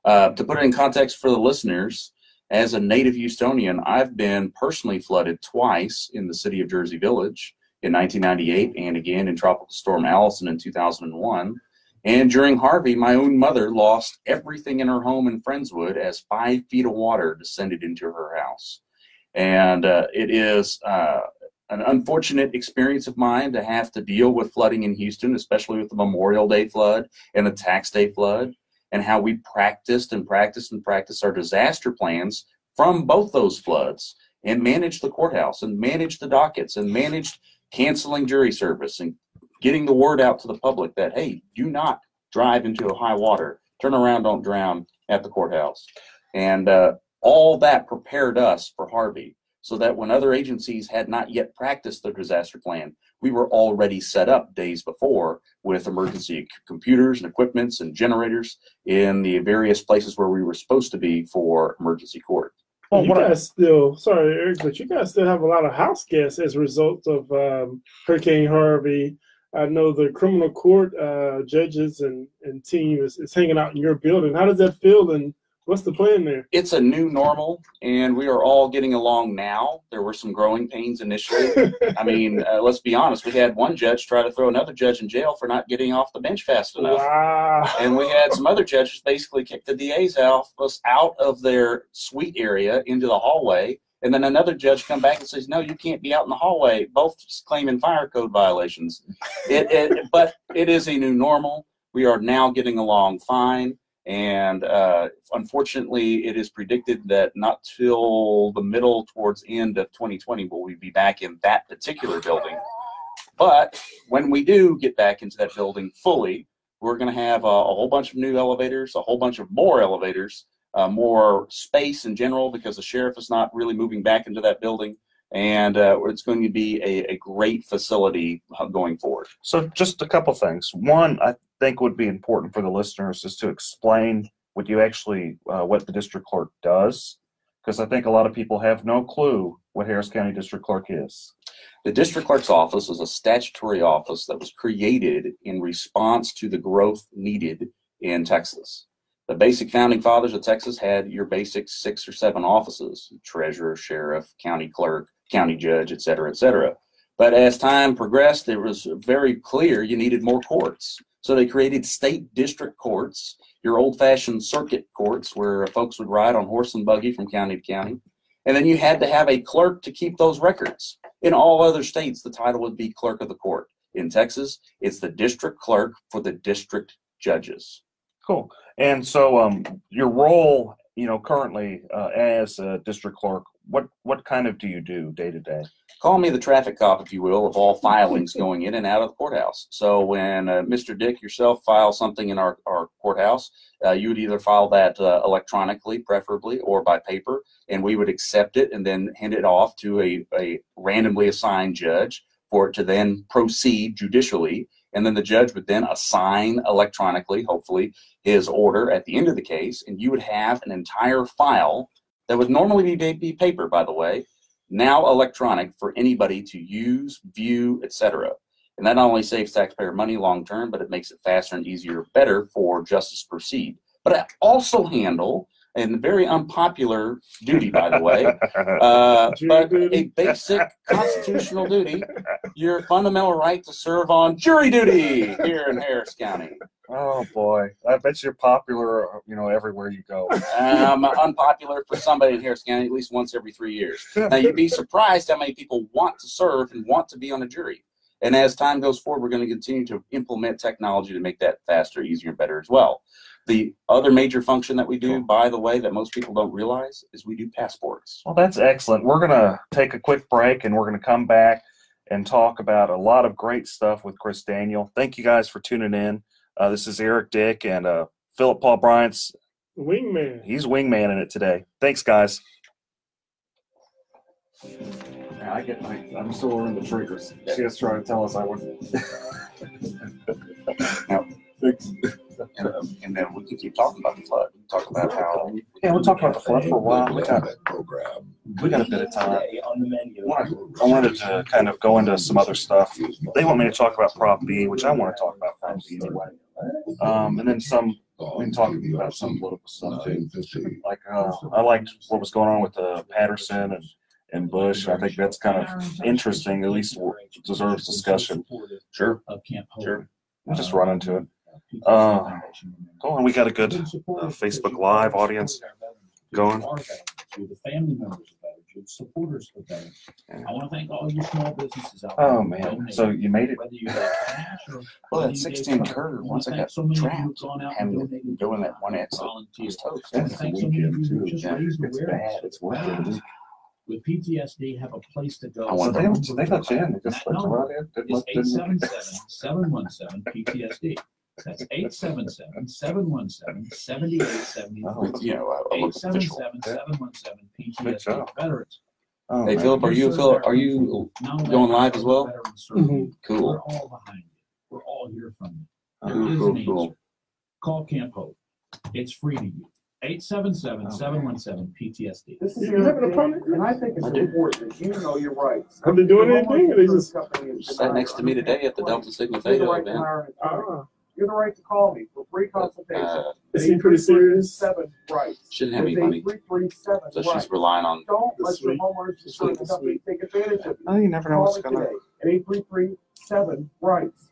To put it in context for the listeners, as a native Houstonian, I've been personally flooded twice in the city of Jersey Village in 1998 and again in Tropical Storm Allison in 2001. And during Harvey, my own mother lost everything in her home in Friendswood as 5 feet of water descended into her house. And it is an unfortunate experience of mine to have to deal with flooding in Houston, especially with the Memorial Day flood and the Tax Day flood, and how we practiced our disaster plans from both those floods and managed the courthouse and managed the dockets and managed canceling jury service and getting the word out to the public that, hey, do not drive into high water, turn around, don't drown, at the courthouse. And all that prepared us for Harvey, so that when other agencies had not yet practiced their disaster plan, we were already set up days before with emergency computers and equipments and generators in the various places where we were supposed to be for emergency court. Well, you guys still, sorry, Eric, but you guys still have a lot of house guests as a result of Hurricane Harvey. I know the criminal court judges and team is hanging out in your building. How does that feel, and what's the plan there? It's a new normal, and we are all getting along now. There were some growing pains initially. I mean, let's be honest. We had one judge try to throw another judge in jail for not getting off the bench fast enough. Wow. And we had some other judges basically kick the DA's office out of their suite area into the hallway. And then another judge come back and says, no, you can't be out in the hallway, both claiming fire code violations. But it is a new normal. We are now getting along fine. And unfortunately, it is predicted that not till the middle towards end of 2020 will we be back in that particular building. But when we do get back into that building fully, we're going to have a whole bunch of new elevators, a whole bunch of more elevators, more space in general, because the sheriff is not really moving back into that building. And it's going to be a great facility going forward. So just a couple things. One, I think would be important for the listeners is to explain what you actually, what the district clerk does, because I think a lot of people have no clue what Harris County District Clerk is. The district clerk's office is a statutory office that was created in response to the growth needed in Texas. The basic founding fathers of Texas had your basic 6 or 7 offices: treasurer, sheriff, county clerk, county judge, et cetera, et cetera. But as time progressed, it was very clear you needed more courts. So they created state district courts, your old-fashioned circuit courts where folks would ride on horse and buggy from county to county. And then you had to have a clerk to keep those records. In all other states, the title would be clerk of the court. In Texas, it's the district clerk for the district judges. Cool. And so your role, currently as a district clerk, what kind of do you do day to day? Call me the traffic cop, if you will, of all filings going in and out of the courthouse. So when Mr. Dick yourself files something in our courthouse, you would either file that electronically, preferably, or by paper, and we would accept it and then hand it off to a randomly assigned judge for it to then proceed judicially. And then the judge would then assign electronically, hopefully, his order at the end of the case, and you would have an entire file that would normally be paper, by the way, now electronic for anybody to use, view, etc. And that not only saves taxpayer money long term, but it makes it faster and easier, better for justice to proceed. But I also handle, and very unpopular duty, by the way, but a basic constitutional duty, your fundamental right to serve on jury duty here in Harris County. Oh boy, I bet you're popular, everywhere you go. Unpopular for somebody in Harris County at least once every 3 years. Now you'd be surprised how many people want to serve and want to be on a jury. And as time goes forward, we're going to continue to implement technology to make that faster, easier, and better as well. The other major function that we do, by the way, that most people don't realize is we do passports. Well, that's excellent. We're going to take a quick break, and we're going to come back and talk about a lot of great stuff with Chris Daniel. Thank you guys for tuning in. This is Eric Dick and Phillip Paul Bryant's wingman. He's wingman in it today. Thanks, guys. I'm still learning the triggers. She was trying to tell us I wouldn't. Now, and then we can keep talking about the flood. We can talk about how. Yeah, we'll talk about the flood for a while. We got a bit of time. I wanted to kind of go into some other stuff. They want me to talk about Prop B, which I want to talk about Prop B anyway. And then we can talk about some political stuff too. Like I liked what was going on with Patterson and Bush. I think that's kind of interesting. At least deserves discussion. Sure. Just run into it. And we got a good Facebook Live audience going. The family members of veterans, supporters of veterans. I want to thank all you small businesses out there. Oh man! So you made it. Well, that 16 curve. Once I got trapped, and doing that one exit, I was toast. It's bad. It's worth it. With PTSD, have a place to go. So they got you in. They just let you right in. It's 877-717-PTSD. That's 877-717-7879. You know, a local official. 877-717-PTSD veterans. Oh, hey, Phillip, are you going live as well? Cool. We're all behind you. We're all here from you. There is an answer. Call Camp Hope. It's free to you. 877-717-PTSD. This is your opinion, and I think it's important that you know your rights. Have they doing anything? Or they just Sat next to me today at the Delta Sigma Theta event. You have the right to call me for free consultation. It seemed pretty serious. 7 rights. She didn't have any money, 833-7 so she's relying on. Don't let your homeowners insurance company take advantage of you. Oh, you never know what's Call going me to. today at 833-7 rights.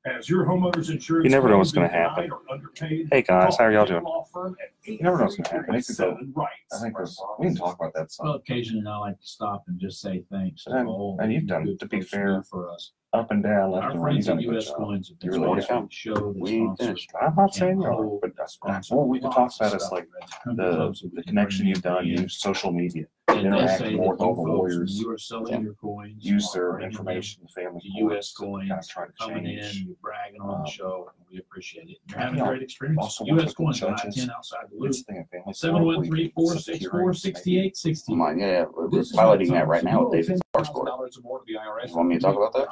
As your homeowner's insurance You never know what's claim going to been happen. denied or underpaid, Hey guys, how are y'all call doing? law firm at You never know what's going to happen. 833-7 rights. I think we can talk about that some. Well, occasionally I like to stop and just say thanks to all And you've you done, good to be folks fair, do for us. up and down, left Our and right. friends You've at done a good U.S. job. Coins have You been really sponsoring have. the show that We ain't sponsors finished. I'm not saying you Camp are, Hope, but that sponsors what we could talk lots of about is stuff like that country folks that we the can connection bring you've done, in. use social media, And they interact say more that with all you the folks, when lawyers, you are selling your coins, use are their bringing them information, family to U.S. coins, Coins, kind of try to coming in, change. you're bragging on the show, and we appreciate it. You're I having a feel great experience. also U.S. with the Coins, judges, 10 outside the loop. it's the thing of family court where you can sit hearings, 713-464-6860. Come on, yeah, we're This is piloting what that right comes now if with you David owe Sparscore. $10,000 or more to the IRS. You want me to talk about that?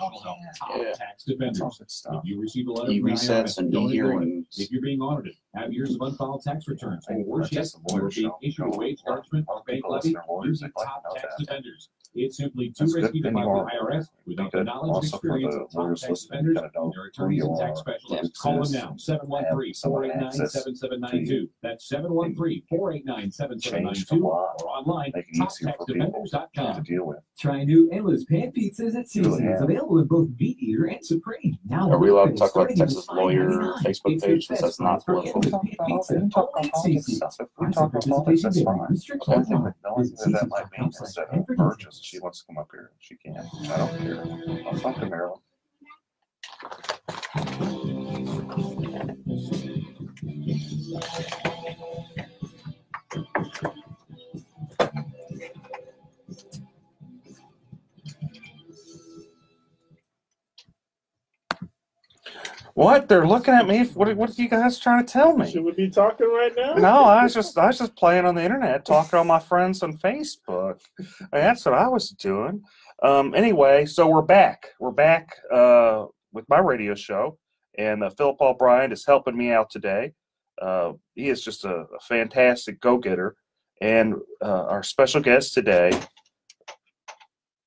Yeah. Tax defenders. If you receive a letter from the E-resets IRS, and don't ignore it. e-hearings. If you're being audited, have years of unfiled tax returns, or worse yet, Just the you're lawyer being show. issued a wage judgment or bank People levy listen to lawyers, using they'd like top to know tax that. defenders. It's simply too That's good. risky to Then fight you the are. IRS without the Good. knowledge and Also for experience the of top lawyers tax listening, defenders gotta know and their who attorneys you and tax are. specialists. Call them now, 713-489-7792. That's 713-489-7792 or online, toptaxdefenders.com. to deal with. Try new endless pan pizzas at You really Seasons, have. available in both Meat Eater and Supreme. Now Are we allowed to with talk about the starting at Texas lawyer $5.99. Facebook It's the page since best that's not price for political? endless pan pizza only at Seasons. If we Price talk and about politics, participation that's vary. fine. Restrictions The apply. only Visit thing that might be instead of Seasons.com/plan for purchase, details. she wants to come up here. She can. I don't care. I'll talk to Marilyn. What? They're looking at me. What are you guys trying to tell me? Should we be talking right now? No, I was just playing on the internet, talking to all my friends on Facebook. That's what I was doing. Anyway, so we're back. We're back with my radio show, and Phillip Bryant is helping me out today. He is just a fantastic go-getter, and our special guest today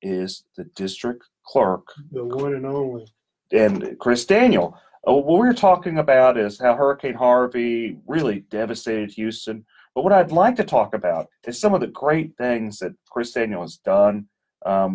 is the district clerk, The one and only. and Chris Daniel. What we were talking about is how Hurricane Harvey really devastated Houston. But what I'd like to talk about is some of the great things that Chris Daniel has done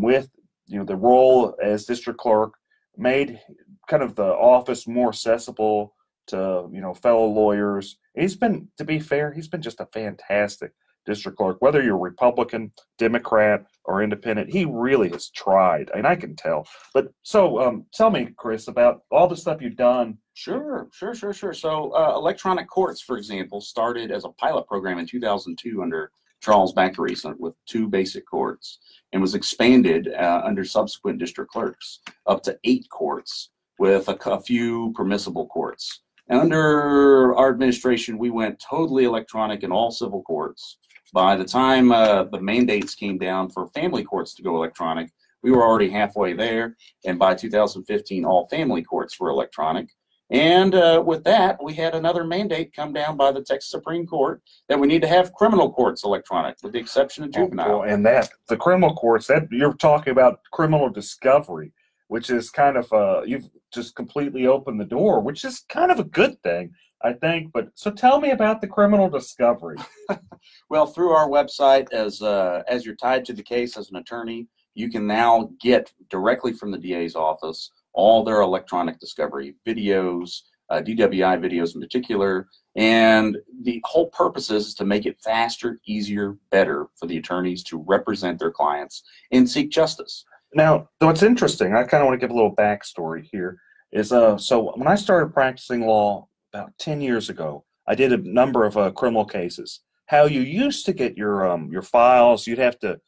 with the role as district clerk, made kind of the office more accessible to fellow lawyers. He's been, to be fair, he's been just a fantastic district clerk. Whether you're Republican, Democrat, or Independent, he really has tried, and I can tell. But so, tell me, Chris, about all the stuff you've done. Sure. So electronic courts, for example, started as a pilot program in 2002 under Charles Baccaris with 2 basic courts, and was expanded under subsequent district clerks up to 8 courts with a few permissible courts. And under our administration, we went totally electronic in all civil courts. By the time the mandates came down for family courts to go electronic, we were already halfway there. And by 2015, all family courts were electronic. And with that, we had another mandate come down by the Texas Supreme Court that we need to have criminal courts electronic, with the exception of juvenile. And that the criminal courts, that you're talking about criminal discovery, which is kind of you've just completely opened the door, which is kind of a good thing, I think. But so tell me about the criminal discovery. Well, through our website, as you're tied to the case as an attorney, you can now get directly from the DA's office all their electronic discovery videos, DWI videos in particular. And the whole purpose is to make it faster, easier, better for the attorneys to represent their clients and seek justice. Now, what's interesting, I kind of want to give a little backstory here, is so when I started practicing law about 10 years ago, I did a number of criminal cases. How you used to get your files, you'd have to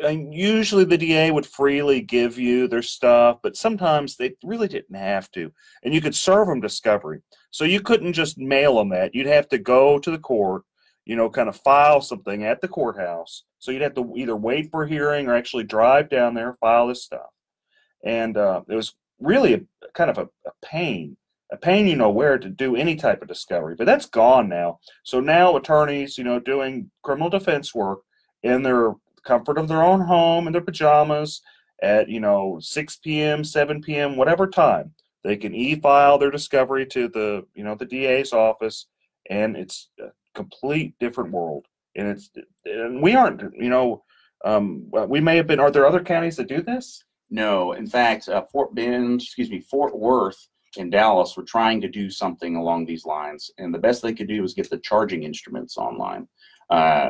and usually the DA would freely give you their stuff, but sometimes they really didn't have to. And you could serve them discovery. So you couldn't just mail them that. You'd have to go to the court, kind of file something at the courthouse. So you'd have to either wait for a hearing or actually drive down there, file this stuff. And it was really kind of a pain where to do any type of discovery. But that's gone now. So now attorneys, doing criminal defense work in their comfort of their own home in their pajamas at 6 p.m., 7 p.m., whatever time, they can e-file their discovery to the the DA's office, and it's a complete different world. And we aren't, we may have been. Are there other counties that do this? No, in fact, Fort Worth and Dallas were trying to do something along these lines, and the best they could do was get the charging instruments online,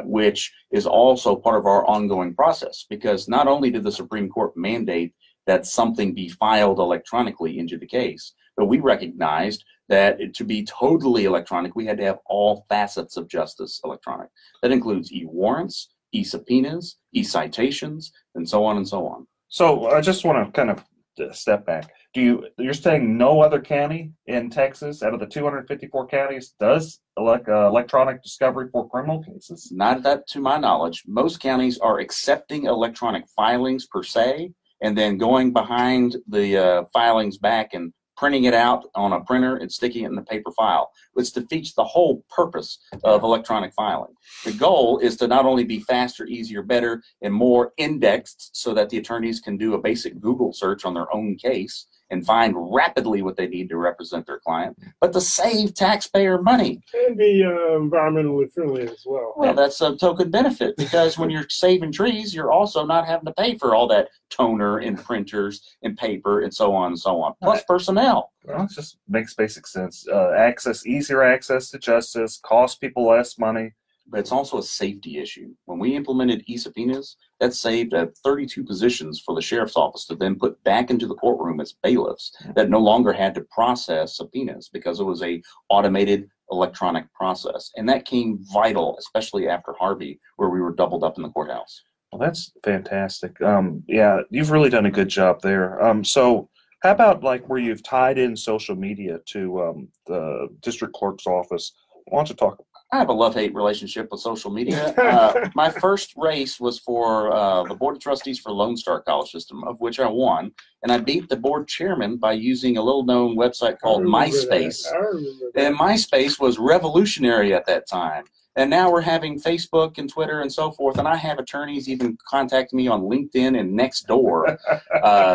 which is also part of our ongoing process, because not only did the Supreme Court mandate that something be filed electronically into the case, but we recognized that to be totally electronic, we had to have all facets of justice electronic. That includes e-warrants, e-subpoenas, e-citations, and so on and so on. So I just want to kind of step back. You're saying no other county in Texas out of the 254 counties does electronic discovery for criminal cases? Not that to my knowledge. Most counties are accepting electronic filings per se, and then going behind the filings back and printing it out on a printer and sticking it in the paper file, which defeats the whole purpose of electronic filing. The goal is to not only be faster, easier, better, and more indexed so that the attorneys can do a basic Google search on their own case and find rapidly what they need to represent their client, but to save taxpayer money. And be environmentally friendly as well. Well, that's a token benefit, because when you're saving trees, you're also not having to pay for all that toner and printers and paper and so on and so on, plus personnel. Well, it just makes basic sense. Easier access to justice, cost people less money. But it's also a safety issue. When we implemented e-subpoenas, that saved 32 positions for the sheriff's office to then put back into the courtroom as bailiffs that no longer had to process subpoenas, because it was a automated electronic process. And that came vital, especially after Harvey, where we were doubled up in the courthouse. Well, that's fantastic. Yeah, you've really done a good job there. So how about where you've tied in social media to the district clerk's office? Why don't you talk? I have a love-hate relationship with social media. My first race was for the Board of Trustees for Lone Star College System, of which I won, and I beat the board chairman by using a little-known website called MySpace. And MySpace was revolutionary at that time. And now we're having Facebook and Twitter and so forth, and I have attorneys even contact me on LinkedIn and Nextdoor,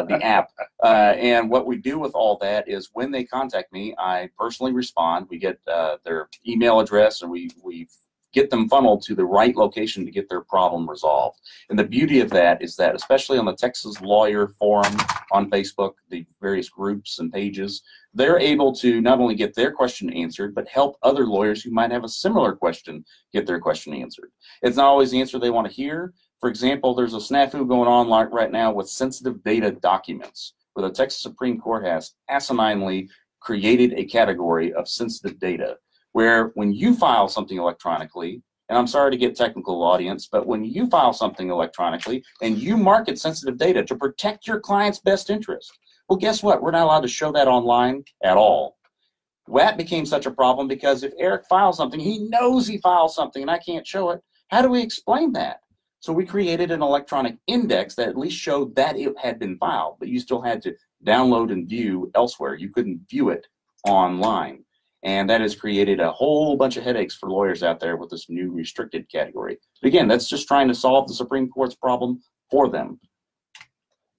the app. And what we do with all that is when they contact me, I personally respond. We get their email address, and we get them funneled to the right location to get their problem resolved. And the beauty of that is that, especially on the Texas Lawyer Forum on Facebook, the various groups and pages, they're able to not only get their question answered, but help other lawyers who might have a similar question get their question answered. It's not always the answer they want to hear. For example, there's a snafu going on right now with sensitive data documents, where the Texas Supreme Court has asininely created a category of sensitive data, where when you file something electronically, and I'm sorry to get technical, audience, but when you file something electronically and you market sensitive data to protect your client's best interest, well, guess what? We're not allowed to show that online at all. That became such a problem because if Eric files something, he knows he filed something and I can't show it. How do we explain that? So we created an electronic index that at least showed that it had been filed, but you still had to download and view elsewhere. You couldn't view it online. And that has created a whole bunch of headaches for lawyers out there with this new restricted category. But again, that's just trying to solve the Supreme Court's problem for them.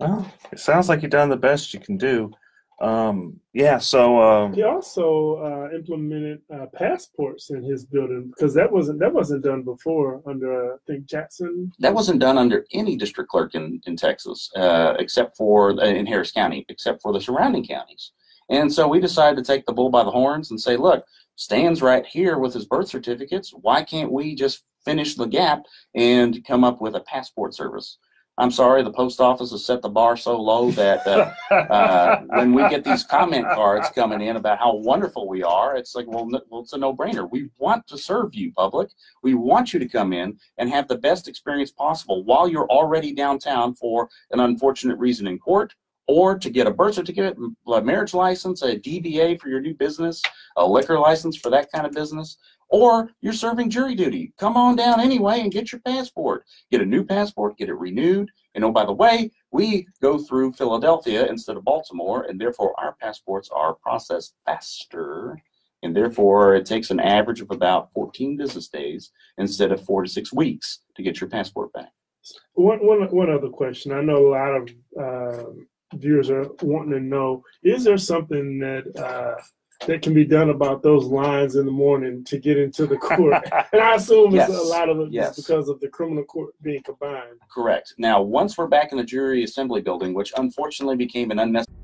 Well, it sounds like you've done the best you can do. Yeah, so he also implemented passports in his building, because that wasn't done before under I think Jackson. That wasn't done under any district clerk in Texas, except for in Harris County, except for the surrounding counties. And so we decided to take the bull by the horns and say, look, Stan's right here with his birth certificates. Why can't we just finish the gap and come up with a passport service? I'm sorry, the post office has set the bar so low that when we get these comment cards coming in about how wonderful we are, it's like, well, it's a no-brainer. We want to serve you, public. We want you to come in and have the best experience possible while you're already downtown for an unfortunate reason in court, or to get a birth certificate, a marriage license, a DBA for your new business, a liquor license for that kind of business, or you're serving jury duty. Come on down anyway and get your passport. Get a new passport, get it renewed. And oh, by the way, we go through Philadelphia instead of Baltimore, and therefore our passports are processed faster. And therefore, it takes an average of about 14 business days instead of 4 to 6 weeks to get your passport back. One other question. I know a lot of viewers are wanting to know, is there something that that can be done about those lines in the morning to get into the court? And I assume Yes. it's a lot of it Yes. because of the criminal court being combined. Correct. Now, once we're back in the jury assembly building, which unfortunately became an unnecessary.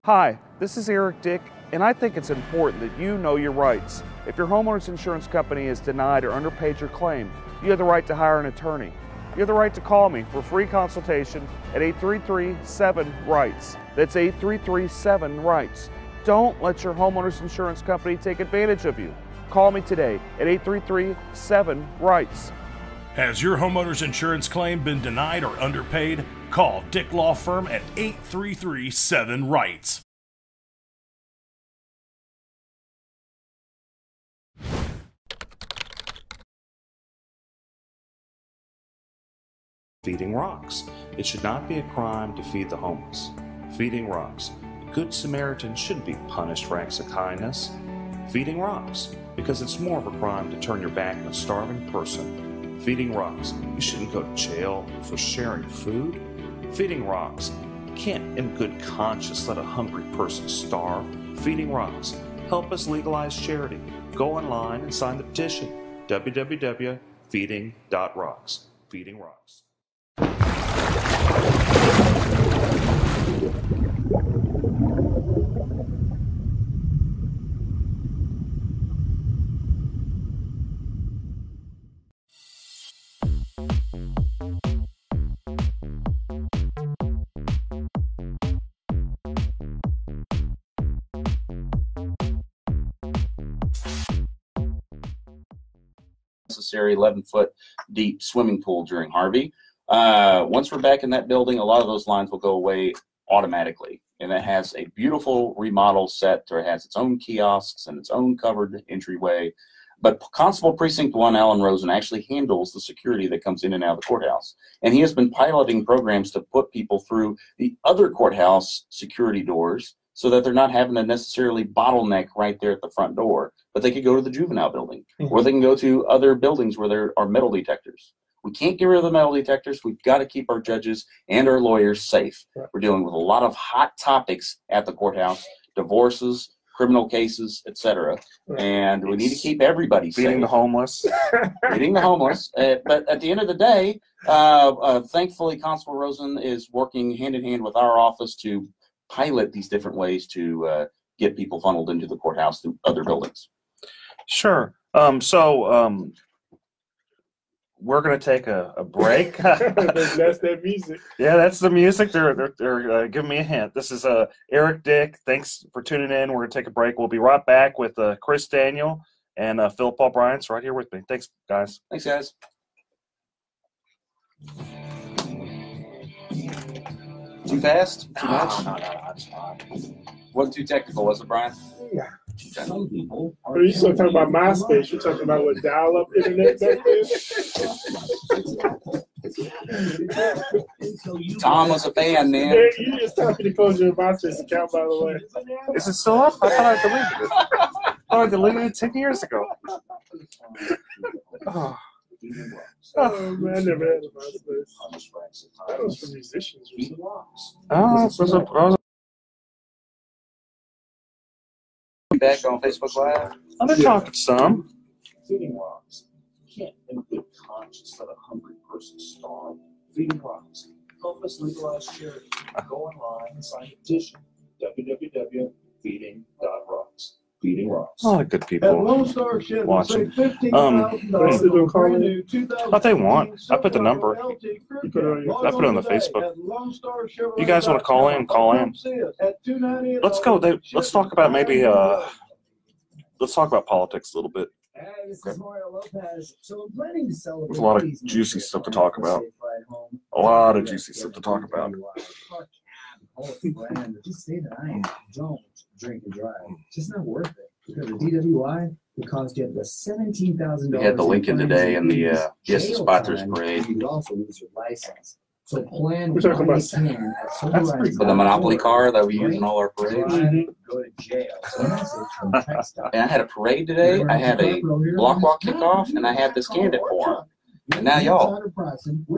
Hi, this is Eric Dick, and I think it's important that you know your rights. If your homeowner's insurance company has denied or underpaid your claim, you have the right to hire an attorney. You have the right to call me for free consultation at 833-7-RIGHTS. That's 833-7-RIGHTS. Don't let your homeowner's insurance company take advantage of you. Call me today at 833-7-RIGHTS. Has your homeowner's insurance claim been denied or underpaid? Call Dick Law Firm at 833-7-RIGHTS. Feeding rocks. It should not be a crime to feed the homeless. Feeding rocks. A good Samaritan shouldn't be punished for acts of kindness. Feeding rocks. Because it's more of a crime to turn your back on a starving person. Feeding rocks. You shouldn't go to jail for sharing food. Feeding rocks. You can't in good conscience let a hungry person starve. Feeding rocks. Help us legalize charity. Go online and sign the petition. www.feeding.rocks. Feeding rocks. Necessary 11-foot deep swimming pool during Harvey. Once we're back in that building, a lot of those lines will go away automatically. And it has a beautiful remodel set where it has its own kiosks and its own covered entryway. But Constable Precinct 1, Alan Rosen, actually handles the security that comes in and out of the courthouse. And he has been piloting programs to put people through the other courthouse security doors so that they're not having to necessarily bottleneck right there at the front door. But they could go to the juvenile building, or they can go to other buildings where there are metal detectors. We can't get rid of the metal detectors. We've got to keep our judges and our lawyers safe. Right. We're dealing with a lot of hot topics at the courthouse, divorces, criminal cases, etc. Right. And we need to keep everybody safe. Feeding the homeless. Feeding the homeless. But at the end of the day, thankfully, Constable Rosen is working hand in hand with our office to pilot these different ways to get people funneled into the courthouse through other buildings. Sure. We're going to take a break. That's that music. Yeah, that's the music. They're giving me a hint. This is Eric Dick. Thanks for tuning in. We're going to take a break. We'll be right back with Chris Daniel and Phillip Bryant's right here with me. Thanks, guys. Thanks, guys. Too fast? Too much? No, it's fine. Wasn't too technical, was it, Brian? Yeah. Some people are you still talking about MySpace? You're talking about what dial-up internet back then? Tom was a fan, man. Yeah, you just told me to close your MySpace account, by the way. Is it still up? I thought I deleted it. I deleted it 10 years ago. Oh man, I never had a MySpace. That was for musicians. Back on Facebook Live. I've been talking some. Feeding rocks. You can't in good conscience let a hungry person starve. Feeding rocks. Help us legalize charity. Go online and sign a petition. www.feeding.rocks. Feeding Ross. A lot of good At people Lone Star Chevy, watching. save $15,000 on brand new 2000. If they want, I put the number. LT I put it on the Facebook. Facebook. You guys want to call in? Call in. Let's go. Let's talk about maybe. Let's talk about politics a little bit. This is Mario Lopez. So I'm planning to celebrate. There's a lot of juicy stuff to talk about. A lot of juicy stuff to talk about. Just stay the night. Don't drink and drive. It's just not worth it. Because the DWI could cost you up to $17,000. We had the Lincoln today in the Yes Spotters Parade. You could also lose your license. So plan We're talking about for the Monopoly car that we use in all our parades. Go to jail. So a message from TechStop. And I had a parade today. I had a block walk kickoff, and I had this candidate forum. And now y'all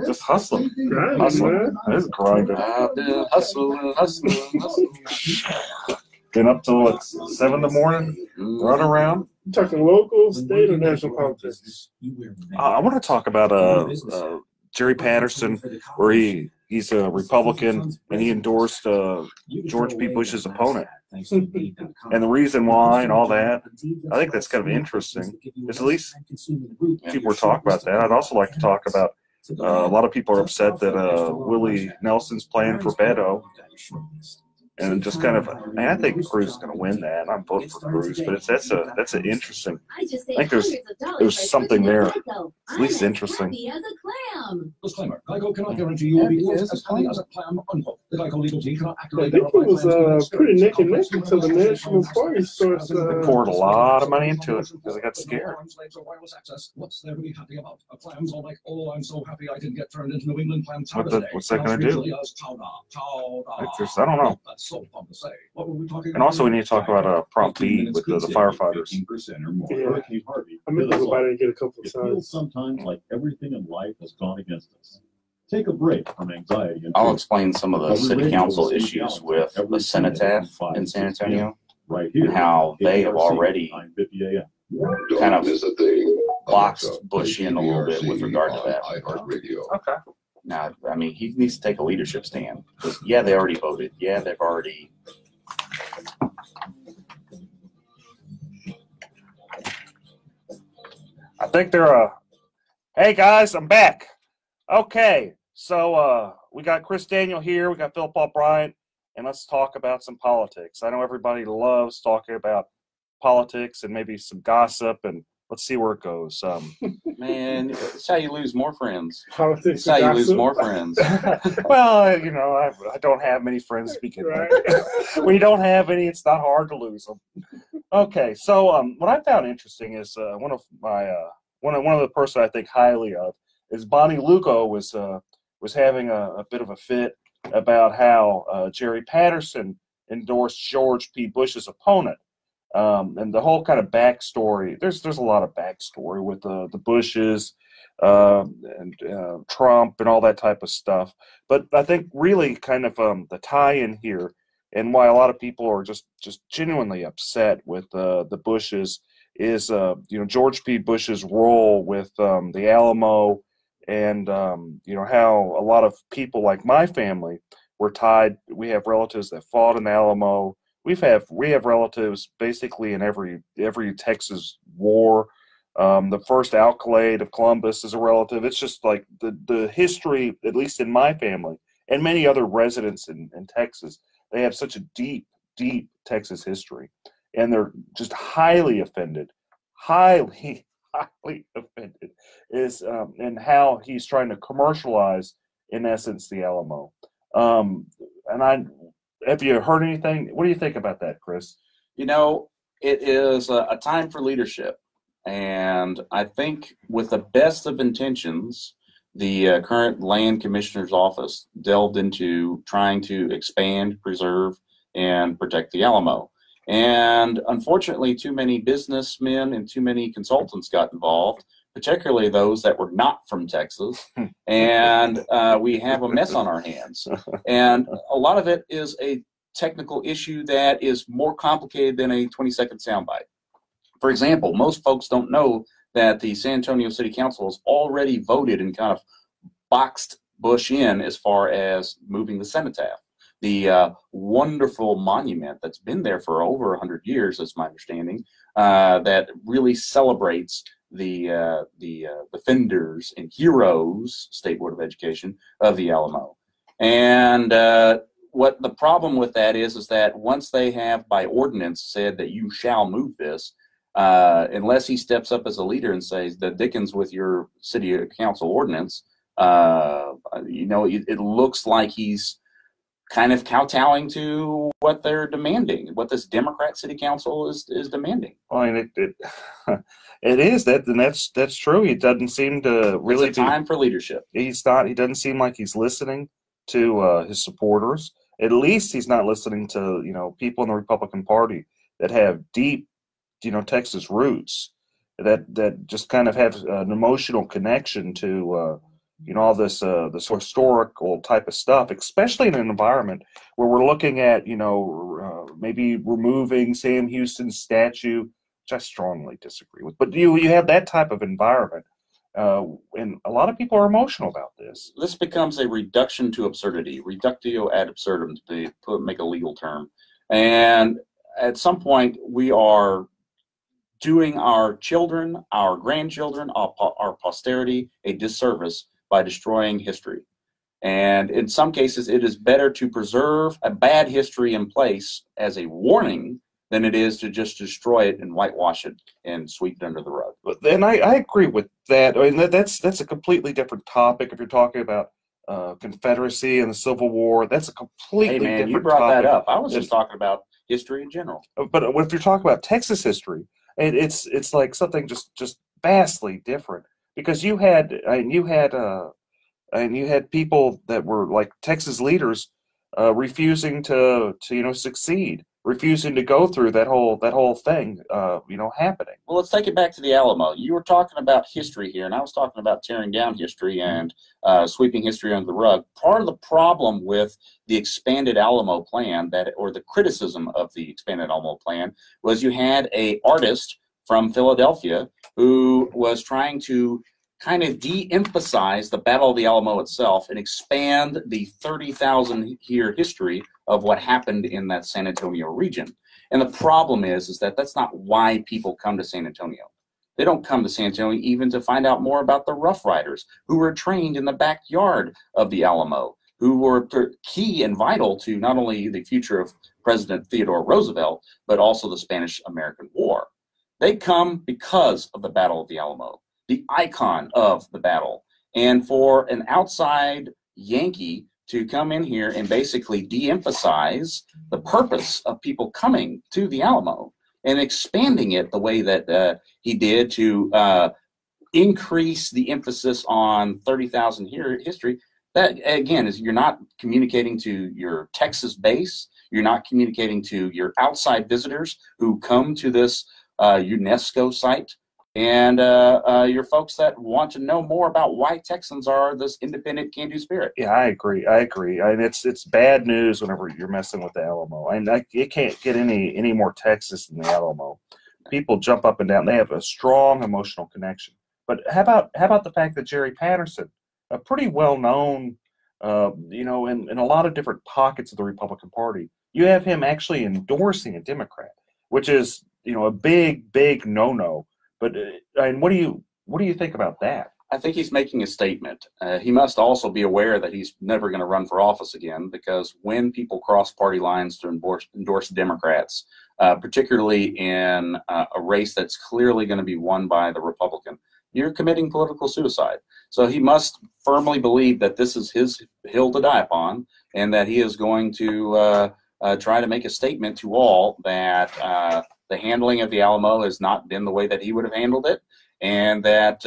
just hustling. Hustling. It is grinding. I've been hustling. Been up till what, 7 in the morning, run around. You talking local, state, or national politics? I want to talk about Jerry Patterson, where he's a Republican and he endorsed George P. Bush's opponent. And the reason why and all that, I think that's kind of interesting. It's at least people were talking about that. I'd also like to talk about a lot of people are upset that Willie Nelson's playing for Beto. And just kind of, I think Cruz is going to win that. I'm voting for Cruz, but that's an interesting. I think there's something there, at least interesting. Disclaimer: Geico cannot guarantee you will be as happy as a clam. Unquote. The Geico legal team cannot I think it was pretty neck and neck until the National Party starts. They poured a lot of money into it because they got scared. What's there to be happy about? A clam's all like, oh, I'm so happy I didn't get turned into New England clam chowder today. What's that going to do? I don't know. So fun to say. What were we talking And also, we need to talk about Prompt B with the firefighters. Yeah. I meant to go by there and get a couple of It feels sometimes like everything in life has gone against us. Take a break from anxiety. And I'll fear. explain some of the city council issues with the cenotaph in San Antonio and how they have already kind of boxed Bush in a little bit with regard to that. Okay. Now, I mean, he needs to take a leadership stand. Because, yeah, they already voted. Yeah, they've already. I think they're hey guys, I'm back. Okay, so we got Chris Daniel here, we got Phillip Btyant, and let's talk about some politics. I know everybody loves talking about politics and maybe some gossip, and let's see where it goes. Man, it's how you lose more friends. Politics. It's how you lose more friends. Well, you know, I don't have many friends speaking. Right. When you don't have any, it's not hard to lose them. Okay, so what I found interesting is one of the person I think highly of is Bonnie Lugo was having a bit of a fit about how Jerry Patterson endorsed George P. Bush's opponent. And the whole kind of backstory, there's a lot of backstory with the Bushes and Trump and all that type of stuff. But I think really kind of the tie-in here and why a lot of people are just genuinely upset with the Bushes is George P. Bush's role with the Alamo and how a lot of people like my family were tied. We have relatives that fought in the Alamo. We have relatives basically in every Texas war. The first alcalde of Columbus is a relative. It's just like the history, at least in my family, and many other residents in Texas, they have such a deep, deep Texas history. And they're just highly offended is in how he's trying to commercialize, in essence, the Alamo. Have you heard anything? What do you think about that, Chris? You know, it is a time for leadership. And I think with the best of intentions, the current land commissioner's office delved into trying to expand, preserve, and protect the Alamo. And unfortunately, too many businessmen and too many consultants got involved, particularly those that were not from Texas. And we have a mess on our hands. And a lot of it is a technical issue that is more complicated than a 20-second soundbite. For example, most folks don't know that the San Antonio City Council has already voted and kind of boxed Bush in as far as moving the cenotaph. the wonderful monument that's been there for over 100 years, that's my understanding, that really celebrates the defenders and heroes, State Board of Education, of the Alamo. And what the problem with that is that once they have by ordinance said that you shall move this, unless he steps up as a leader and says the dickens with your city council ordinance, you know, it looks like he's kind of kowtowing to what they're demanding, what this Democrat city council is demanding. Well, I mean, it is that, and that's true. He doesn't seem to really. It's a time for leadership. He's not. He doesn't seem like he's listening to his supporters. At least he's not listening to, you know, people in the Republican Party that have deep, you know, Texas roots, that just kind of have an emotional connection to, you know, all this historical type of stuff, especially in an environment where we're looking at, you know, maybe removing Sam Houston's statue, which I strongly disagree with. But you have that type of environment, and a lot of people are emotional about this. This becomes a reduction to absurdity, reductio ad absurdum, to make a legal term. And at some point, we are doing our children, our grandchildren, our posterity a disservice by destroying history. And in some cases, it is better to preserve a bad history in place as a warning than it is to just destroy it and whitewash it and sweep it under the rug. But then I agree with that. I mean, that's a completely different topic. If you're talking about Confederacy and the Civil War, that's a completely different topic. You brought that up. I was just talking about history in general. But if you're talking about Texas history, it's like something just vastly different, because you had people that were like Texas leaders refusing to you know, succeed, refusing to go through that whole thing, you know, happening. Well, let's take it back to the Alamo. You were talking about history here, and I was talking about tearing down history and sweeping history under the rug. Part of the problem with the expanded Alamo plan, or the criticism of the expanded Alamo plan, was you had an artist from Philadelphia who was trying to kind of de-emphasize the Battle of the Alamo itself and expand the 30,000-year history of what happened in that San Antonio region. And the problem is that that's not why people come to San Antonio. They don't come to San Antonio even to find out more about the Rough Riders, who were trained in the backyard of the Alamo, who were key and vital to not only the future of President Theodore Roosevelt, but also the Spanish-American War. They come because of the Battle of the Alamo, the icon of the battle. And for an outside Yankee to come in here and basically de-emphasize the purpose of people coming to the Alamo and expanding it the way that he did to increase the emphasis on 30,000 year history, that again is, you're not communicating to your Texas base, you're not communicating to your outside visitors who come to this UNESCO site, and your folks that want to know more about why Texans are this independent, can-do spirit. Yeah, I agree. And it's bad news whenever you're messing with the Alamo. And it can't get any more Texas than the Alamo. People jump up and down. They have a strong emotional connection. But how about the fact that Jerry Patterson, a pretty well-known, you know, in a lot of different pockets of the Republican Party, you have him actually endorsing a Democrat, which is, you know, a big no-no. But and what do you think about that? I think he's making a statement. He must also be aware that he's never going to run for office again, because when people cross party lines to endorse Democrats, particularly in a race that's clearly going to be won by the Republican, you're committing political suicide. So he must firmly believe that this is his hill to die upon, and that he is going to try to make a statement to all that the handling of the Alamo has not been the way that he would have handled it, and that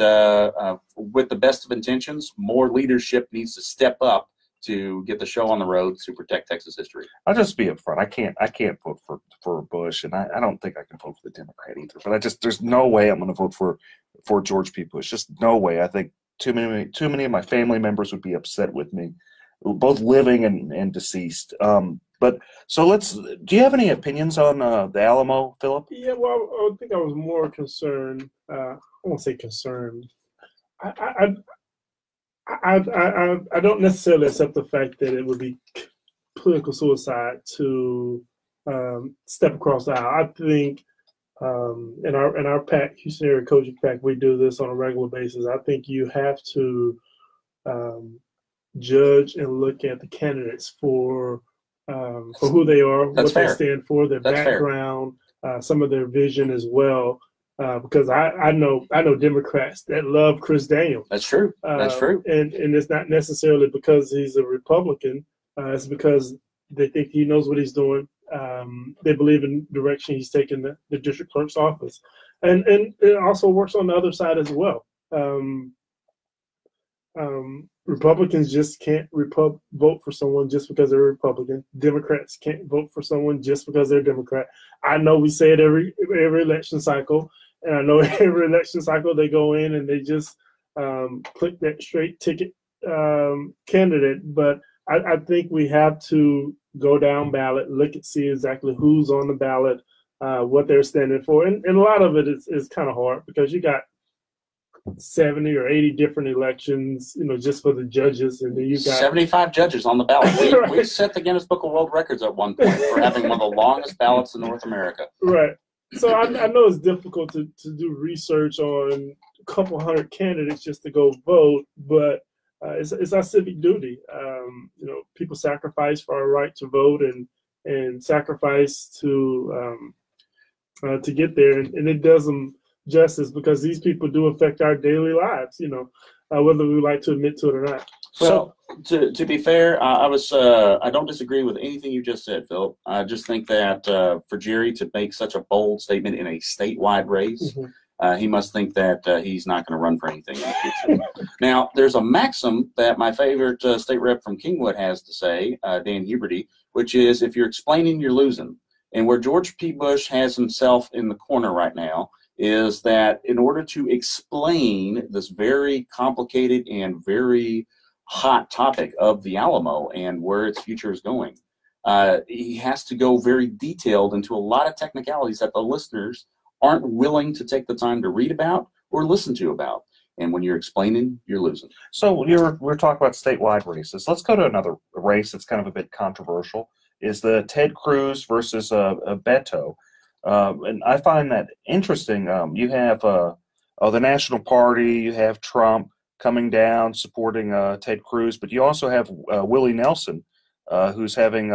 with the best of intentions, more leadership needs to step up to get the show on the road to protect Texas history. I'll just be upfront. I can't vote for Bush, and I don't think I can vote for the Democrat either. But there's no way I'm going to vote for George P. Bush. Just no way. I think too many of my family members would be upset with me, both living and deceased. But so do you have any opinions on the Alamo, Phillip? Yeah, well, I think I was more concerned. I won't say concerned. I don't necessarily accept the fact that it would be political suicide to step across the aisle. I think in our PAC, Houston area coaching PAC, we do this on a regular basis. I think you have to judge and look at the candidates for who they are, That's what fair. they stand for, their That's fair. background, some of their vision as well. Because I know Democrats that love Chris Daniels. That's true. That's true. And it's not necessarily because he's a Republican. It's because they think he knows what he's doing. They believe in the direction he's taking the district clerk's office, and it also works on the other side as well. Republicans just can't vote for someone just because they're Republican. Democrats can't vote for someone just because they're Democrat. I know we say it every election cycle, and I know every election cycle they go in and they just click that straight ticket candidate. But I think we have to go down ballot, look and see exactly who's on the ballot, what they're standing for, and a lot of it is kind of hard because you got 70 or 80 different elections, just for the judges, and then you got 75 judges on the ballot. We set the Guinness Book of World Records at one point for having one of the longest ballots in North America. Right. So I know it's difficult to do research on a couple hundred candidates just to go vote, but it's our civic duty. People sacrifice for our right to vote and sacrifice to get there, and it does them justice because these people do affect our daily lives, whether we like to admit to it or not. So to be fair, I don't disagree with anything you just said, Phillip. I just think that for Jerry to make such a bold statement in a statewide race, he must think that he's not going to run for anything in the future. Now, there's a maxim that my favorite state rep from Kingwood has to say, Dan Huberty, which is if you're explaining, you're losing. And where George P. Bush has himself in the corner right now is that in order to explain this very complicated and very hot topic of the Alamo and where its future is going, he has to go very detailed into a lot of technicalities that the listeners aren't willing to take the time to read about or listen to about. And when you're explaining, you're losing. So we're talking about statewide races. Let's go to another race that's kind of a bit controversial. Is the Ted Cruz versus Beto. And I find that interesting. You have the National Party, you have Trump coming down supporting Ted Cruz, but you also have Willie Nelson, who's having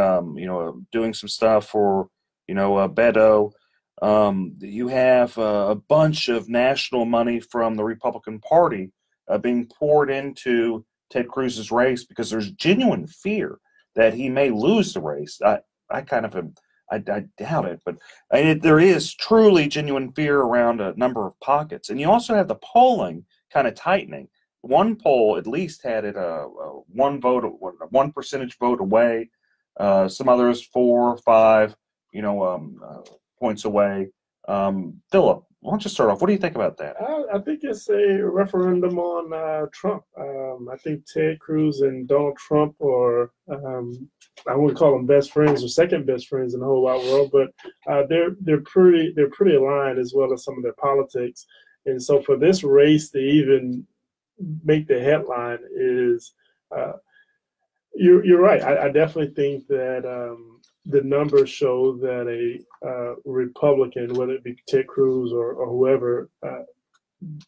doing some stuff for Beto. You have a bunch of national money from the Republican Party being poured into Ted Cruz's race because there's genuine fear that he may lose the race. I kind of am. I doubt it, but there is truly genuine fear around a number of pockets. And you also have the polling kind of tightening. One poll at least had it one percentage vote away. Some others 4 or 5, points away. Phillip, why don't you start off? What do you think about that? I think it's a referendum on Trump. I think Ted Cruz and Donald Trump are, I wouldn't call them best friends or second best friends in the whole wide world, but they're pretty aligned as well as some of their politics. And so for this race to even make the headline is, you're right. I definitely think that the numbers show that a Republican, whether it be Ted Cruz or whoever,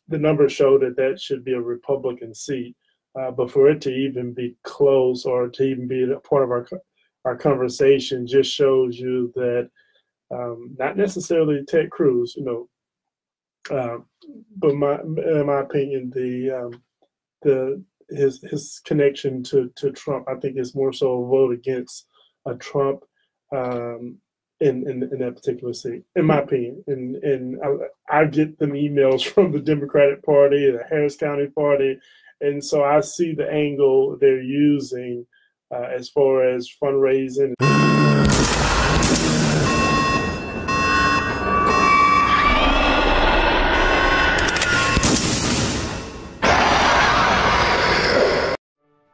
the numbers show that should be a Republican seat. But for it to even be close or to even be a part of our conversation just shows you that not necessarily Ted Cruz, but in my opinion, his connection to Trump, I think is more so a vote against Trump in that particular seat, in my opinion. And I get them emails from the Democratic Party, the Harris County Party, and so I see the angle they're using as far as fundraising.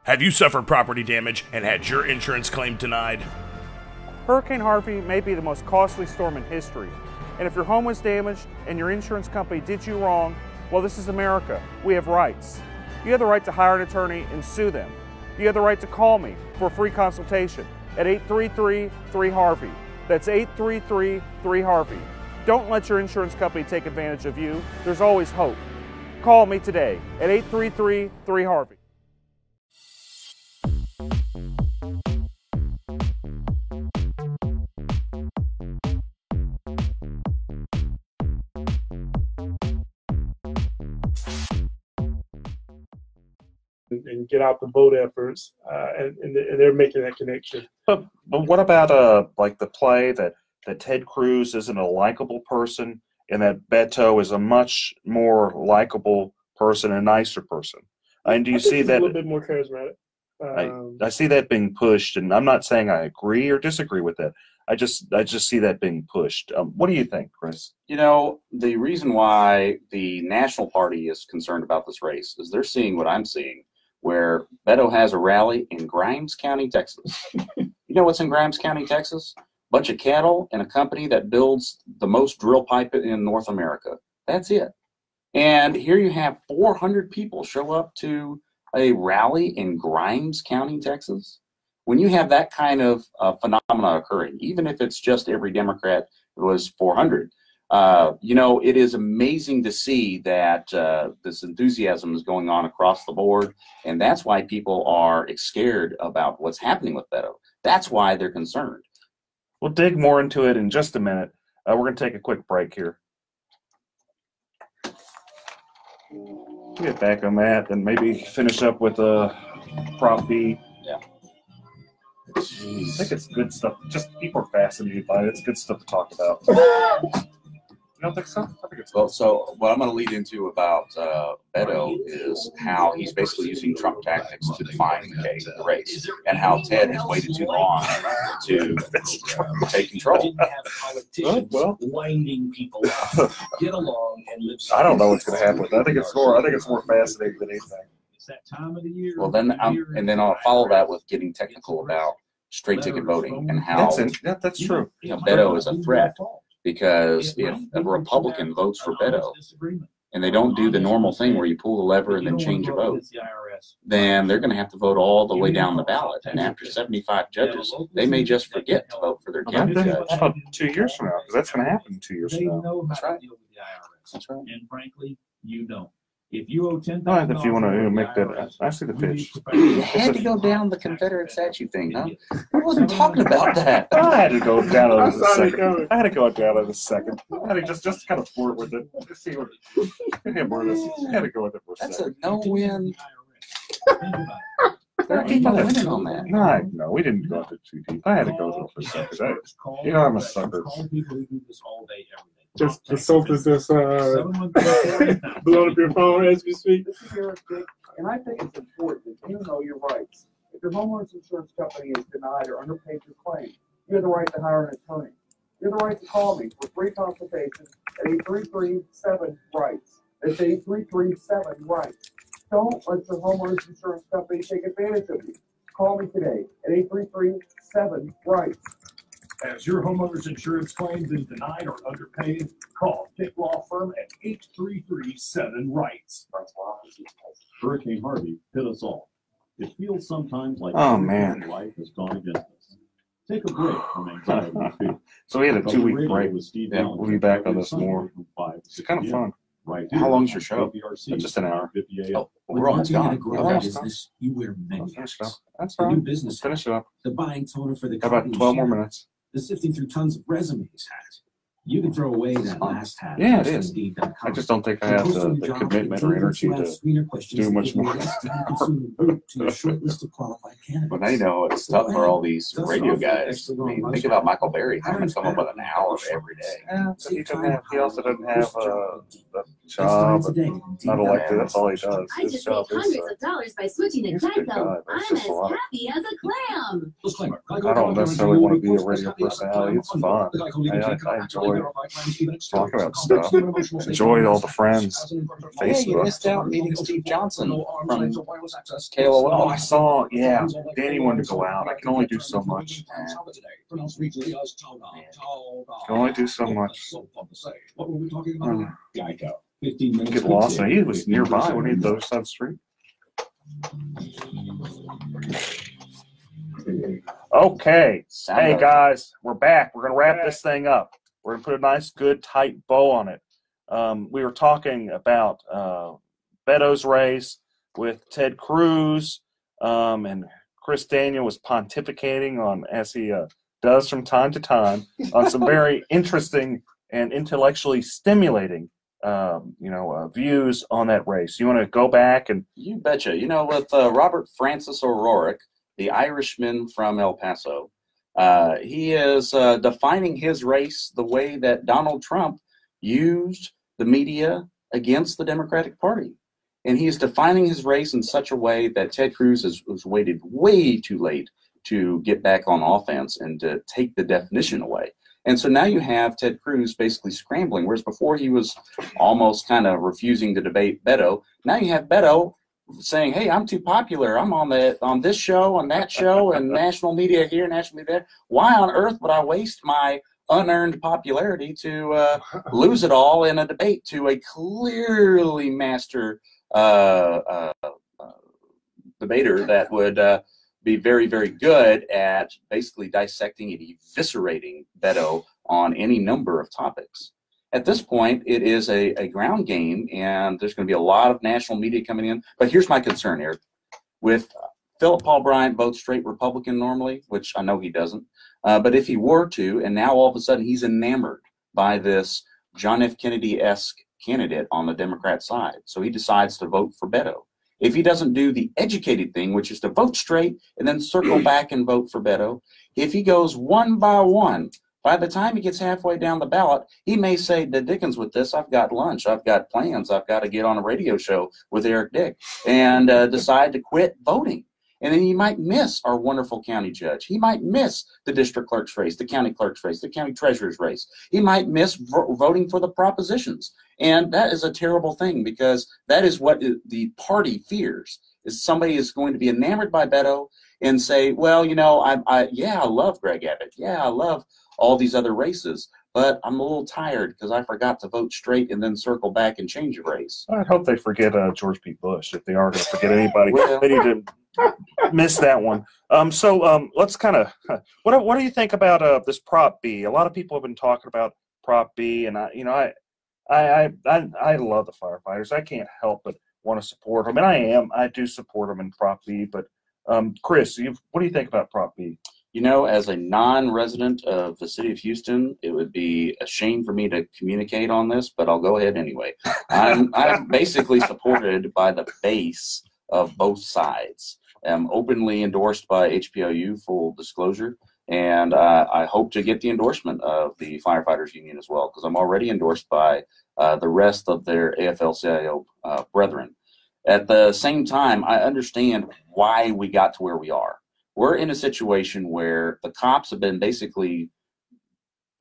Have you suffered property damage and had your insurance claim denied? Hurricane Harvey may be the most costly storm in history. And if your home was damaged and your insurance company did you wrong, well, this is America. We have rights. You have the right to hire an attorney and sue them. You have the right to call me for a free consultation. at 833-3-HARVEY. That's 833-3-HARVEY. Don't let your insurance company take advantage of you. There's always hope. Call me today at 833-3-HARVEY. And get out the vote efforts, and they're making that connection. But what about like the play that Ted Cruz isn't a likable person and that Beto is a much more likable person, a nicer person? And do you see that a little bit more charismatic? I see that being pushed, and I'm not saying I agree or disagree with that. I just see that being pushed. What do you think, Chris? You know, the reason why the National Party is concerned about this race is they're seeing what I'm seeing, where Beto has a rally in Grimes County, Texas. You know what's in Grimes County, Texas? Bunch of cattle and a company that builds the most drill pipe in North America. That's it. And here you have 400 people show up to a rally in Grimes County, Texas. When you have that kind of phenomena occurring, even if it's just every Democrat was 400, you know, it is amazing to see that this enthusiasm is going on across the board, and that's why people are scared about what's happening with Beto. That's why they're concerned. We'll dig more into it in just a minute. We're going to take a quick break here. We'll get back on that and maybe finish up with Prop B. Yeah. I think it's good stuff. Just people are fascinated by it. It's good stuff to talk about. You don't think so? I think it's well. So what I'm going to lead into about Beto is how he's basically using Trump tactics to define the race, and how Ted has waited too long to take control. Well, winding people up. Get along and live. I don't know what's going to happen with that. I think it's more fascinating than anything. It's that time of the year. Well, then I'll follow that with getting technical about straight ticket voting and how that's true. You know, Beto is a threat. Because if a Republican votes for Beto and they don't do the normal thing where you pull the lever and then change a vote, then they're going to have to vote all the way down the ballot. And after 75 judges, they may just forget to vote for their county judge. About 2 years from now, because that's going to happen in 2 years from now. That's right. That's right. And frankly, you don't. If you owe $10,000, all right, if you want to make that, I see the pitch. You had to go down the Confederate statue thing, huh? I wasn't talking about that. I had to go down in a second. I had to go down in a second. I had to just kind of flirt with it. Just see what. I had to go with it for a second. That's a no-win. There ain't no winning on that. No, we didn't go into too deep. I had to go there for a second. You know, I'm a sucker. Just the Sultan's just blowing up your phone as we speak. And I think it's important that you know your rights. If your homeowner's insurance company is denied or underpaid your claim, you have the right to hire an attorney. You have the right to call me for free consultation at 833-7-RIGHTS. That's 833-7-RIGHTS. Don't let your homeowner's insurance company take advantage of you. Call me today at 833-7-RIGHTS. Has your homeowner's insurance claim been denied or underpaid? Call Dick Law Firm at 833-7-RIGHTS. Hurricane Harvey hit us all. It feels sometimes like life has gone against us. Take a break from anxiety and fear. So we had a 2-week break. Yeah, we'll be back on this more. It's kind of fun. Right. How long's your show? Just an hour. Oh, we're almost gone. Business, you wear many hats. That's The right. new business Finish it up. The buying toner for the How about copy 12 more sheet. minutes? The sifting through tons of resumes hat. You can throw away that last hat. Yeah, it is. I just don't think I have the commitment or energy to do much more. But I know it's tough for all these radio guys. I mean, think about Michael Berry having to come up with an hour every day. Yeah, he also doesn't have a job. Not elected. That's all he does. I His just job saved is. hundreds of dollars by switching to He's a good guy, Geico. but it's I'm just as a lot. happy as a clam. I don't necessarily want to be a radio personality. It's fun. I enjoy talking about stuff. Enjoy all the friends. Hey, you missed out meeting Steve Johnson from KLOL. Oh, I saw. Yeah, Danny wanted to go out. I can only do so much. Can only do so much. Geico. 15 minutes. Get lost. And he was nearby. When he hit the other side of the street. Okay. Sound Hey, better. guys, we're back. We're going to wrap this thing up. We're going to put a nice, good, tight bow on it. We were talking about Beto's race with Ted Cruz, and Chris Daniel was pontificating on, as he does from time to time, on some very interesting and intellectually stimulating views on that race. You want to go back and... You betcha. With Robert Francis O'Rourke, the Irishman from El Paso, he is defining his race the way that Donald Trump used the media against the Democratic Party. And he is defining his race in such a way that Ted Cruz has waited way too late to get back on offense and to take the definition away. And so now you have Ted Cruz basically scrambling, whereas before he was almost kind of refusing to debate Beto. Now you have Beto saying, hey, I'm too popular. I'm on this show, on that show, and national media here, national media there. Why on earth would I waste my unearned popularity to lose it all in a debate to a clearly master debater that would be very, very good at basically dissecting and eviscerating Beto on any number of topics. At this point, it is a ground game, and there's going to be a lot of national media coming in. But here's my concern, Eric. With Phillip Paul Bryant votes straight Republican normally, which I know he doesn't, but if he were to, and now all of a sudden he's enamored by this John F. Kennedy-esque candidate on the Democrat side, so he decides to vote for Beto. If he doesn't do the educated thing, which is to vote straight and then circle back and vote for Beto, if he goes one by one, by the time he gets halfway down the ballot, he may say, the dickens with this, I've got lunch, I've got plans, I've got to get on a radio show with Eric Dick, and decide to quit voting. And then he might miss our wonderful county judge. He might miss the district clerk's race, the county clerk's race, the county treasurer's race. He might miss voting for the propositions. And that is a terrible thing, because that is what the party fears, is somebody is going to be enamored by Beto and say, well, I love Greg Abbott. Yeah, I love all these other races, but I'm a little tired because I forgot to vote straight and then circle back and change a race. I hope they forget George P. Bush. If they are going to forget anybody, they need to miss that one. Let's kind of what do you think about this Prop B? A lot of people have been talking about Prop B, and I love the firefighters. I can't help but want to support them, and I do support them in Prop B. But Chris, what do you think about Prop B? As a non-resident of the city of Houston, it would be a shame for me to communicate on this, but I'll go ahead anyway. I'm basically supported by the base of both sides. I'm openly endorsed by HPLU, full disclosure, and I hope to get the endorsement of the firefighters union as well, because I'm already endorsed by the rest of their AFL-CIO brethren. At the same time, I understand why we got to where we are. We're in a situation where the cops have been basically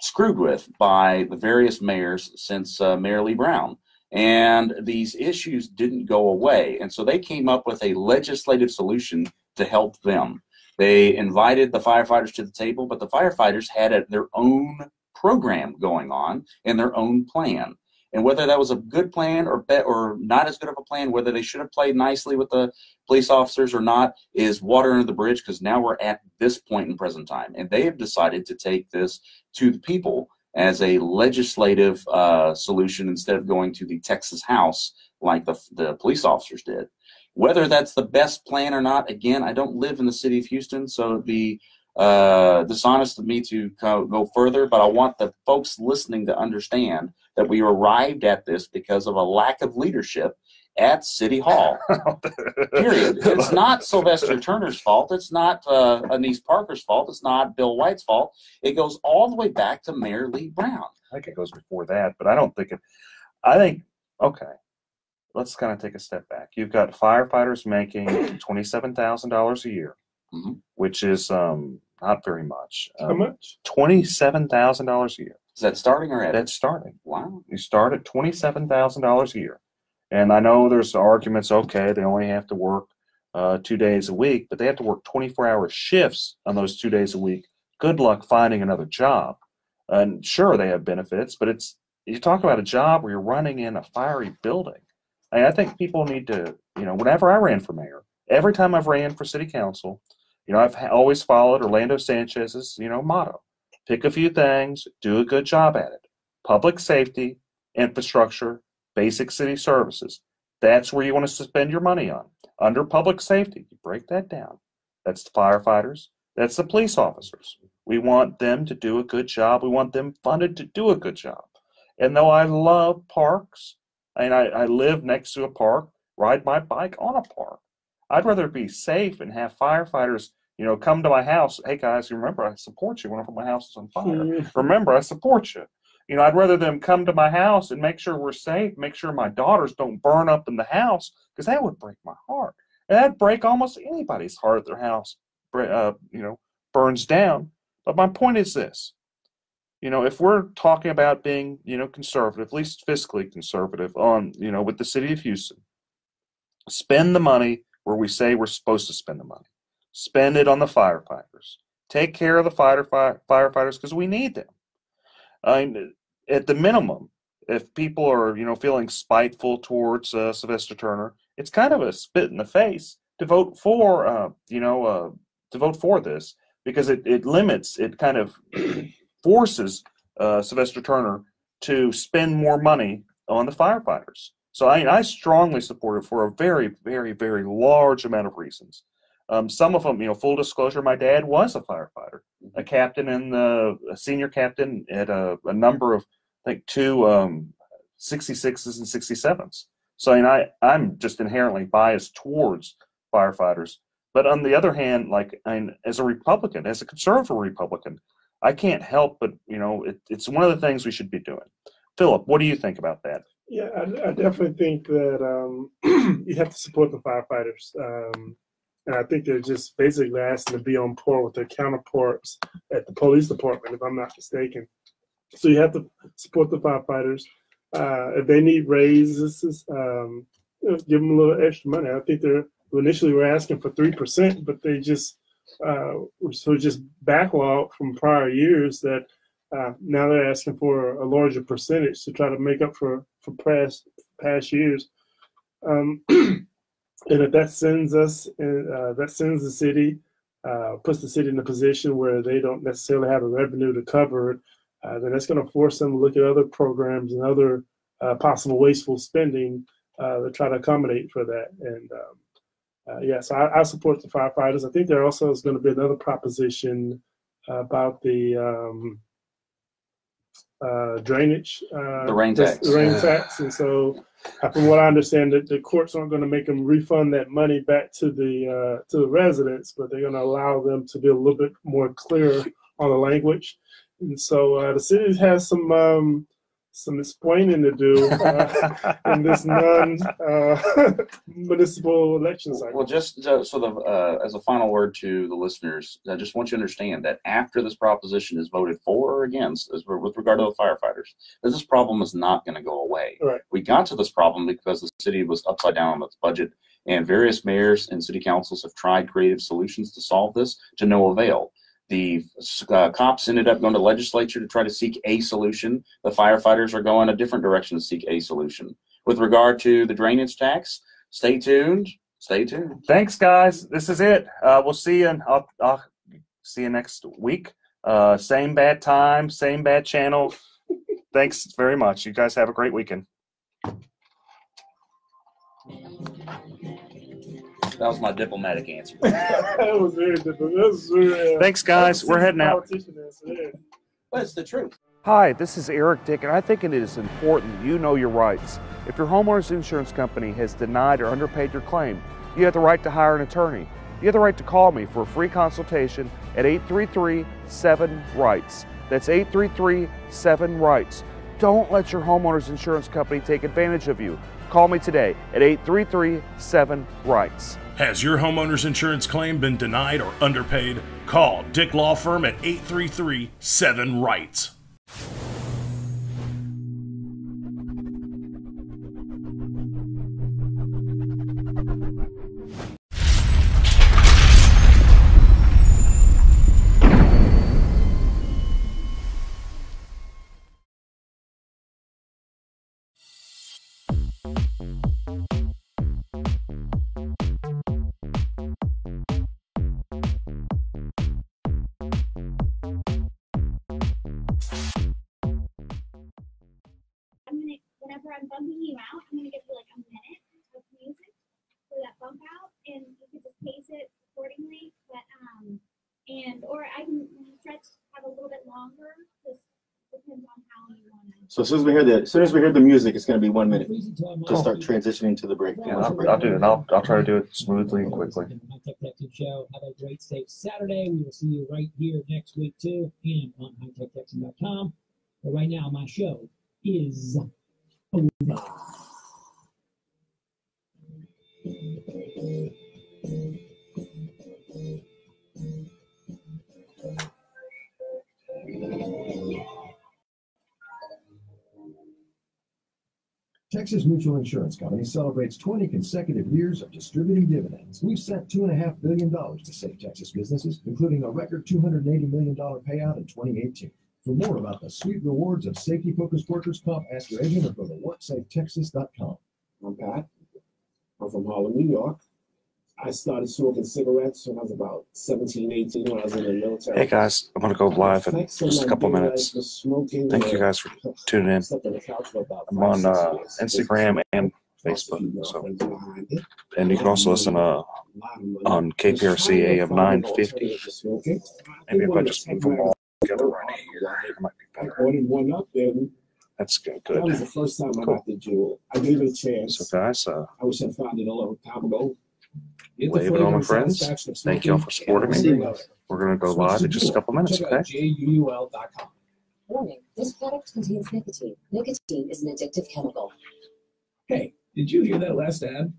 screwed with by the various mayors since Mayor Lee Brown. And these issues didn't go away. And so they came up with a legislative solution to help them. They invited the firefighters to the table, but the firefighters had their own program going on and their own plan. And whether that was a good plan or not as good of a plan, whether they should have played nicely with the police officers or not, is water under the bridge, because now we're at this point in present time. And they have decided to take this to the people as a legislative solution instead of going to the Texas House like the police officers did. Whether that's the best plan or not, again, I don't live in the city of Houston, so it'd be dishonest of me to go further, but I want the folks listening to understand that we arrived at this because of a lack of leadership at City Hall. Period. It's not Sylvester Turner's fault. It's not Anise Parker's fault. It's not Bill White's fault. It goes all the way back to Mayor Lee Brown. I think it goes before that, but I don't think it. I think, okay, let's kind of take a step back. You've got firefighters making $27,000 a year, which is not very much. How much? $27,000 a year. Is that starting or That's starting. Wow. You start at $27,000 a year. And I know there's arguments, okay, they only have to work 2 days a week, but they have to work 24-hour shifts on those 2 days a week. Good luck finding another job. And sure, they have benefits, but you talk about a job where you're running in a fiery building. I think people need to, whenever I ran for mayor, every time I've ran for city council, You know, I've always followed Orlando Sanchez's, you know, motto. Pick a few things, do a good job at it. Public safety, infrastructure, basic city services. That's where you want to spend your money on. Under public safety, you break that down. That's the firefighters. That's the police officers. We want them to do a good job. We want them funded to do a good job. And though I love parks, and I live next to a park, ride my bike on a park, I'd rather be safe and have firefighters, you know, come to my house. Hey guys, remember I support you whenever my house is on fire. Remember, I support you. You know, I'd rather them come to my house and make sure we're safe, make sure my daughters don't burn up in the house, because that would break my heart. And that'd break almost anybody's heart if their house, you know, burns down. But my point is this. You know, if we're talking about being, you know, conservative, at least fiscally conservative on, you know, with the city of Houston, spend the money where we say we're supposed to spend the money. Spend it on the firefighters. Take care of the firefighters because we need them. At the minimum, if people are, you know, feeling spiteful towards Sylvester Turner, it's kind of a spit in the face to vote for, to vote for this, because it limits, it kind of forces Sylvester Turner to spend more money on the firefighters. So I strongly support it for a very, very, very large amount of reasons. Some of them, you know, full disclosure, my dad was a firefighter, a captain and a senior captain at a number of, I think, two 66s and 67s. So I'm just inherently biased towards firefighters. But on the other hand, like, as a Republican, as a conservative Republican, I can't help but, you know, it's one of the things we should be doing. Phillip, what do you think about that? Yeah, I definitely think that you have to support the firefighters. And I think they're just basically asking to be on par with their counterparts at the police department, if I'm not mistaken. So you have to support the firefighters. If they need raises, give them a little extra money. I think initially were asking for 3%, but they just were just backlogged from prior years that now they're asking for a larger percentage to try to make up for past years. And if that sends the city, puts the city in a position where they don't necessarily have a revenue to cover it, then that's going to force them to look at other programs and other possible wasteful spending to try to accommodate for that. And so I support the firefighters. I think there also is going to be another proposition about the drainage, the rain tax. The rain tax, and so from what I understand, that the courts aren't going to make them refund that money back to the residents, but they're going to allow them to be a little bit more clear on the language. And so the city has some explaining to do in this municipal election cycle. Well, just as a final word to the listeners, I just want you to understand that after this proposition is voted for or against, with regard to the firefighters, that this problem is not going to go away. Right. We got to this problem because the city was upside down on its budget, and various mayors and city councils have tried creative solutions to solve this to no avail. The cops ended up going to the legislature to try to seek a solution. The firefighters are going a different direction to seek a solution. With regard to the drainage tax, stay tuned. Stay tuned. Thanks, guys. This is it. We'll see you. And I'll see you next week. Same bad time, same bad channel. Thanks very much. You guys have a great weekend. That was my diplomatic answer. That was very diplomatic. Thanks, guys. We're heading out. But it's the truth. Hi, this is Eric Dick, and I think it is important that you know your rights. If your homeowner's insurance company has denied or underpaid your claim, you have the right to hire an attorney. You have the right to call me for a free consultation at 833-7-RIGHTS. That's 833-7-RIGHTS. Don't let your homeowner's insurance company take advantage of you. Call me today at 833-7-RIGHTS. Has your homeowner's insurance claim been denied or underpaid? Call Dick Law Firm at 833-7-RIGHTS. stretch out a little bit longer. Just depends on how you want to. So as soon as we hear the music, it's going to be 1 minute to start transitioning to the break. Yeah, I'll do it. I'll try to do it smoothly and quickly. High Tech Texan Show. Have a great, safe Saturday. We will see you right here next week too, and on hightechtexan.com. But right now, my show is over. Texas Mutual Insurance Company celebrates 20 consecutive years of distributing dividends. We've sent $2.5 billion to save Texas businesses, including a record $280 million payout in 2018. For more about the sweet rewards of safety-focused workers' comp, ask your agent or go to WorksafeTexas.com. I'm Pat. I'm from Harlem, New York. I started smoking cigarettes when I was about 17, 18 when I was in the military. Hey guys, I'm going to go live in just a couple minutes. Thank you guys for tuning in. I'm on Instagram and Facebook. So, and you can also listen on KPRC AM 950. Maybe if I just move them all together right here, it might be better. That's good. That was the first time I got the Jewel. I gave it a chance. So guys, I wish I found it a long time ago. wave it on my friends. Thank you all for supporting me. We're going to go live in just a couple minutes, okay? JUUL.com. Warning, this product contains nicotine. Nicotine is an addictive chemical. Hey, did you hear that last ad?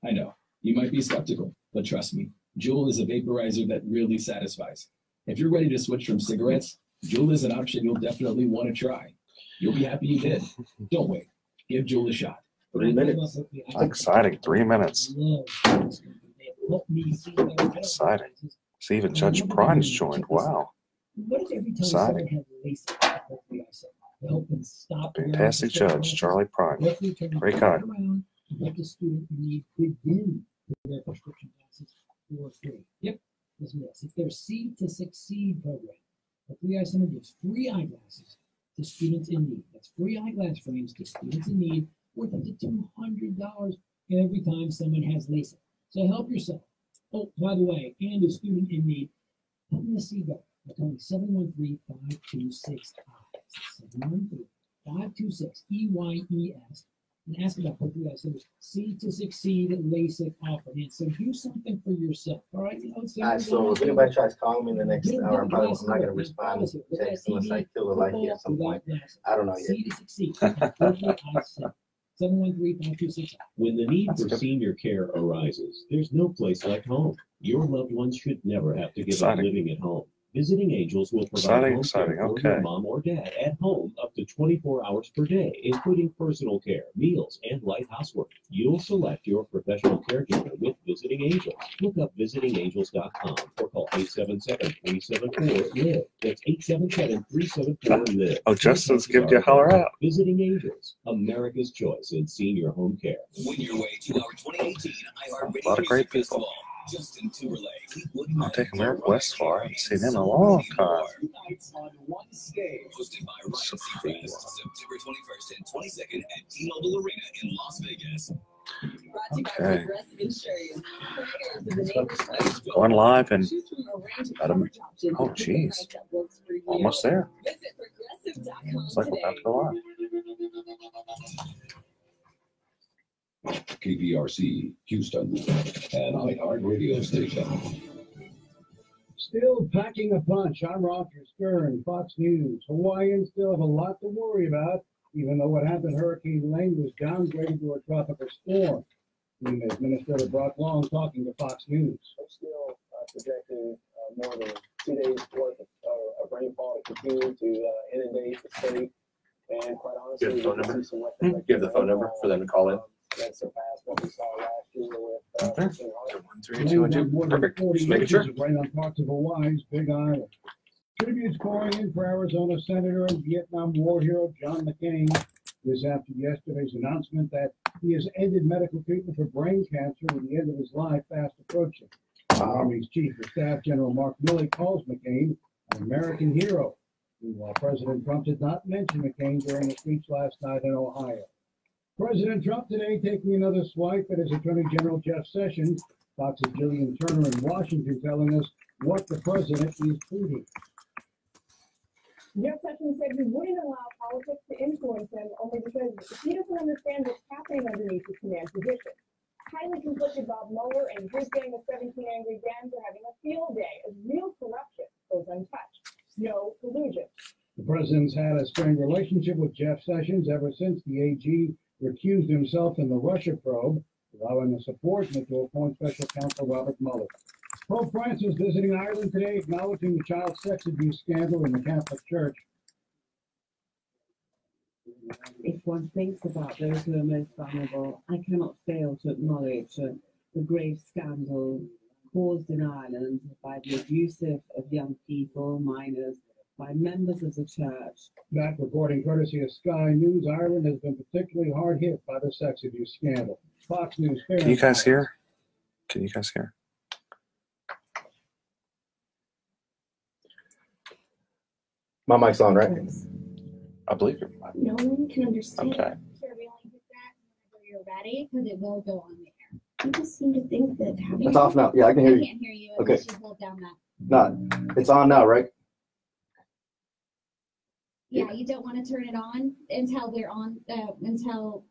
I know, you might be skeptical, but trust me, Juul is a vaporizer that really satisfies. If you're ready to switch from cigarettes, Juul is an option you'll definitely want to try. You'll be happy you did. Don't wait. Give Juul a shot. 3 minutes. Exciting. 3 minutes. Exciting. See, even Judge Prine's joined. Wow. Exciting. Fantastic judge, Charlie Prine. Great guy. Let the student need begin their prescription classes for free. Yep, listen to this. It's their Seed to Succeed program. The 3i Center gives free eyeglasses to students in need. That's free eyeglass frames to students in need, worth up to $200 every time someone has LASIK. So help yourself. Oh, by the way, and a student in need, help me see better. By calling 713-526-EYES. 713-526-EYES. And ask about what you guys think. Seed to Succeed LASIK offer. And so do something for yourself. All right. You know, so if anybody tries calling me in the next hour, I'm not going to respond to text unless I feel like it at some point. I don't know yet. Seed to Succeed. 713-526. When the need for senior care arises, there's no place like home. Your loved ones should never have to give up living at home. Visiting Angels will provide home care for your mom or dad at home up to 24 hours per day, including personal care, meals, and light housework. You'll select your professional caregiver with Visiting Angels. Look up visitingangels.com or call 877-374-LIVE. That's 877-374-LIVE. Oh, Justin's giving you a holler out. Visiting Angels, America's choice in senior home care. Win your way to our 2018 iHeartRadio A lot of great people. Justin Timberlake. I'll take America West far. I haven't seen him in a long time. Hosted by Ryan Seacrest, September 21st and 22nd at T-Mobile Arena in Las Vegas. Okay. Going live and oh geez, almost there. It's like we're about to go live. KPRC, Houston, an iHeart radio station. Still packing a punch. I'm Roger Stern, Fox News. Hawaiians still have a lot to worry about, even though what happened Hurricane Lane was downgraded to a tropical storm. FEMA Administrator Brock Long talking to Fox News. We're still projecting more than 2 days worth of rainfall to continue to inundate the state. And quite honestly, Give the phone number for them to call in. That surpassed what we saw last year with 1-3-2-1-2. Perfect. Just making sure. Right on parts of Hawaii's Big Island. Tributes pouring in for Arizona Senator and Vietnam War hero John McCain. This after yesterday's announcement that he has ended medical treatment for brain cancer with the end of his life fast approaching. The Army's Chief of Staff General Mark Milley calls McCain an American hero. Meanwhile, President Trump did not mention McCain during a speech last night in Ohio. President Trump today taking another swipe at his Attorney General Jeff Sessions. Fox's Jillian Turner in Washington telling us what the president is tweeting. Jeff Sessions said he wouldn't allow politics to influence him only because he doesn't understand what's happening underneath his command position. Highly conflicted Bob Mueller and his gang of 17 angry Dems are having a field day as real corruption goes untouched. No collusion. The president's had a strained relationship with Jeff Sessions ever since the AG recused himself in the Russia probe, allowing a subordinate to appoint special counsel Robert Mueller. Pope Francis visiting Ireland today, acknowledging the child sex abuse scandal in the Catholic Church. If one thinks about those who are most vulnerable, I cannot fail to acknowledge the grave scandal caused in Ireland by the abuse of young people, minors, by members of the church. That reporting courtesy of Sky News, Ireland has been particularly hard hit by the sex abuse scandal. Fox News. Can you guys hear? Can you guys hear? My mic's on, right? I believe it. No one can understand. Okay. You're realizing that whenever you're ready, because it will go on the air. You just seem to think that having It's off now. Yeah, I can hear you. I can't hear you Okay. unless you hold down that. No, it's on now, right? Yeah, you don't want to turn it on until we're on until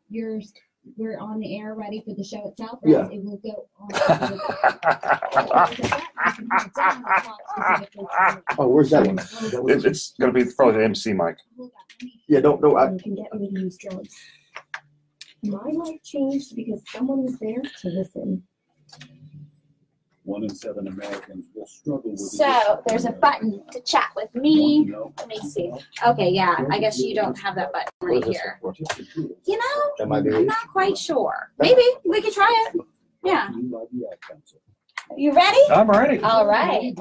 we're on the air ready for the show itself. Or else it will go on. Oh, where's that one? It's going to be probably the MC mic. Yeah, don't. You can get me to use drugs. My life changed because someone was there to listen. 1 in 7 Americans will struggle with. So there's a button to chat with me. Let me see. Okay, yeah, I guess you don't have that button right here. You know, That might be I'm not quite sure. Maybe we could try it. Yeah. You ready? I'm ready. All right.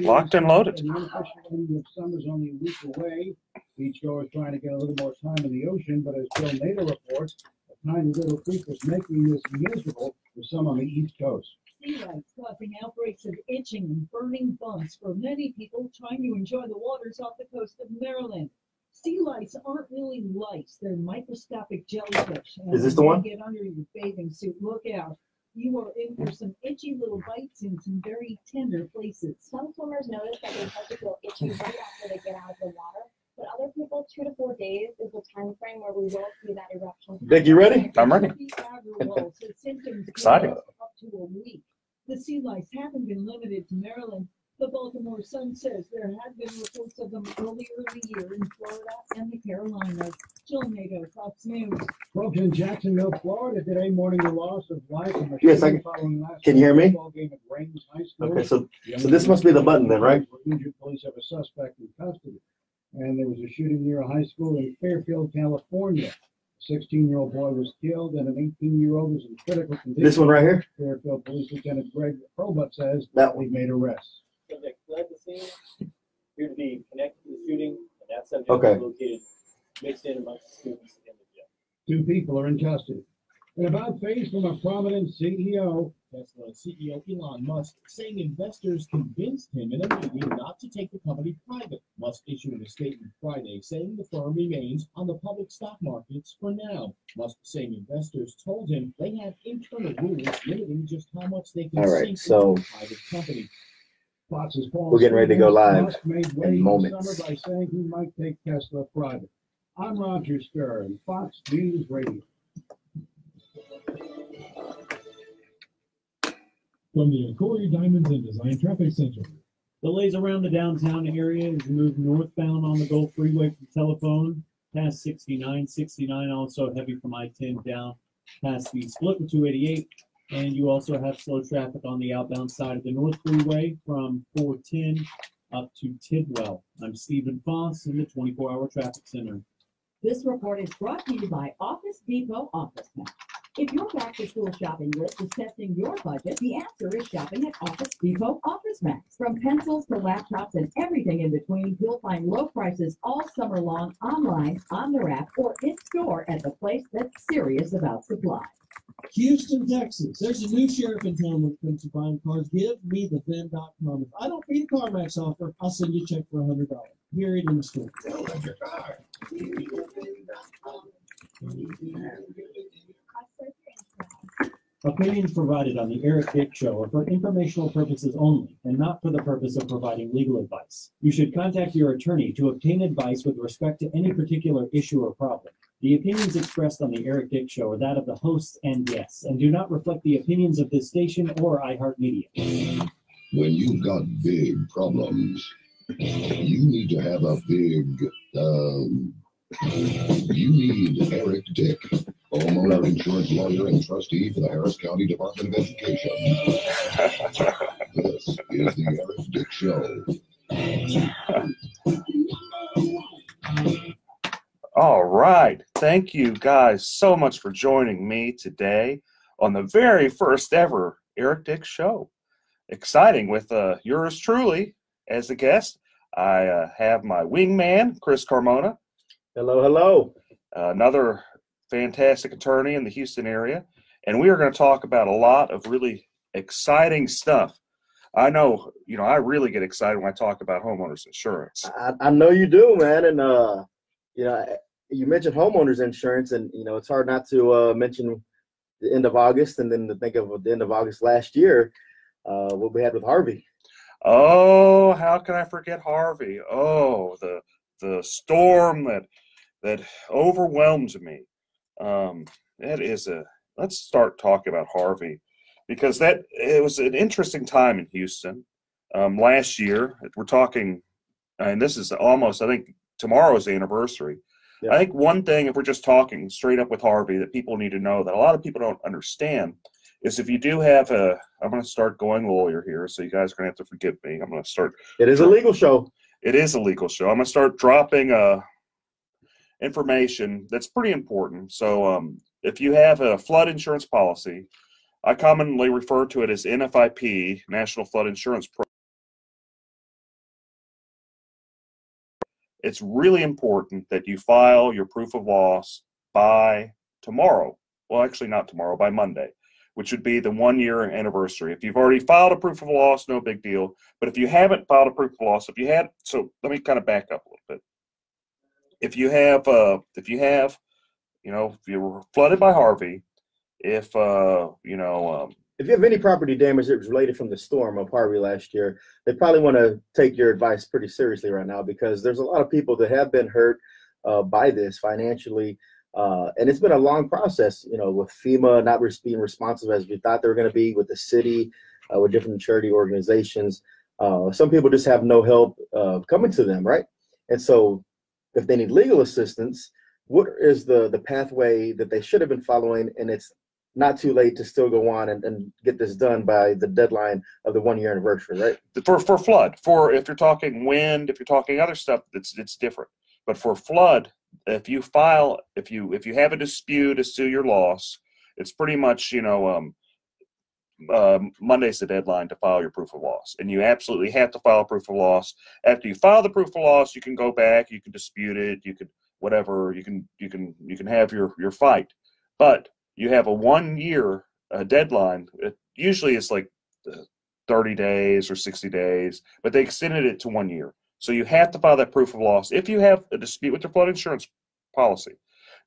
Locked and loaded. The unofficial end of summer's only a week away. Beachgoers trying to get a little more time in the ocean, but as Bill Nader reports, a tiny little creek is making this miserable for some on the East Coast. Sea lice causing outbreaks of itching and burning bumps for many people trying to enjoy the waters off the coast of Maryland. Sea lice aren't really lice, they're microscopic jellyfish. And Is this the one? Get under your bathing suit, look out. You are in for some itchy little bites in some very tender places. Some swimmers notice that they start to feel itchy right after they get out of the water, but other people, 2 to 4 days is the time frame where we will see that eruption. Dick, you ready? I'm ready. Exciting. Up to a week. The sea lice haven't been limited to Maryland. The Baltimore Sun says there had been reports of them earlier in the year in Florida and the Carolinas. Jill Nato, Fox News. Folks in Jacksonville, Florida, today mourning the loss of life and Yes, I can. Can you hear me? Okay, so this must be the button then, right? Injured police have a suspect in custody, and there was a shooting near a high school in Fairfield, California. A 16-year-old boy was killed, and an 18-year-old is in critical condition. This one right here? Fairfield Police Lieutenant Greg Probut says that we made arrests. Subject fled the scene, appeared to be connected to the shooting, and that subject Okay. was located mixed in amongst the students in the jail. 2 people are in custody. And about face from a prominent CEO. Tesla CEO Elon Musk saying investors convinced him in a meeting not to take the company private. Musk issued a statement Friday saying the firm remains on the public stock markets for now. Musk saying investors told him they had internal rules limiting just how much they can All right, sink so into the private company. Fox's Paul we're getting ready to go live Musk made in waves moments. this summer by saying he might take Tesla private. I'm Roger Stern, Fox News Radio. From the Corey Diamonds and Design Traffic Center. Delays around the downtown area as you move northbound on the Gulf Freeway from Telephone past 69. 69 also heavy from I-10 down past the split with 288. And you also have slow traffic on the outbound side of the North Freeway from 410 up to Tidwell. I'm Stephen Foss in the 24-hour traffic center. This report is brought to you by Office Depot Office Max. If your back-to-school shopping list is testing your budget, the answer is shopping at Office Depot Office Max. From pencils to laptops and everything in between, you'll find low prices all summer long online, on their app, or in-store at the place that's serious about supply. Houston, Texas. There's a new sheriff in town when it comes to buying cars. Give me the VIN.com. If I don't beat a CarMax offer, I'll send you a check for $100. Period in the store. Opinions provided on the Eric Dick Show are for informational purposes only and not for the purpose of providing legal advice. You should contact your attorney to obtain advice with respect to any particular issue or problem. The opinions expressed on the Eric Dick Show are that of the hosts and guests and do not reflect the opinions of this station or iHeartMedia. When you've got big problems, you need to have a big, you need Eric Dick, homeowner insurance lawyer and trustee for the Harris County Department of Education. This is the Eric Dick Show. All right. Thank you guys so much for joining me today on the very first ever Eric Dick Show. Exciting with yours truly as a guest. I have my wingman, Chris Carmona. Hello, hello. Another fantastic attorney in the Houston area. And we are going to talk about a lot of really exciting stuff. I know, I really get excited when I talk about homeowners insurance. I know you do, man. And, you mentioned homeowners insurance, and, it's hard not to mention the end of August and then to think of the end of August last year, what we had with Harvey. Oh, how can I forget Harvey? Oh, the storm that overwhelmed me. Let's start talking about Harvey, because it was an interesting time in Houston last year. We're talking, and this is almost, I think tomorrow's the anniversary. Yeah. I think one thing, if we're just talking straight up with Harvey, that people need to know that a lot of people don't understand is if you do have I'm going to start going lawyer here, so you guys are going to have to forgive me. I'm going to start. It is a legal show. It is a legal show. I'm going to start dropping information that's pretty important. So if you have a flood insurance policy, I commonly refer to it as NFIP, National Flood Insurance Program. It's really important that you file your proof of loss by tomorrow. Well, actually not tomorrow, by Monday, which would be the 1-year anniversary. If you've already filed a proof of loss, no big deal. But if you haven't filed a proof of loss, so let me kind of back up a little bit. If you were flooded by Harvey, if you have any property damage that was related from the storm of Harvey last year, they probably want to take your advice pretty seriously right now, because there's a lot of people that have been hurt by this financially. And it's been a long process, with FEMA not being responsive as we thought they were going to be, with the city, with different charity organizations. Some people just have no help coming to them, right? And so if they need legal assistance, what is the pathway that they should have been following? And it's not too late to still go on and get this done by the deadline of the 1-year anniversary, right? For flood, if you're talking wind, if you're talking other stuff, it's different. But for flood, if you have a dispute as to your loss, it's pretty much, Monday's the deadline to file your proof of loss, and you absolutely have to file a proof of loss. After you file the proof of loss, you can go back, you can dispute it, you can whatever, you can have your fight, but you have a 1-year deadline. Usually it's like 30 days or 60 days, but they extended it to 1 year. So you have to file that proof of loss if you have a dispute with your flood insurance policy.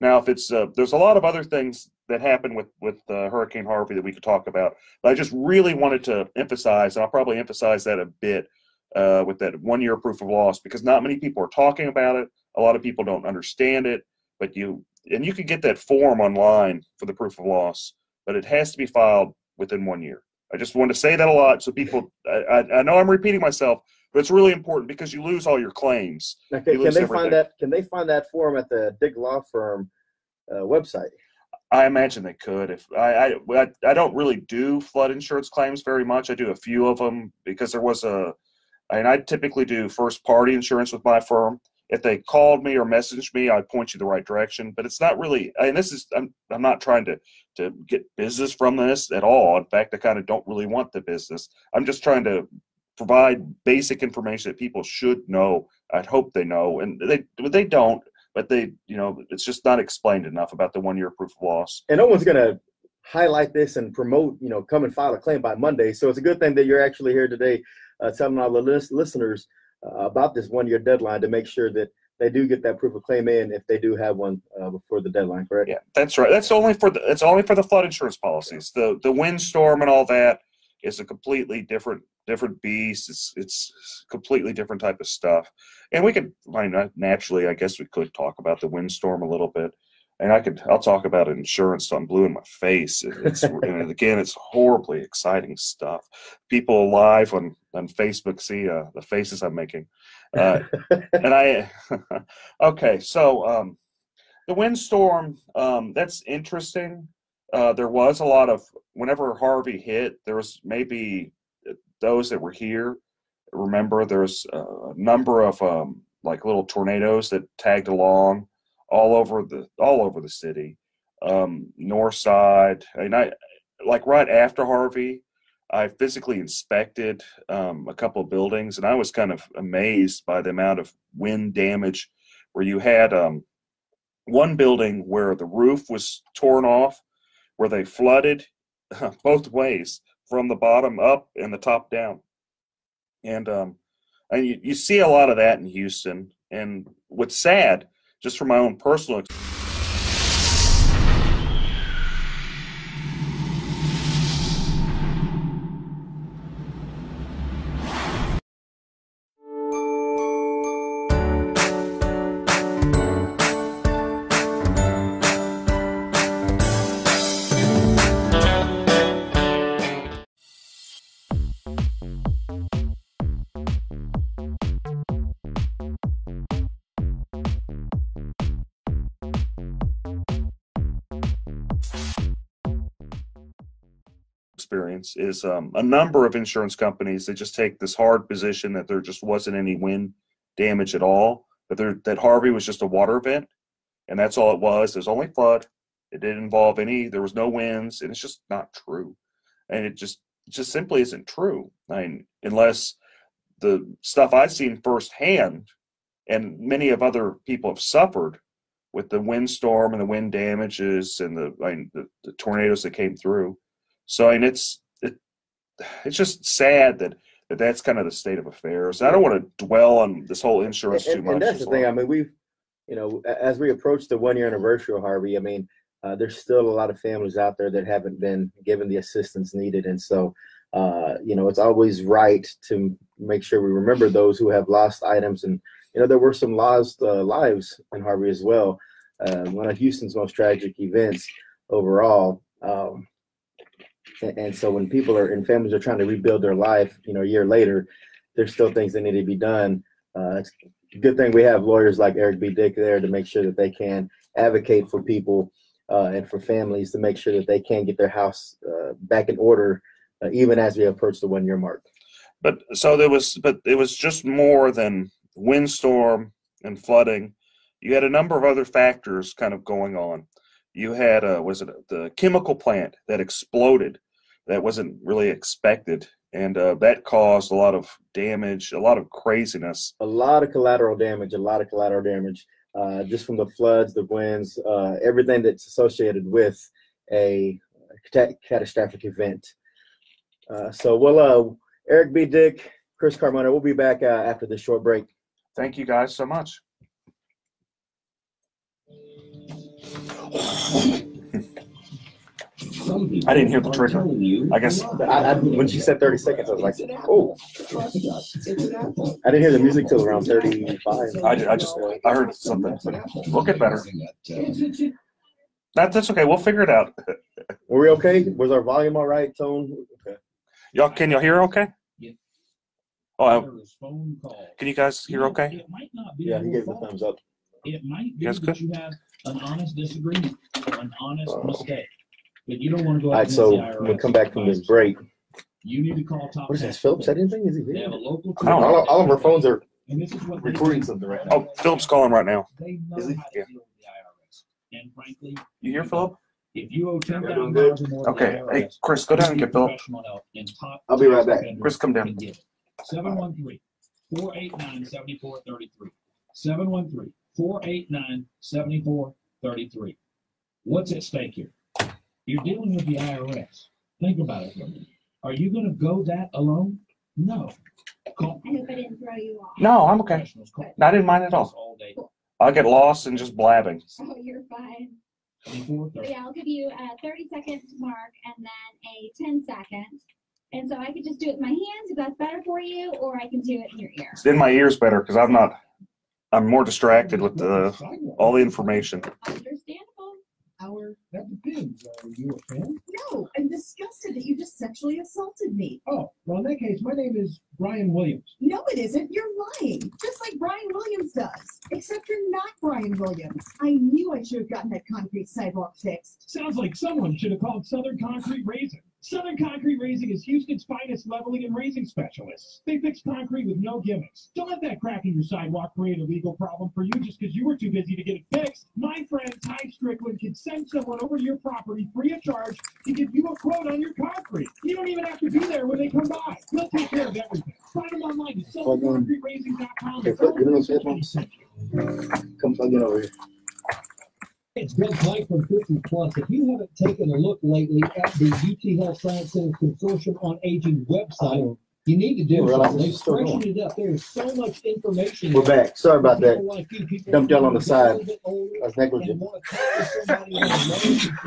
Now, if it's there's a lot of other things that happened with Hurricane Harvey that we could talk about, but I just really wanted to emphasize, and I'll probably emphasize that a bit with that 1-year proof of loss, because not many people are talking about it. A lot of people don't understand it, but you can get that form online for the proof of loss, but it has to be filed within 1 year. I just wanted to say that a lot, so people. I know I'm repeating myself, but it's really important because you lose all your claims. Okay, can they find that form at the Dick Law Firm website? I imagine they could. If I don't really do flood insurance claims very much. I do a few of them because I typically do first party insurance with my firm. If they called me or messaged me, I'd point you the right direction. But it's not really. And I'm not trying to get business from this at all. In fact, I kind of don't really want the business. I'm just trying to provide basic information that people should know. I'd hope they know, and they don't. But it's just not explained enough about the 1-year proof of loss. And no one's gonna highlight this and promote, come and file a claim by Monday. So it's a good thing that you're actually here today, telling all the listeners about this 1-year deadline to make sure that they do get that proof of claim in if they do have one before the deadline, correct? Yeah, that's right. That's only for the flood insurance policies. The windstorm and all that is a completely different beast. It's completely different type of stuff. And we could, naturally, I guess we could talk about the windstorm a little bit. And I'll talk about insurance till I'm blue in my face. And again, it's horribly exciting stuff. People live on Facebook see the faces I'm making. Okay, so the windstorm, that's interesting. There was a lot of, whenever Harvey hit, there was maybe those that were here. Remember, there's a number of like little tornadoes that tagged along all over the city, north side. And like right after Harvey, I physically inspected a couple of buildings, and I was kind of amazed by the amount of wind damage. Where you had one building where the roof was torn off, where they flooded both ways, from the bottom up and the top down. And you see a lot of that in Houston. And what's sad, just from my own personal experience, is a number of insurance companies, they just take this hard position that there just wasn't any wind damage at all, that Harvey was just a water event, and that's all it was. There's only flood. It didn't involve there was no winds, and it's just not true. And it just simply isn't true. I mean, unless the stuff I've seen firsthand, and many of other people have suffered with the windstorm and the wind damages and the tornadoes that came through. So I mean, it's just sad that's kind of the state of affairs. I don't want to dwell on this whole insurance too much. And that's the thing. I mean, we've, as we approach the 1 year anniversary of Harvey, I mean, there's still a lot of families out there that haven't been given the assistance needed. And so, it's always right to make sure we remember those who have lost items. And, there were some lost lives in Harvey as well. One of Houston's most tragic events overall. And so when people and families are trying to rebuild their life, a year later, there's still things that need to be done. It's a good thing we have lawyers like Eric B. Dick there to make sure that they can advocate for people and for families to make sure that they can get their house back in order, even as we approach the 1 year mark. But it was just more than windstorm and flooding. You had a number of other factors kind of going on. You had the chemical plant that exploded that wasn't really expected, and that caused a lot of damage, a lot of craziness. A lot of collateral damage, just from the floods, the winds, everything that's associated with a catastrophic event. So Eric B. Dick, Chris Carmona, we'll be back after this short break. Thank you guys so much. I didn't hear the trigger. I guess when she said 30 seconds, I was like, "Oh!" I didn't hear the music till around 35. I heard something. We'll get better. That's okay. We'll figure it out. Were we okay? Was our volume all right? Tone? Okay. Can y'all hear okay? Yeah. Oh, can you guys hear okay? It might not be yeah, he gave the thumbs up. It might be that you have an honest disagreement or an honest mistake. But you don't want to go all right, so we'll come back from this break. You need to call top. What is that? Phillip said anything? Is he They have a local all of our phones are and this is what recording something right now. Oh, Phillip's calling right now. They know Is he? how to deal with the IRS. And frankly, You hear Phillip? if you owe $10,000 or more to Okay. the IRS, Hey, Chris, go down and get Phillip. professional help and top I'll be right back. vendors Chris, come down. can get it. 713-489-7433. 713-489-7433. What's at stake here? You're dealing with the IRS. Think about it for a minute. Are you going to go that alone? No. I hope I didn't throw you off. No, I'm okay. I didn't mind at all. I'll get lost in just blabbing. Oh, you're fine. So yeah, I'll give you a 30 second mark and then a 10 second. And so I could just do it with my hands if that's better for you, or I can do it in your ear. It's in my ears better because I'm more distracted with all the information. Understandable. That depends. Are you a fan? No, I'm disgusted that you just sexually assaulted me. Oh, well, in that case, my name is Brian Williams. No, it isn't. You're lying. Just like Brian Williams does. Except you're not Brian Williams. I knew I should have gotten that concrete sidewalk fixed. Sounds like someone should have called Southern Concrete Raising. Southern Concrete Raising is Houston's finest leveling and raising specialists. They fix concrete with no gimmicks. Don't let that crack in your sidewalk create a legal problem for you just because you were too busy to get it fixed. My friend Ty Strickland can send someone over to your property free of charge to give you a quote on your concrete. You don't even have to be there when they come by. They'll take care of everything. Find them online at SouthernConcreteRaising.com. Hey, Phillip, give me those headphones. Come plug in over here. It's Doug Mike from 50 Plus. If you haven't taken a look lately at the UT Health Science Center Consortium on Aging website, you need to do so. They've freshened it up. There is so much information. We're back. Sorry about that. Like you, Dumped y'all on the side. I was negligent.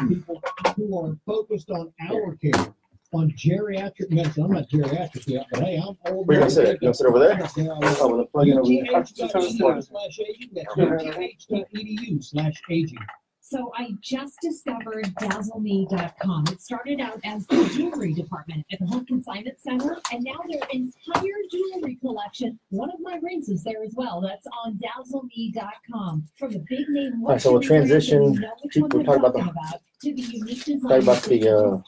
People who are focused on our care, on geriatric medicine. I'm not geriatric yet, but hey, I'm old. Where you gonna sit? You gonna sit over there? Oh, we'll plug in over here. UTH.edu/aging. So I just discovered dazzleme.com. It started out as the jewelry department at the Home Consignment Center, and now their entire jewelry collection, one of my rings is there as well. That's on dazzleme.com. From the big name, All right, so we'll transition. We'll talk about to the unique design. Talk about the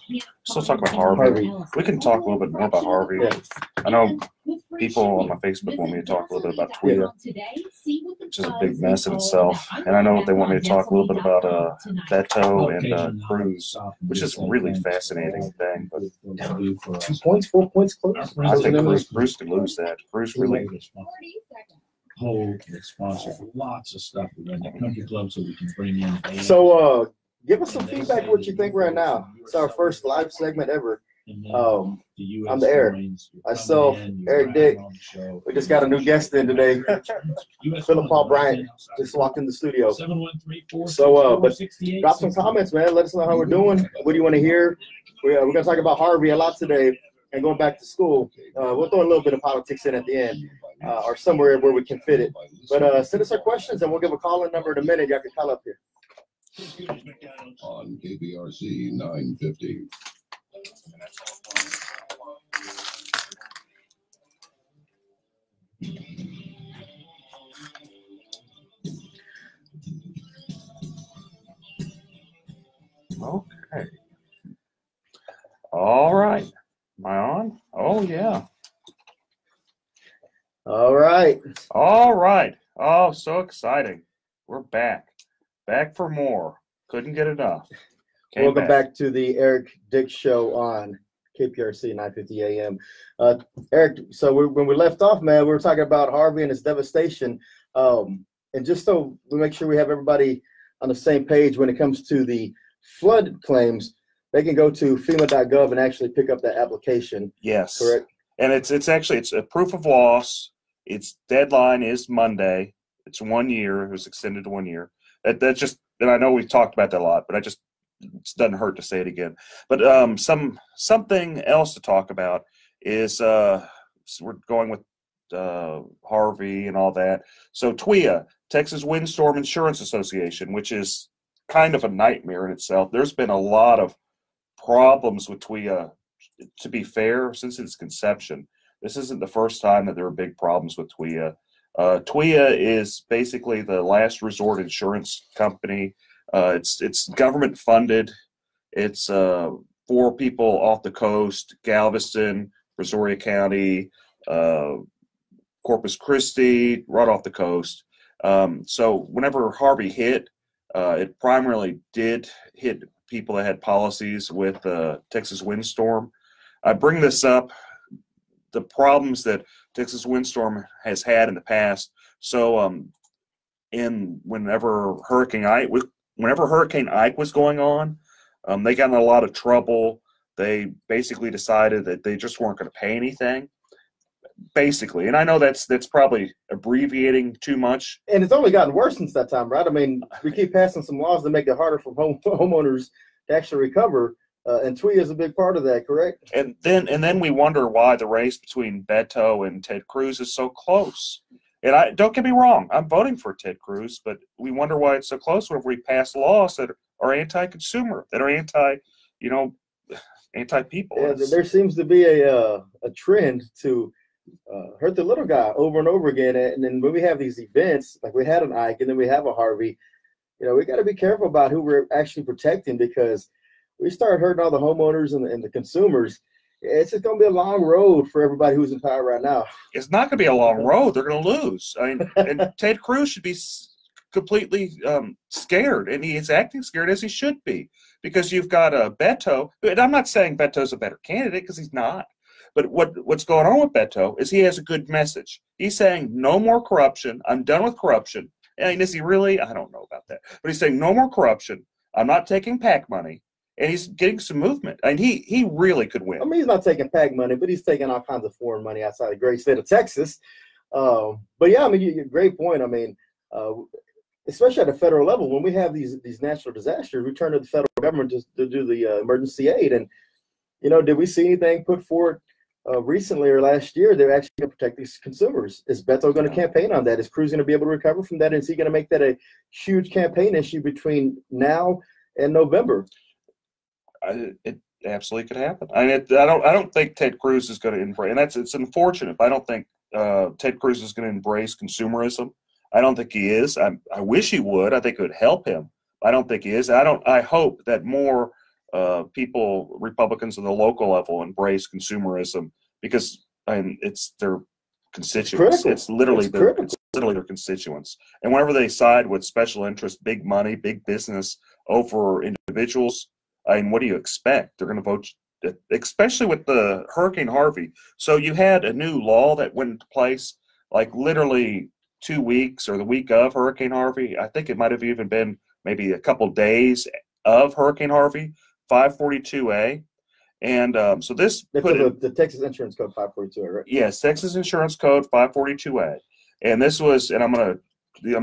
Still talk about Harvey. We can talk a little bit more about Harvey. Yeah. I know people on my Facebook want me to talk a little bit about Twitter, which is a big mess in itself. And I know they want me to talk a little bit about Beto and Cruz, which is a really fascinating thing. But 2 points, 4 points close. I think Cruz could lose that. Cruz really. Hold and sponsor lots of stuff around the country club so we can bring in. So give us some feedback what you think right now. It's our first live segment ever. I'm the Eric. Myself, Eric Dick. We just got a new guest in today. Phillip Btyant just walked in the studio. So, but drop some comments, man. Let us know how we're doing. What do you want to hear? We're going to talk about Harvey a lot today and going back to school. We'll throw a little bit of politics in at the end or somewhere where we can fit it. But send us our questions and we'll give a call-in number in a minute. Y'all can call up here. On KPRC 950. Okay. All right. Am I on? Oh, yeah. All right. All right. Oh, so exciting. We're back. Back for more. Couldn't get enough. Welcome back to the Eric Dick Show on KPRC 950 AM. Eric, so when we left off, man, we were talking about Harvey and its devastation. And just so we make sure we have everybody on the same page when it comes to the flood claims, they can go to FEMA.gov and actually pick up that application. Yes. Correct? And it's a proof of loss. Its deadline is Monday. It's 1 year. It was extended to 1 year. That's just, and I know we've talked about that a lot, but it doesn't hurt to say it again. But something else to talk about is so we're going with Harvey and all that. So TWIA, Texas Windstorm Insurance Association, which is kind of a nightmare in itself. There's been a lot of problems with TWIA, to be fair, since its conception. This isn't the first time that there are big problems with TWIA. TWIA is basically the last resort insurance company. It's government funded. It's for people off the coast: Galveston, Brazoria County, Corpus Christi, right off the coast. So whenever Harvey hit, it primarily did hit people that had policies with Texas Windstorm. I bring this up, the problems that Texas Windstorm has had in the past. So whenever Hurricane Ike was going on, they got in a lot of trouble. They basically decided that they just weren't going to pay anything. basically. And I know that's probably abbreviating too much. And it's only gotten worse since that time, right? I mean, we keep passing some laws to make it harder for homeowners to actually recover. And TWI is a big part of that, correct? And then we wonder why the race between Beto and Ted Cruz is so close. And don't get me wrong, I'm voting for Ted Cruz, but we wonder why it's so close whenever we pass laws that are anti-consumer, that are anti-people. Yeah, there seems to be a trend to hurt the little guy over and over again. And then when we have these events, like we had an Ike and then we have a Harvey, we got to be careful about who we're actually protecting, because we start hurting all the homeowners and the consumers. It's just going to be a long road for everybody who's in power right now. It's not going to be a long road. They're going to lose. I mean, and Ted Cruz should be completely scared, and he is acting scared, as he should be, because you've got Beto. And I'm not saying Beto's a better candidate, because he's not. But what's going on with Beto is he has a good message. He's saying no more corruption. I'm done with corruption. I mean, is he really? I don't know about that. But he's saying no more corruption. I'm not taking PAC money. And he's getting some movement. And he really could win. I mean, he's not taking PAC money, but he's taking all kinds of foreign money outside the great state of Texas. But yeah, I mean, great point. I mean, especially at a federal level, when we have these natural disasters, we turn to the federal government to do the emergency aid. And, did we see anything put forward recently or last year that actually going to protect these consumers? Is Beto going to campaign on that? Is Cruz going to be able to recover from that? Is he going to make that a huge campaign issue between now and November? It absolutely could happen. I mean, I don't think Ted Cruz is going to embrace, and it's unfortunate. But I don't think Ted Cruz is going to embrace consumerism. I don't think he is. I wish he would. I think it would help him. I don't think he is. I hope that more people, Republicans on the local level, embrace consumerism, because it's their constituents. It's literally their constituents. And whenever they side with special interest, big money, big business over individuals, I mean, what do you expect? They're going to vote, especially with the Hurricane Harvey. So you had a new law that went into place, like literally 2 weeks or the week of Hurricane Harvey. I think it might have even been maybe a couple days of Hurricane Harvey, 542A. And so this put the Texas Insurance Code 542A, right? Yes, Texas Insurance Code 542A. And this was, and I'm gonna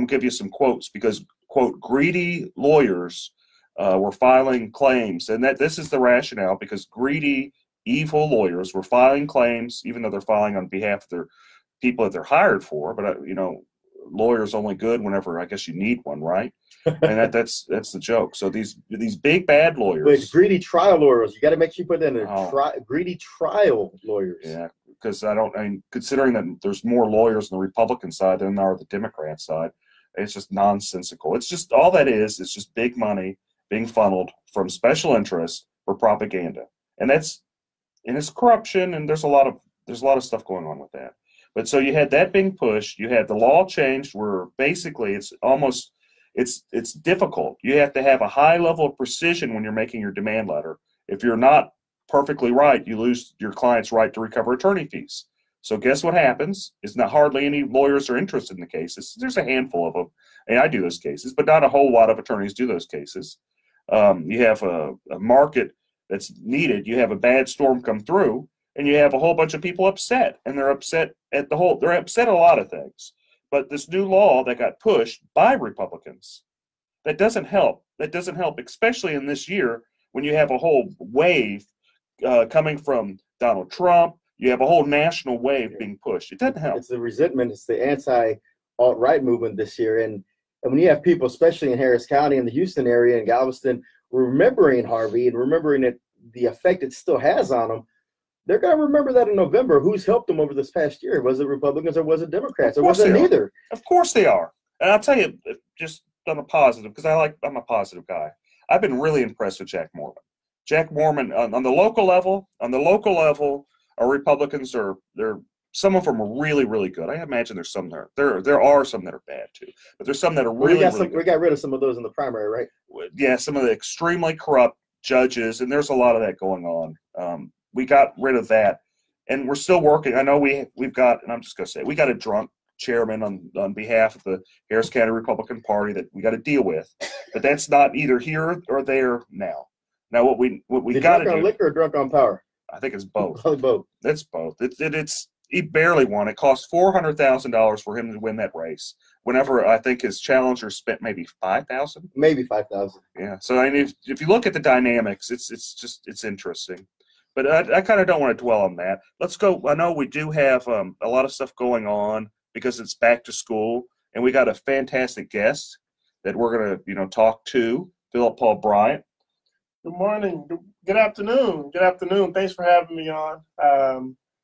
give you some quotes, because quote, greedy lawyers were filing claims, and this is the rationale, because greedy, evil lawyers were filing claims, even though they're filing on behalf of their people that they're hired for. But lawyers only good whenever I guess you need one, right? And that's the joke. So these big bad lawyers. Wait, greedy trial lawyers. You got to make sure you put that in greedy trial lawyers. Yeah, because considering that there's more lawyers on the Republican side than there are the Democrat side, it's just nonsensical. It's just all that is. It's just big money being funneled from special interests for propaganda, and it's corruption, and there's a lot of stuff going on with that. But so you had that being pushed, you had the law changed where basically it's difficult. You have to have a high level of precision when you're making your demand letter. If you're not perfectly right, you lose your client's right to recover attorney fees. So guess what happens? It's not hardly any lawyers are interested in the cases. There's a handful of them, and I do those cases, but not a whole lot of attorneys do those cases. You have a market that's needed. You have a bad storm come through, and you have a whole bunch of people upset, and they're upset at a lot of things. But this new law that got pushed by Republicans, that doesn't help. That doesn't help, especially in this year when you have a whole wave coming from Donald Trump. You have a whole national wave being pushed. It doesn't help. It's the resentment. It's the anti-alt-right movement this year. And when you have people, especially in Harris County and the Houston area and Galveston, remembering Harvey and remembering the effect it still has on them, they're going to remember that in November. Who's helped them over this past year? Was it Republicans or was it Democrats? Or was it neither? Of course they are. And I'll tell you, just on a positive, because I'm a positive guy. I've been really impressed with Jack Mormon. Jack Mormon on the local level, our Republicans some of them are really, really good. I imagine there's some there are some that are bad too, but there's some that are really good. We got rid of some of those in the primary, right? Yeah, some of the extremely corrupt judges, and there's a lot of that going on. We got rid of that, and we're still working. I know we've got, and I'm just going to say, we got a drunk chairman on behalf of the Harris County Republican Party that we got to deal with, but that's not either here or there now. Now what we got to do. Drunk on liquor or drunk on power? I think it's both. Probably both. It's both. It's he barely won. It cost $400,000 for him to win that race. Whenever I think his challenger spent maybe $5,000. Maybe 5,000. Yeah. So I mean, if you look at the dynamics, it's interesting. But I kind of don't want to dwell on that. Let's go. I know we do have a lot of stuff going on because it's back to school, and we got a fantastic guest that we're going to talk to, Phillip Paul Btyant. Good morning. Good afternoon. Good afternoon. Thanks for having me on.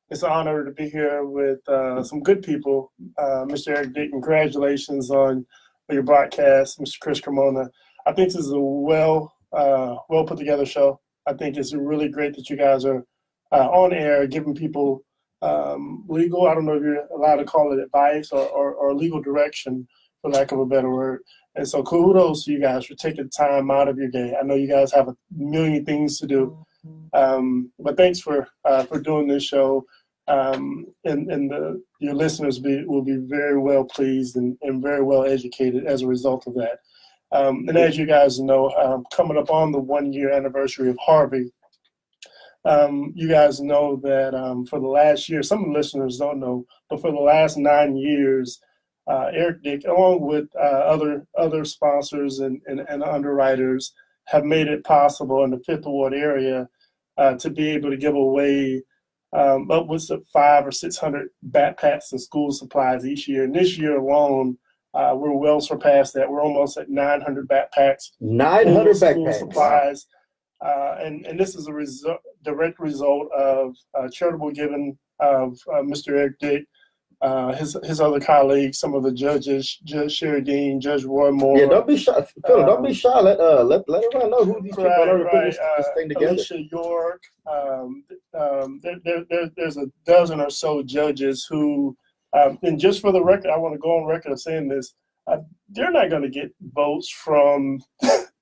It's an honor to be here with some good people. Mr. Eric Dick, congratulations on your broadcast, Mr. Chris Carmona. I think this is a well put together show. I think it's really great that you guys are on air giving people legal, I don't know if you're allowed to call it advice or legal direction, for lack of a better word. And so kudos to you guys for taking time out of your day. I know you guys have a million things to do. But thanks for doing this show. Your listeners will be very well pleased and very well educated as a result of that. And as you guys know, coming up on the 1-year anniversary of Harvey, you guys know that for the last year, some of the listeners don't know, but for the last 9 years, Eric Dick, along with other sponsors and underwriters, have made it possible in the Fifth Ward area to be able to give away upwards of 500 or 600 backpacks and school supplies each year. And this year alone, we're well surpassed that. We're almost at 900 backpacks. 900 school backpacks. supplies. And this is a direct result of charitable giving of Mr. Eric Dick, his other colleagues, some of the judges, Judge Sherry Dean, Judge Roy Moore. Yeah, don't be shy, Phil. Don't be shy. Let everyone know who these people are to put this thing together. Alicia York. There's a dozen or so judges who, and just for the record, I want to go on record of saying this. They're not going to get votes from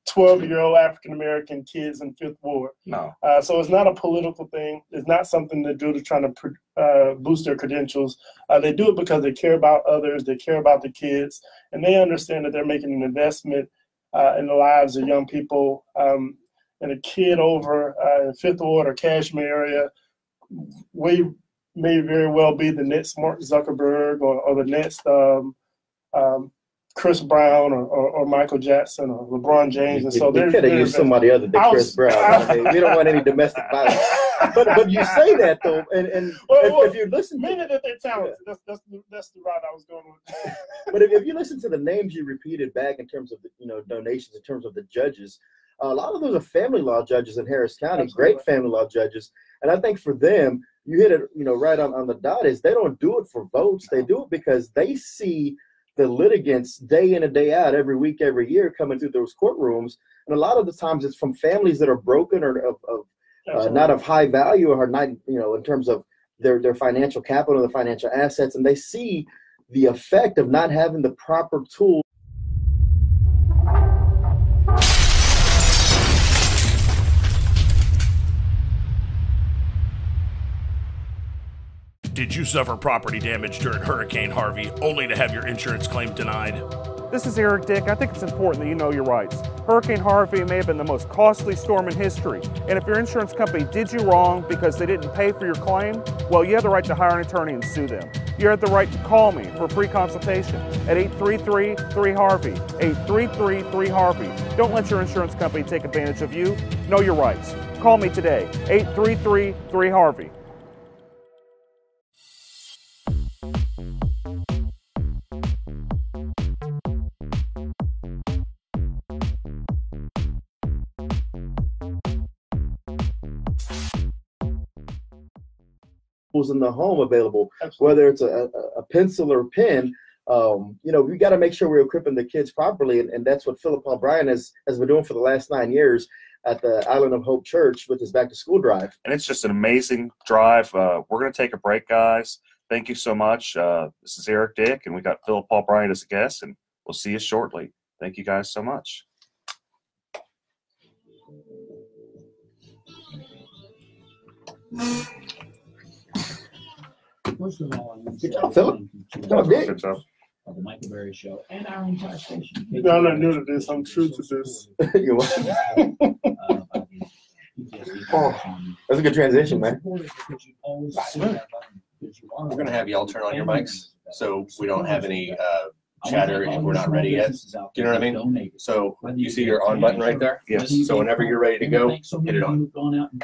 12-year-old African-American kids in Fifth Ward. No. So it's not a political thing. It's not something to do to try to boost their credentials. They do it because they care about others. They care about the kids. And they understand that they're making an investment in the lives of young people. And a kid over in Fifth Ward or Cashmere area may very well be the next Mark Zuckerberg or the next Chris Brown or Michael Jackson or LeBron James, and so they could have used somebody other than Chris Brown. I mean, we don't want any domestic violence. But you say that though, and if you listen, meaning that they're talented. That's the route I was going with. But if you listen to the names you repeated back in terms of the donations, in terms of the judges, a lot of those are family law judges in Harris County. Absolutely. Great family law judges, and I think for them, you hit it right on the dot. Is they don't do it for votes. They do it because they see the litigants day in and day out, every week, every year, coming through those courtrooms, and a lot of the times it's from families that are broken or not of high value or not, in terms of their financial capital, their financial assets, and they see the effect of not having the proper tools. Did you suffer property damage during Hurricane Harvey only to have your insurance claim denied? This is Eric Dick. I think it's important that you know your rights. Hurricane Harvey may have been the most costly storm in history, and if your insurance company did you wrong because they didn't pay for your claim, well, you have the right to hire an attorney and sue them. You have the right to call me for a free consultation at 833-3HARVEY, 833-3HARVEY. Don't let your insurance company take advantage of you. Know your rights. Call me today, 833-3HARVEY. In the home available, whether it's a pencil or pen, we got to make sure we're equipping the kids properly, and that's what Phillip Paul Btyant has been doing for the last 9 years at the Island of Hope Church with his back to school drive. And it's just an amazing drive. We're going to take a break, guys. Thank you so much. This is Eric Dick, and we got Phillip Paul Btyant as a guest, and we'll see you shortly. Thank you guys so much. First of all, I want to Good job, Phillip. Good job. Of the Michael Berry Show and our entire station. No, I'm not new to this. I'm true to this. You're that's a good transition, man. Because you always see that button. We're going to have y'all turn on your mics so we don't have any chatter if we're not ready yet. Do you know what I mean? So you see your on button right there? Yes. So whenever you're ready to go, hit it on.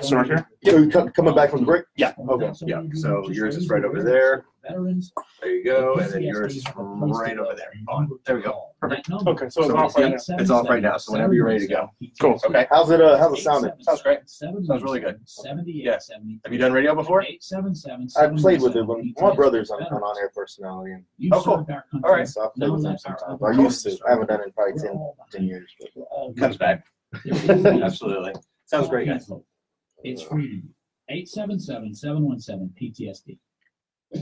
So right here? Yeah, coming back from the break? Yeah. Okay. Yeah. So yours is right over there. There you go. And then yours is right over there. On. There we go. Perfect. Okay, so it's off right now. It's off right now. So whenever you're ready to go. Cool. Okay. How's it sounding? Sounds great. Sounds really good. Yes. Have you done radio before? I played with it when my brother's an on-air personality. And Oh, cool. All right. so I played with him sometimes. I used to. I haven't done it in probably 10 years. Comes back. Absolutely. Sounds great, guys. It's free. 877-717-PTSD.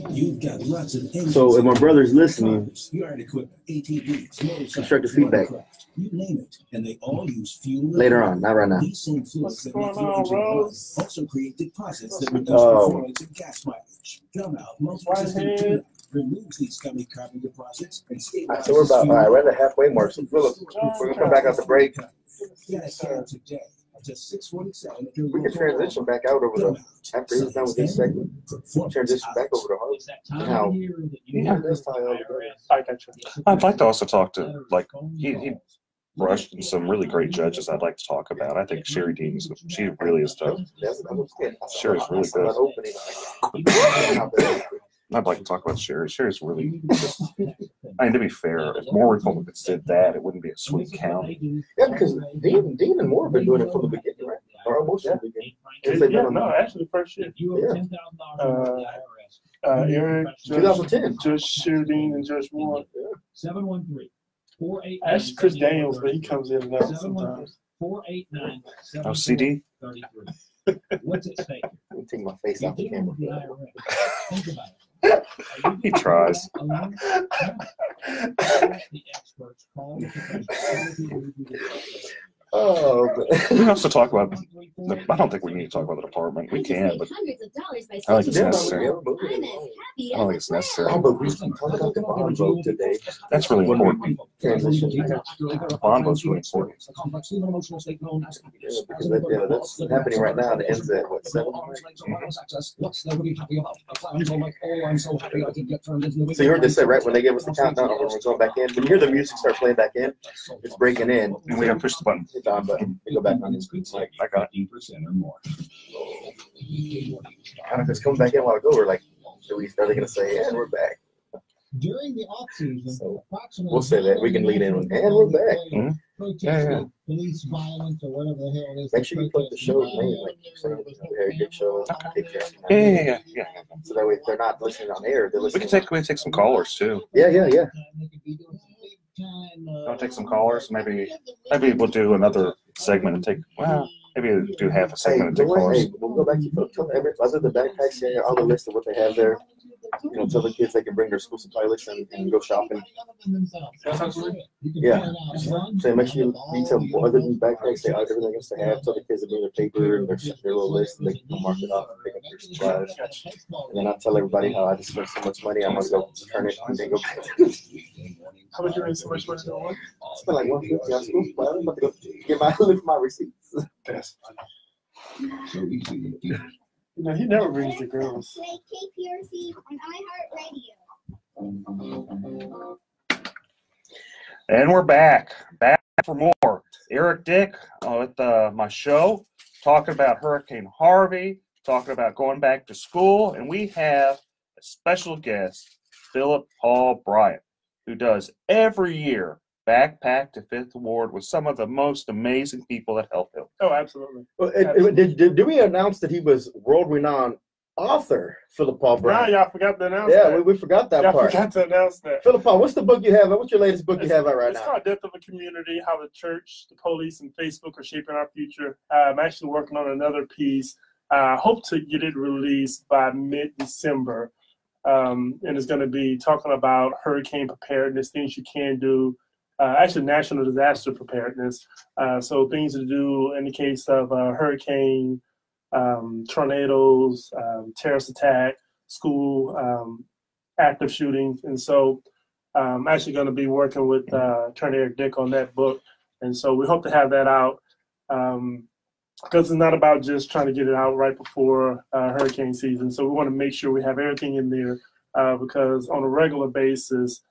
You've got lots of So if my brother's listening, yard equipment, ATVs, constructive feedback you name it, and they all use fuel. later on, not right now. These same fluids that make your engine run also create deposits that reduce Oh. performance and gas mileage. Come out, multi-system tune-up removes these scummy carbon deposits and stabilizes So we're about, fuel. we're at the halfway mark. So Phillip, we're gonna come back out the break. Get a can today. Just $6.47 at your We can transition back out over the, after he's done with this segment, transition back over to Harvey. Now, this time over there. I got you. I'd like to also talk to, like, he brushed in some really great judges I'd like to talk about. I think Sherry Dean, she really is tough. Sherry's really good. I'd like to talk about Sherry. Sherry's really just, I mean, to be fair, if more Republicans did that, it wouldn't be a sweet county. Yeah, because Dean and Moore have been doing it from the beginning, right? Or almost from the beginning. No, actually, first year. Yeah. Eric, 2010. Judge Shooting, and Judge Moore. 713-489. Actually, Chris Daniels, but he comes in and out sometimes. 489. Oh, CD? What's at stake? Let me take my face off the camera. Think about it. He tries. The experts call the Oh, We can also talk about, I don't think we need to talk about the department. We can, but I don't think it's necessary. I don't think it's necessary. Oh, but we can talk about the bond vote today. That's really important. Transition. The bond vote's really important. Yeah, that's happening right now. It ends at what, 7? So you heard they said right when they gave us the countdown when we're going back in. When you hear the music start playing back in, it's breaking in. And we gotta push the button. Hit the on button. They go back on his like I got it. or more. Kind of just coming back in a while ago. We're like, are they gonna say, and we're back? During the off season, So we'll say that. We can lead in with, and we're back. Police violence or whatever the hell it is. Make sure you put the show's name, like you're saying, Very Good Show. Yeah. So that way, if they're not listening on air, they're We listening. can take some callers too. Yeah. I'll take some callers. Maybe we'll do another segment and take, well, maybe we'll do half a segment and take callers. Hey, we'll go back to other the backpacks here, all the list of what they have there. You know, tell the kids they can bring their school supply list and go shopping. Yeah. So make sure you tell other than backpacks, say everything else they have. Tell the kids to bring their paper and their little list, and they can mark it off and pick up their supplies. And then I tell everybody how I just spent so much money, I'm gonna go turn it and then go back. How much you raise so much money on? I spent like $150 on school supplies. I'm about to go lift my receipts. That's funny. You know, he never brings the girls. KPRC on iHeartRadio. And we're back for more. Eric Dick with my show, talking about Hurricane Harvey, talking about going back to school, and we have a special guest, Phillip Paul Btyant, who does every year Backpack to Fifth Ward with some of the most amazing people that help him. Oh, absolutely. Well, did we announce that he was world-renowned author, Phillip Paul Btyant? Y'all forgot to announce that. that. We forgot that part. Forgot to announce that. Phillip Paul, what's the book you have? What's your latest book you have out right now? It's called Death of a Community, How the Church, the Police, and Facebook Are Shaping Our Future. I'm actually working on another piece. I hope to get it released by mid-December. And it's going to be talking about hurricane preparedness, things you can do, actually national disaster preparedness. So things to do in the case of hurricane, tornadoes, terrorist attack, school, active shootings. And so I'm actually going to be working with Attorney Eric Dick on that book. And so we hope to have that out because it's not about just trying to get it out right before hurricane season. So we want to make sure we have everything in there because on a regular basis,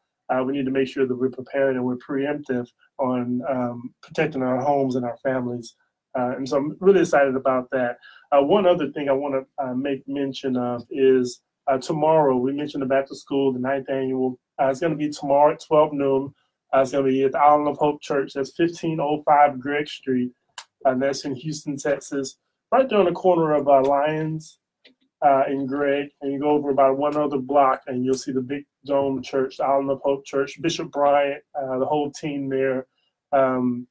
we need to make sure that we're prepared and we're preemptive on protecting our homes and our families. And so I'm really excited about that. One other thing I want to make mention of is tomorrow. We mentioned the back to school, the 9th annual. It's going to be tomorrow at 12 noon. It's going to be at the Island of Hope Church. That's 1505 Greg Street. And that's in Houston, Texas, right there on the corner of Lyons and Greg. And you go over about one other block, and you'll see the big dome church, the Island of Hope Church, Bishop Bryant, the whole team there. And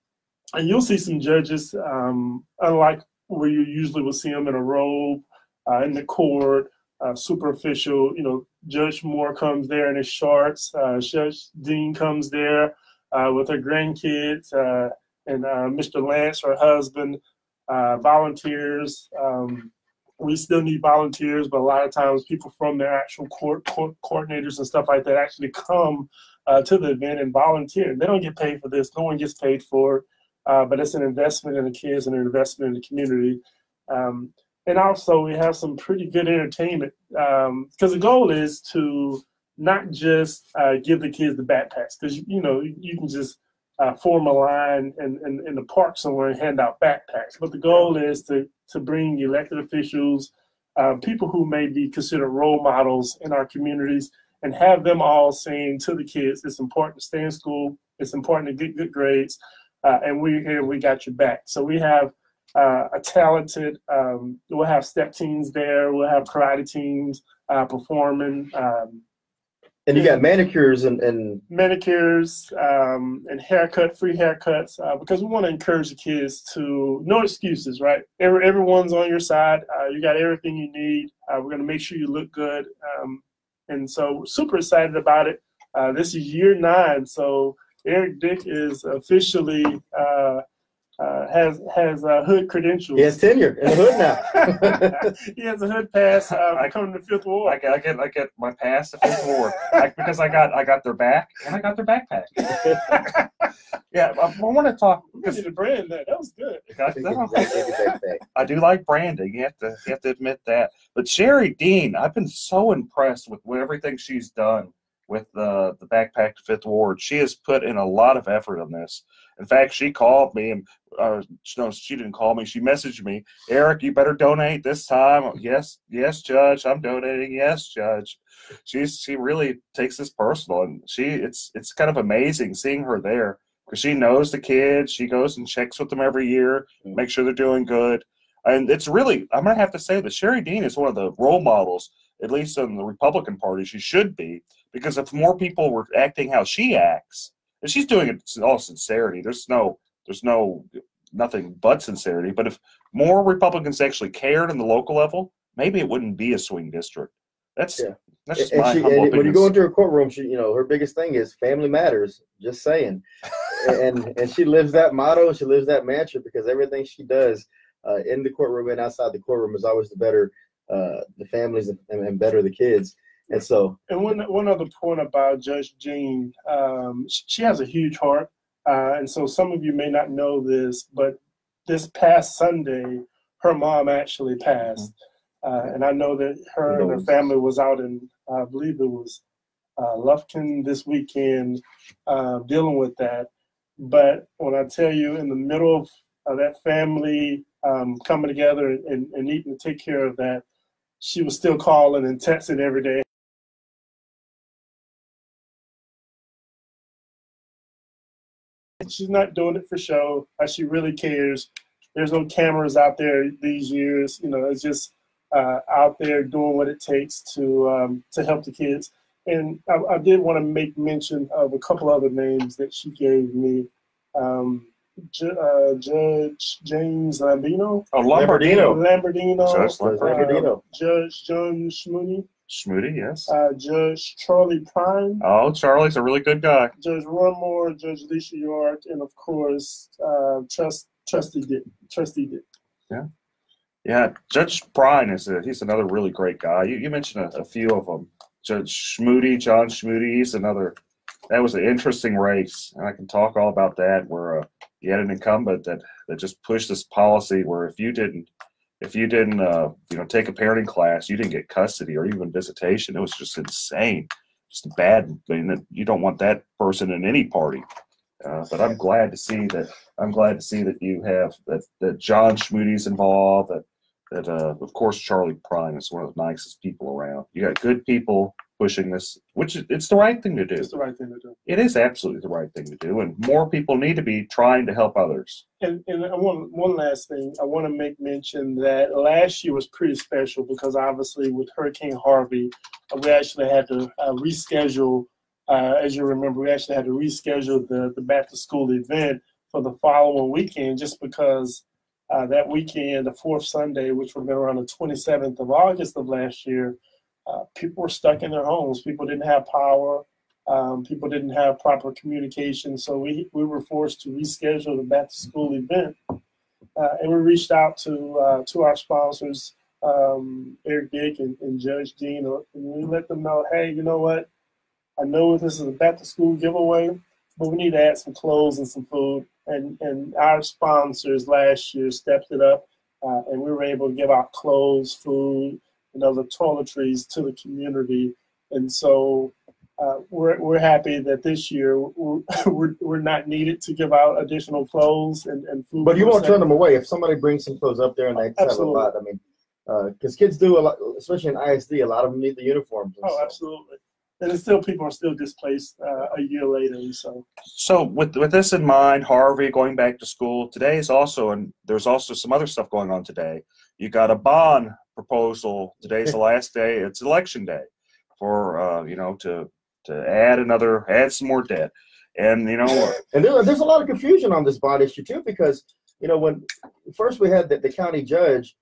you'll see some judges, unlike where you usually will see them in a robe, in the court, super official. You know, Judge Moore comes there in his shorts. Judge Dean comes there with her grandkids. And Mr. Lance, her husband, volunteers. We still need volunteers, but a lot of times people from the actual court coordinators and stuff like that actually come to the event and volunteer. They don't get paid for this. No one gets paid for it, but it's an investment in the kids and an investment in the community. And also we have some pretty good entertainment because the goal is to not just give the kids the backpacks because, you know, you can just form a line in the park somewhere and hand out backpacks. But the goal is to bring elected officials, people who may be considered role models in our communities, and have them all saying to the kids, it's important to stay in school, it's important to get good grades, and we're here, we got your back. So we have a talented, we'll have step teams there, we'll have karate teams performing. And you got manicures and manicures and free haircuts, because we want to encourage the kids to no excuses, right? Everyone's on your side. You got everything you need. We're going to make sure you look good. And so we're super excited about it. This is year 9. So Eric Dick is officially has hood credentials. He has tenure in the hood now. He has a hood pass. I come to the 5th Ward. I get my pass to 5th Ward because I got their back and I got their backpack. Yeah, I want to talk. The brand that was good. I do like branding. You have to admit that. But Sherry Dean, I've been so impressed with everything she's done with the backpack to 5th Ward. She has put in a lot of effort on this. In fact, she called me, and no, she didn't call me. She messaged me, Eric, you better donate this time. Yes, Judge, I'm donating. Yes, Judge. She really takes this personal, and it's kind of amazing seeing her there because she knows the kids. She goes and checks with them every year, make sure they're doing good. And it's really, I'm going to have to say that Sherry Dean is one of the role models, at least in the Republican Party. She should be, because if more people were acting how she acts, and she's doing it in all sincerity. There's nothing but sincerity. But if more Republicans actually cared in the local level, maybe it wouldn't be a swing district. That's just my humble opinion. When you go into her courtroom, her biggest thing is family matters. Just saying, and she lives that motto. She lives that mantra because everything she does in the courtroom and outside the courtroom is always to better the families and better the kids. And so, and one other point about Judge Jean, she has a huge heart, and so some of you may not know this, but this past Sunday, her mom actually passed, and I know that her and her family was out in, I believe it was Lufkin this weekend, dealing with that. But when I tell you, in the middle of that family coming together and needing to take care of that, she was still calling and texting every day. She's not doing it for show. She really cares. There's no cameras out there these years. It's just out there doing what it takes to help the kids. And I did want to make mention of a couple other names that she gave me. Judge James Lambino. Oh, Lambertino. Judge Lambertino. Judge John Schmoody. Schmoody, yes. Judge Charlie Prime. Oh, Charlie's a really good guy. Judge Ron Moore, Judge Alicia York, and of course, Trustee Dick. Yeah. Judge Prime he's another really great guy. You mentioned a few of them. Judge Schmoody, John Schmoody, he's another. That was an interesting race, and I can talk all about that. Where you had an incumbent that just pushed this policy where if you didn't take a parenting class, you didn't get custody or even visitation. It was just insane, just bad. I mean, you don't want that person in any party. But I'm glad to see that you have that John Schmoody's involved. That of course Charlie Prime is one of the nicest people around. You got good people pushing this, which it's the right thing to do. It's the right thing to do. It is absolutely the right thing to do, and more people need to be trying to help others. And I want one last thing. I want to make mention that last year was pretty special because obviously with Hurricane Harvey, we actually had to reschedule. As you remember, we actually had to reschedule the back to school event for the following weekend just because that weekend, the fourth Sunday, which would have been around the 27th of August of last year, people were stuck in their homes. People didn't have power. People didn't have proper communication. So we were forced to reschedule the back to school event. And we reached out to our sponsors, Eric Dick and Judge Dean, and we let them know, hey, you know what? I know this is a back to school giveaway, but we need to add some clothes and some food. And our sponsors last year stepped it up, and we were able to give out clothes, food, and other toiletries to the community. And so we're happy that this year we're not needed to give out additional clothes and food. But you won't turn them away if somebody brings some clothes up there and they have a lot. I mean, because kids do a lot, especially in ISD. A lot of them need the uniforms. Oh, absolutely. And it's still people are still displaced a year later. So with this in mind, Harvey going back to school today is also, and there's also some other stuff going on today. You got a bond proposal. Today's the last day. It's election day for to add some more debt, and and there's a lot of confusion on this bond issue too, because when first we had the county judge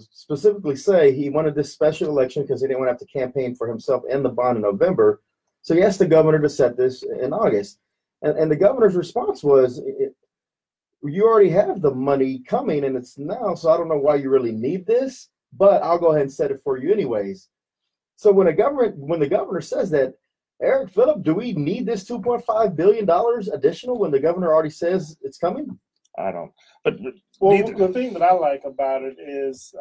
specifically say he wanted this special election because he didn't want to have to campaign for himself and the bond in November. So he asked the governor to set this in August. And the governor's response was, you already have the money coming and it's now, so I don't know why you really need this, but I'll go ahead and set it for you anyways. So when the governor says that, Eric, Phillip, do we need this $2.5 billion additional when the governor already says it's coming? I don't. But the thing that I like about it is,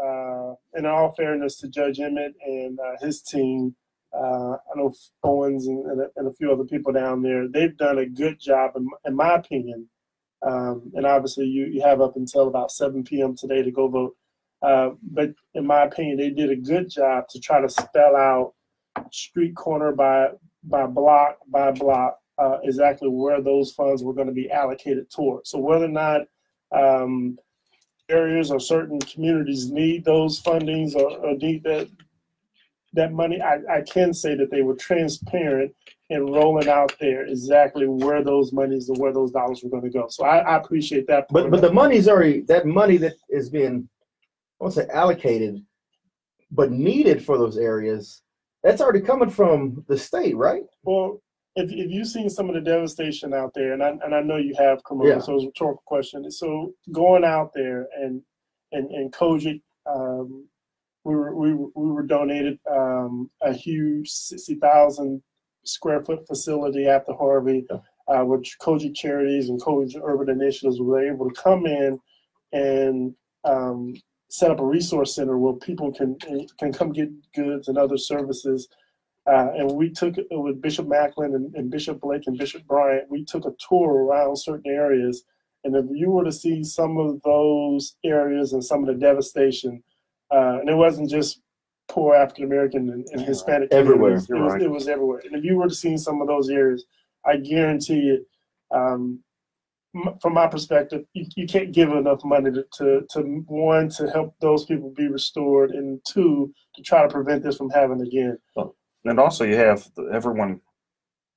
in all fairness to Judge Emmett and his team, I know Owens and a few other people down there, they've done a good job, in my opinion. And obviously, you have up until about 7 p.m. today to go vote. But in my opinion, they did a good job to try to spell out street corner by block by block exactly where those funds were going to be allocated toward. So whether or not areas or certain communities need those fundings or need that money, I can say that they were transparent in rolling out there exactly where those monies and where those dollars were going to go. So I appreciate that. But the money's already, that money that is being, I won't say allocated, but needed for those areas, that's already coming from the state, right? Well, if you've seen some of the devastation out there, and I know you have, Carmona, so it's a rhetorical question. So going out there and Kojic, we were donated a huge 60,000 square foot facility after Harvey, which Kojic Charities and Kojic Urban Initiatives were able to come in and set up a resource center where people can come get goods and other services. And we took it with Bishop Macklin and Bishop Blake and Bishop Bryant. We took a tour around certain areas. And if you were to see some of those areas and some of the devastation, and it wasn't just poor African American and Hispanic everywhere. It was everywhere. And if you were to see some of those areas, I guarantee you, from my perspective, you can't give enough money to one, to help those people be restored, and two, to try to prevent this from happening again. And also you have everyone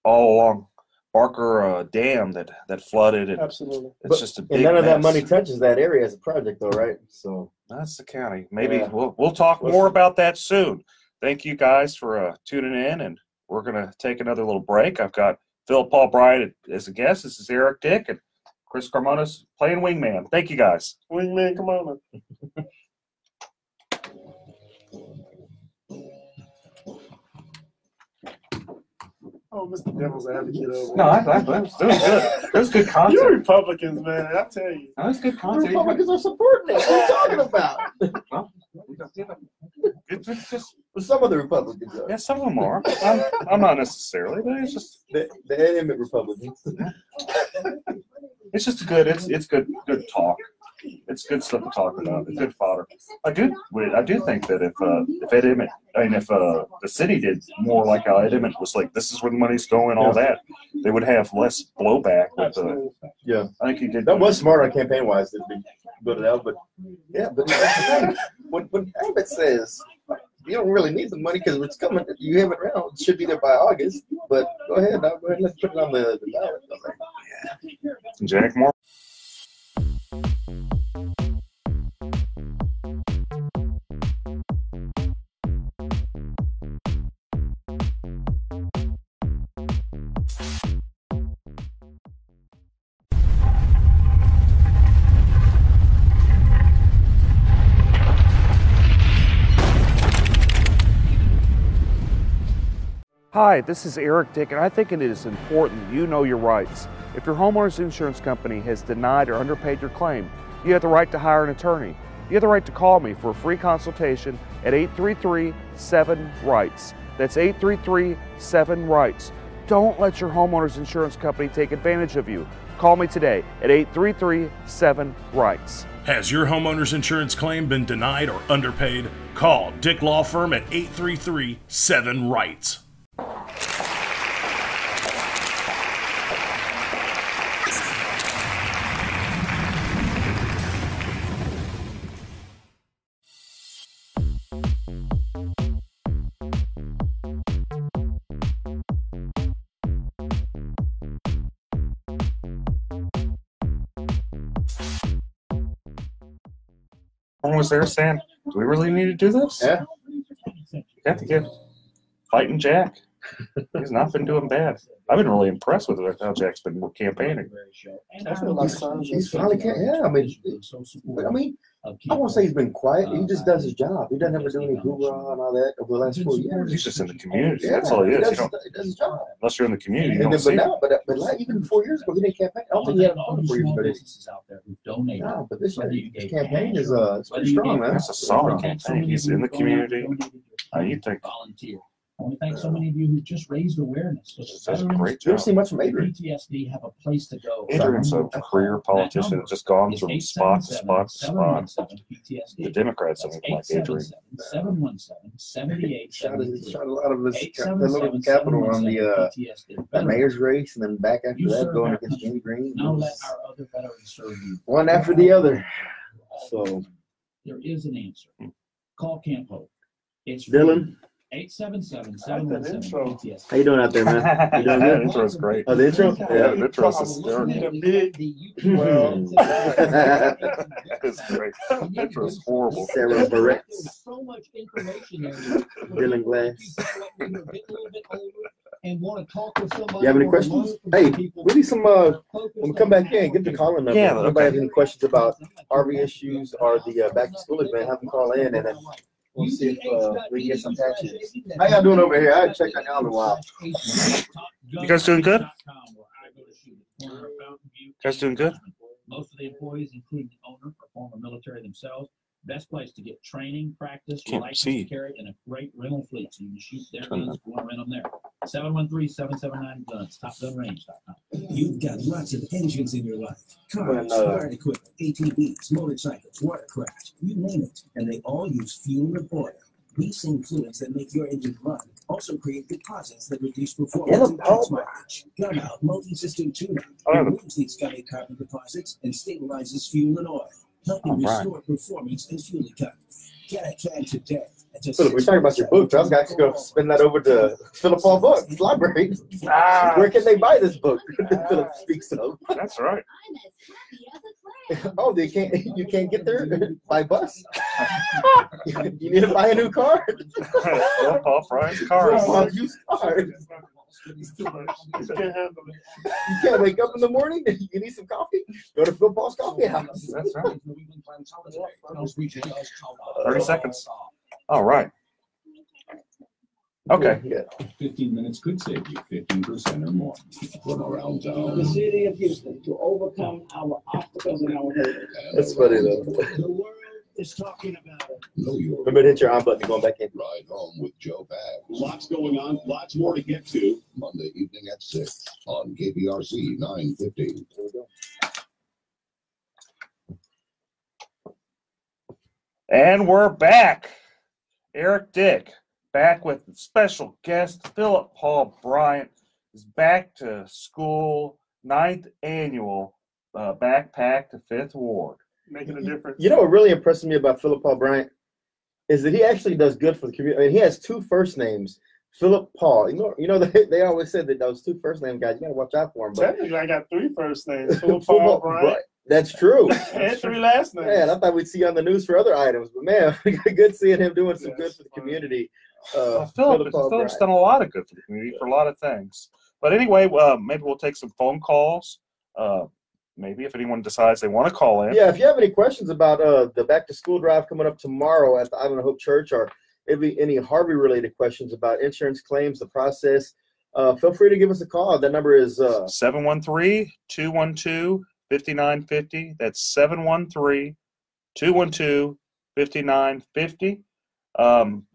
all along Barker Dam that flooded. And absolutely. It's just a big and none of mess. that money touches that area as a project, though, right? So that's the county. Maybe we'll talk more about that soon. Thank you guys for tuning in, and we're gonna take another little break. I've got Phil Paul Bryant as a guest. This is Eric Dick and Chris Carmona's playing wingman. Thank you guys. Wingman Carmona. Oh, Mr. Devil's Advocate over. No, that was good. That was good content. You Republicans, man, I tell you. That was good The content. Republicans are supporting it. What are you talking about? Some of the Republicans are. Yeah, some of them are. I'm not necessarily, but it's just the animate Republicans. It's just it's good talk. It's good stuff to talk about. It's good fodder. I do think that if Ed Emmett, if the city did more like how Ed Emmett was like, this is where the money's going, all that, they would have less blowback with the. Yeah, I think he did. That was smart on campaign wise to put it out, but yeah, but when Abbott says you don't really need the money because it's coming, you have it around, it should be there by August. But go ahead, let's put it on the ballot. Yeah. Jack Moore. Hi, this is Eric Dick, and I think it is important that you know your rights. If your homeowner's insurance company has denied or underpaid your claim, you have the right to hire an attorney. You have the right to call me for a free consultation at 833-7-RIGHTS. That's 833-7-RIGHTS. Don't let your homeowner's insurance company take advantage of you. Call me today at 833-7-RIGHTS. Has your homeowner's insurance claim been denied or underpaid? Call Dick Law Firm at 833-7-RIGHTS. Someone was there saying, do we really need to do this? Yeah. You have to give fighting Jack. He's not been doing bad. I've been really impressed with how Jack's been campaigning. He's finally, yeah. I mean, I won't say he's been quiet. He just does his job. He doesn't ever do any hoorah and all that over the last 4 years. He's just in the community. That's all he is. He does his job. Unless you're in the community, you And don't then, see it. but even 4 years ago, he didn't campaign. I don't think he had a vote 4 years ago. No, but this campaign is it's pretty strong, man. That's a solid campaign. He's in the community. You think? Volunteer. I want to thank so many of you who just raised awareness. That's a great You ever job. see much from Adrian? PTSD have a place to go. Adrian's a career politician that's just gone from spot to spot to spot. The Democrats don't even like Adrian. 717-78. Shot a lot of his little capital on the mayor's race, and then back after that going against Jimmy Green. Now let our other veterans serve you. One after the other. So there is an answer. Call Camp Hope. It's Dylan. 877-717-PTSD. How you doing out there, man? You doing good? The intro is great. Oh, the intro? Yeah, the intro is hysterical. It's great. The intro is horrible. Sarah Barrett. So much information there. Dylan Glass. And want to talk with somebody. You have any questions? Hey, we need some, when we come back in, get the calling number. Yeah, if anybody has any questions about RV issues or the back to school event, have them call in, and then we'll see if we can get some patches. How y'all doing over here? I haven't checked on y'all in a while. You guys doing good? You guys doing good? Most of the employees, including the owner, are former military themselves. Best place to get training, practice, Can't license see. to carry, and a great rental fleet. So you can shoot their guns, you want to rent them there. 713-779-GUNS, TopGunRange.com. You've got lots of engines in your life. Cars, Well, yard equipment, ATVs, motorcycles, watercraft, you name it. And they all use fuel and oil. These same fluids that make your engine run also create deposits that reduce performance and gas mileage. Gun Out multi-system tune-up removes these gummy carbon deposits and stabilizes fuel and oil, helping restore performance and fuel economy. Get a can today. Phillip, we're talking about your book. I was actually going to spin that over to Phillip Paul Books Library. Where can they buy this book? Phillip speaks of. That's right. Oh, you can't get there by bus? You need to buy a new car? Phillip Paul Fry's cars. Used cars. You can't wake up in the morning. You need some coffee. Go to Phillip Paul's Coffee House. That's right. 30 seconds. All right. Okay. Yeah. 15 minutes could save you 15% or more. From around town. The city of Houston to overcome our obstacles and our hurdles. That's funny though. The world is talking about it. Remember to hit your on button going back in. Ride home with Joe Pags. Lots going on, lots more to get to. Monday evening at 6 on KPRC 950. There we go. And we're back. Eric Dick back with special guest Phillip Paul Btyant is back to school, 9th annual backpack to 5th Ward. Making a difference. You know what really impresses me about Phillip Paul Btyant is that he actually does good for the community. I mean, he has 2 first names, Phillip Paul. You know they always said that those 2 first name guys, you got to watch out for them. Technically, I got 3 first names, Phillip Paul Bryant. That's true. And 3 last names. Man, I thought we'd see you on the news for other items, but man, good seeing him doing some good for the community. Phillip's done a lot of good for the community for a lot of things. But anyway, maybe we'll take some phone calls. Maybe if anyone decides they want to call in. Yeah, if you have any questions about the back to school drive coming up tomorrow at the Island of Hope Church, or maybe any Harvey related questions about insurance claims, the process, feel free to give us a call. That number is 713-212-5950. That's 713-212-5950.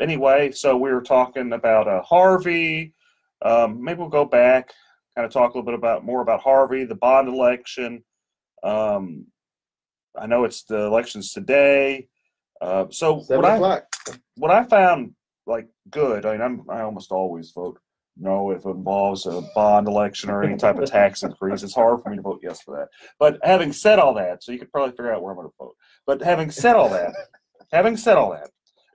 Anyway, so we were talking about Harvey. Maybe we'll go back, kind of talk a little bit more about Harvey, the bond election. I know it's the elections today. So what I found like good, I mean, I almost always vote no if it involves a bond election or any type of tax increase. It's hard for me to vote yes for that. But having said all that, so you could probably figure out where I'm going to vote. But having said all that,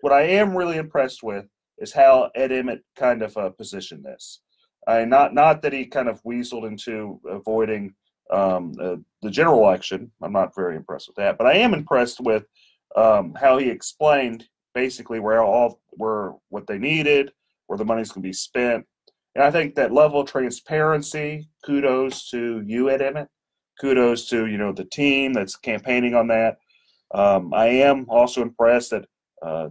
what I am really impressed with is how Ed Emmett kind of positioned this. Not that he kind of weaseled into avoiding the general election. I'm not very impressed with that. But I am impressed with how he explained basically what they needed, where the money's going to be spent. And I think that level of transparency, kudos to you, Ed Emmett. Kudos to, the team that's campaigning on that. I am also impressed that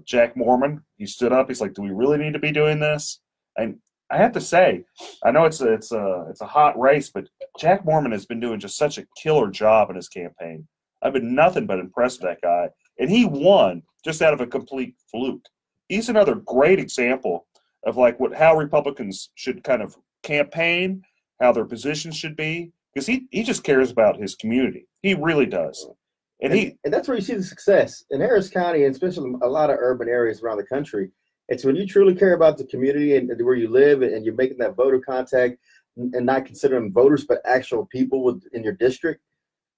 Jack Mormon, he stood up. He's like, do we really need to be doing this? And I have to say, I know it's a hot race, but Jack Mormon has been doing just such a killer job in his campaign. I've been nothing but impressed with that guy. And he won just out of a complete fluke. He's another great example of how Republicans should kind of campaign, how their positions should be, because he just cares about his community. He really does. And that's where you see the success. In Harris County, and especially a lot of urban areas around the country, it's when you truly care about the community and where you live, and you're making that voter contact and not considering them voters, but actual people in your district.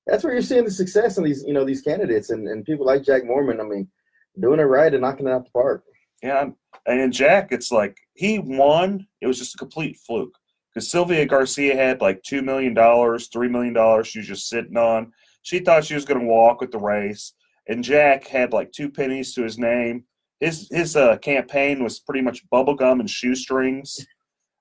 That's where you're seeing the success in these candidates and people like Jack Mormon. I mean, doing it right and knocking it out the park. Yeah, and Jack, it's like he won. It was just a complete fluke because Sylvia Garcia had like $2 million, $3 million she was just sitting on. She thought she was going to walk with the race, and Jack had like 2 pennies to his name. His campaign was pretty much bubblegum and shoestrings.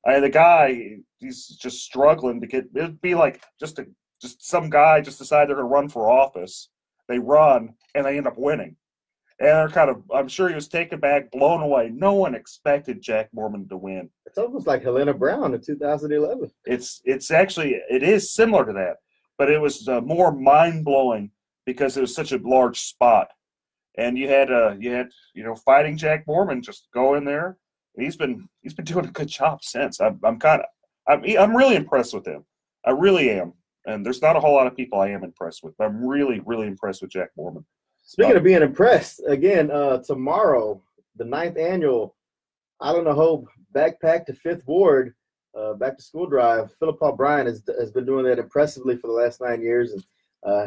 The guy, he's just struggling to get. It'd be like just some guy just decide they're going to run for office. They run and they end up winning. And they're kind of, I'm sure he was taken back, blown away. No one expected Jack Mormon to win. It's almost like Helena Brown in 2011. It is similar to that, but it was more mind blowing because it was such a large spot, and you had fighting Jack Mormon just go in there. And he's been doing a good job since. I'm really impressed with him. I really am, and there's not a whole lot of people I am impressed with. But I'm really impressed with Jack Mormon. Speaking of being impressed, again, tomorrow, the 9th annual Island of Hope Backpack to 5th Ward back to school drive. Phillip Paul Btyant has been doing that impressively for the last 9 years, and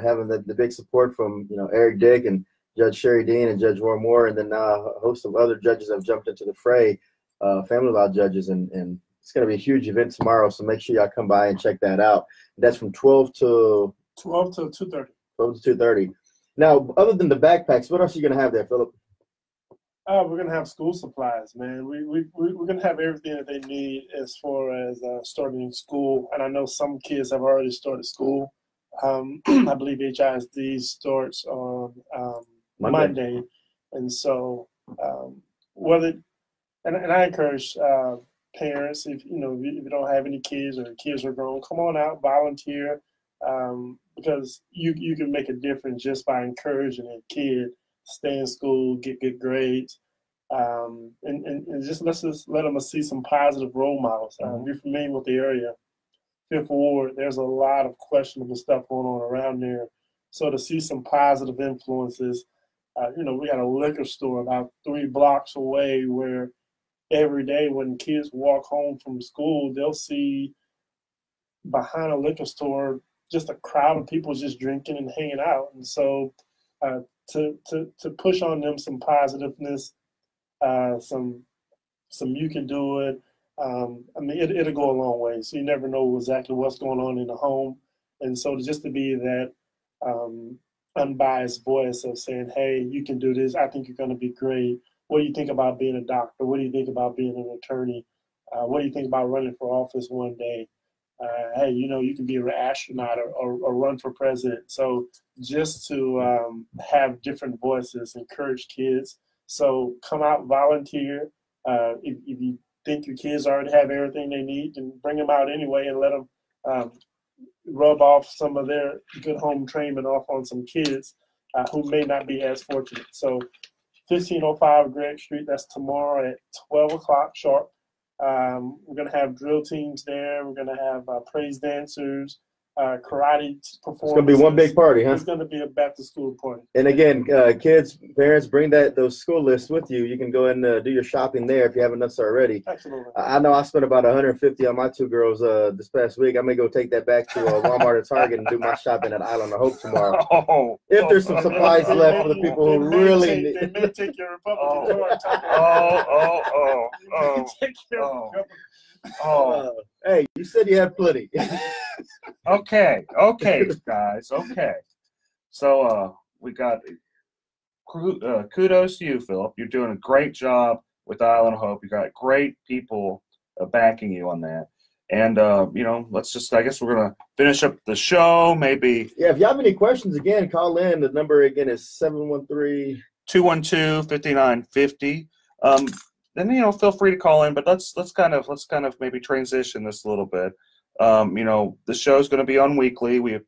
having the big support from Eric Dick and Judge Sherry Dean and Judge Warren Moore, and then now a host of other judges have jumped into the fray, family law judges, and it's going to be a huge event tomorrow. So make sure y'all come by and check that out. That's from 12 to 2:30. 12 to 2:30. Now, other than the backpacks, what else are you going to have there, Phillip? We're going to have school supplies, man. We're going to have everything that they need as far as starting school. And I know some kids have already started school. I believe HISD starts on Monday. And so whether and I encourage parents, if you don't have any kids or kids are grown, come on out, volunteer, because you can make a difference just by encouraging a kid to stay in school, get good grades, and just let them see some positive role models. You're familiar with the area, Fifth Ward. There's a lot of questionable stuff going on around there, so to see some positive influences. We got a liquor store about 3 blocks away where every day when kids walk home from school, they'll see behind a liquor store just a crowd of people just drinking and hanging out. And so to push on them some positiveness, some you can do it. It'll go a long way. So you never know exactly what's going on in the home. And so just to be that unbiased voice of saying, hey, you can do this. I think you're going to be great. What do you think about being a doctor? What do you think about being an attorney? What do you think about running for office one day? Hey, you can be an astronaut or run for president. So just to have different voices, encourage kids. So come out, volunteer. If you think your kids already have everything they need, then bring them out anyway and let them rub off some of their good home training off on some kids who may not be as fortunate. So 1505 Greg Street, that's tomorrow at 12 o'clock sharp. We're going to have drill teams there. We're going to have praise dancers, karate performances. It's going to be one big party, huh? It's going to be a back-to-school party. And again, kids, parents, bring those school lists with you. You can go and do your shopping there if you haven't done so already. Absolutely. I know I spent about $150 on my 2 girls this past week. I may go take that back to Walmart or Target and do my shopping at Island of Hope tomorrow. If there's some supplies left for the people who really need. They may take your Republican card. Hey, you said you had plenty. Okay, guys. Okay. So we got kudos to you, Phillip. You're doing a great job with Island of Hope. You got great people backing you on that. And I guess we're gonna finish up the show. Maybe. Yeah. If you have any questions, again, call in. The number again is 713-212-5950. And feel free to call in, but let's kind of maybe transition this a little bit. The show's going to be on weekly. The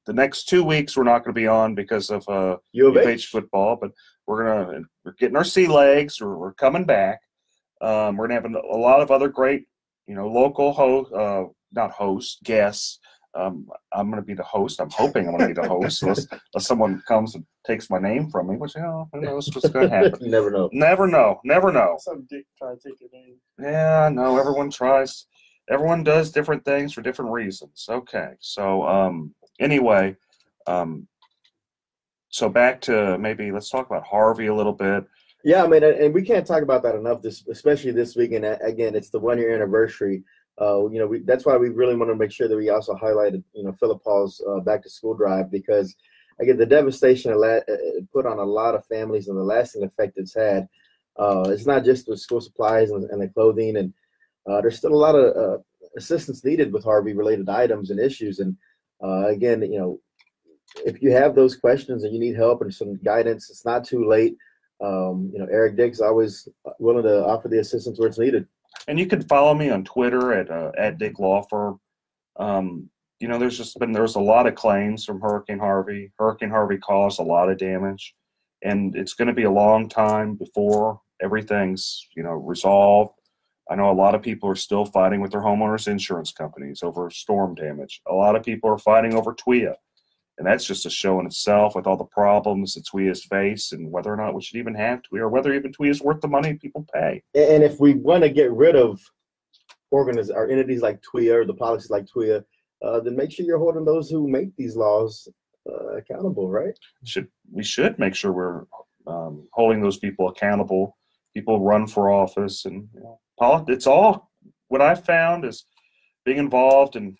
next 2 weeks we're not going to be on because of U of H football, but we're getting our sea legs. We're coming back. We're going to have a lot of other great, local guests. I'm going to be the host. I'm hoping I'm going to be the host unless someone comes and takes my name from me, which, who knows what's going to happen. You never know. Never know. Some dick try to take your name. Yeah, I know. Everyone tries. Everyone does different things for different reasons. Okay. So, anyway, so back to maybe let's talk about Harvey a little bit. Yeah, and we can't talk about that enough, especially this weekend. Again, it's the 1-year anniversary. That's why we really want to make sure that we also highlighted, Phillip Paul's back to school drive, because again, the devastation it put on a lot of families and the lasting effect it's had. It's not just the school supplies and the clothing, and there's still a lot of assistance needed with Harvey related items and issues. And again, if you have those questions and you need help and some guidance, it's not too late. Eric Dick's always willing to offer the assistance where it's needed. And you can follow me on Twitter at Dick Law Firm. There's a lot of claims from Hurricane Harvey. Hurricane Harvey caused a lot of damage, and it's going to be a long time before everything's resolved. I know a lot of people are still fighting with their homeowners insurance companies over storm damage. A lot of people are fighting over TWIA, and that's just a show in itself with all the problems that TWIA's face and whether or not we should even have TWIA or whether even TWIA is worth the money people pay. And if we want to get rid of entities like TWIA or the policies like TWIA, then make sure you're holding those who make these laws accountable, right? We should make sure we're holding those people accountable. People run for office, and it's all what I've found is being involved in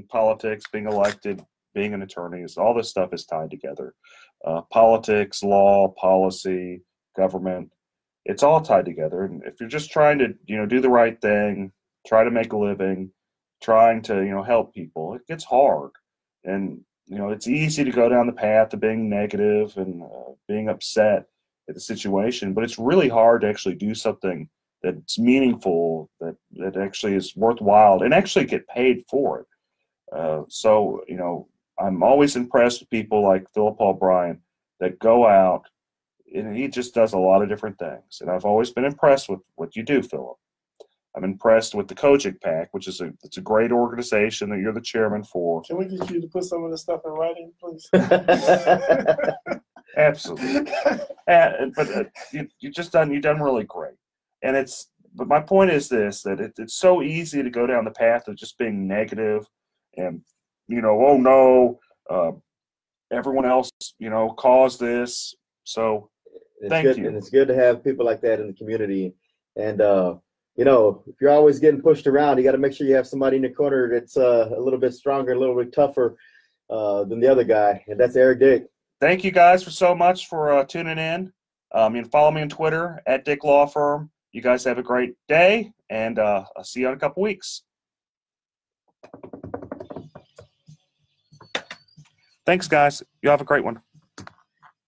politics, being elected, being an attorney, all this stuff is tied together. Politics, law, policy, government, it's all tied together. And if you're just trying to, do the right thing, try to make a living, trying to, help people, it gets hard. And, it's easy to go down the path of being negative and being upset. at the situation, but it's really hard to actually do something that's meaningful, that actually is worthwhile, and actually get paid for it. So, you know, I'm always impressed with people like Phillip Btyant that go out, and he just does a lot of different things. And I've always been impressed with what you do, Phillip. I'm impressed with the Coaching Pack, which is it's a great organization that you're the chairman for. Can we get you to put some of this stuff in writing, please? Absolutely. But you've done really great. And but my point is this, that it's so easy to go down the path of just being negative and, you know, oh no, everyone else, you know, caused this. So thank you. And it's good to have people like that in the community. And, you know, if you're always getting pushed around, you got to make sure you have somebody in your corner that's a little bit stronger, a little bit tougher than the other guy. And that's Eric Dick. Thank you guys so much for tuning in. You can follow me on Twitter at Dick Law Firm. You guys have a great day, and I'll see you in a couple weeks. Thanks, guys. You have a great one.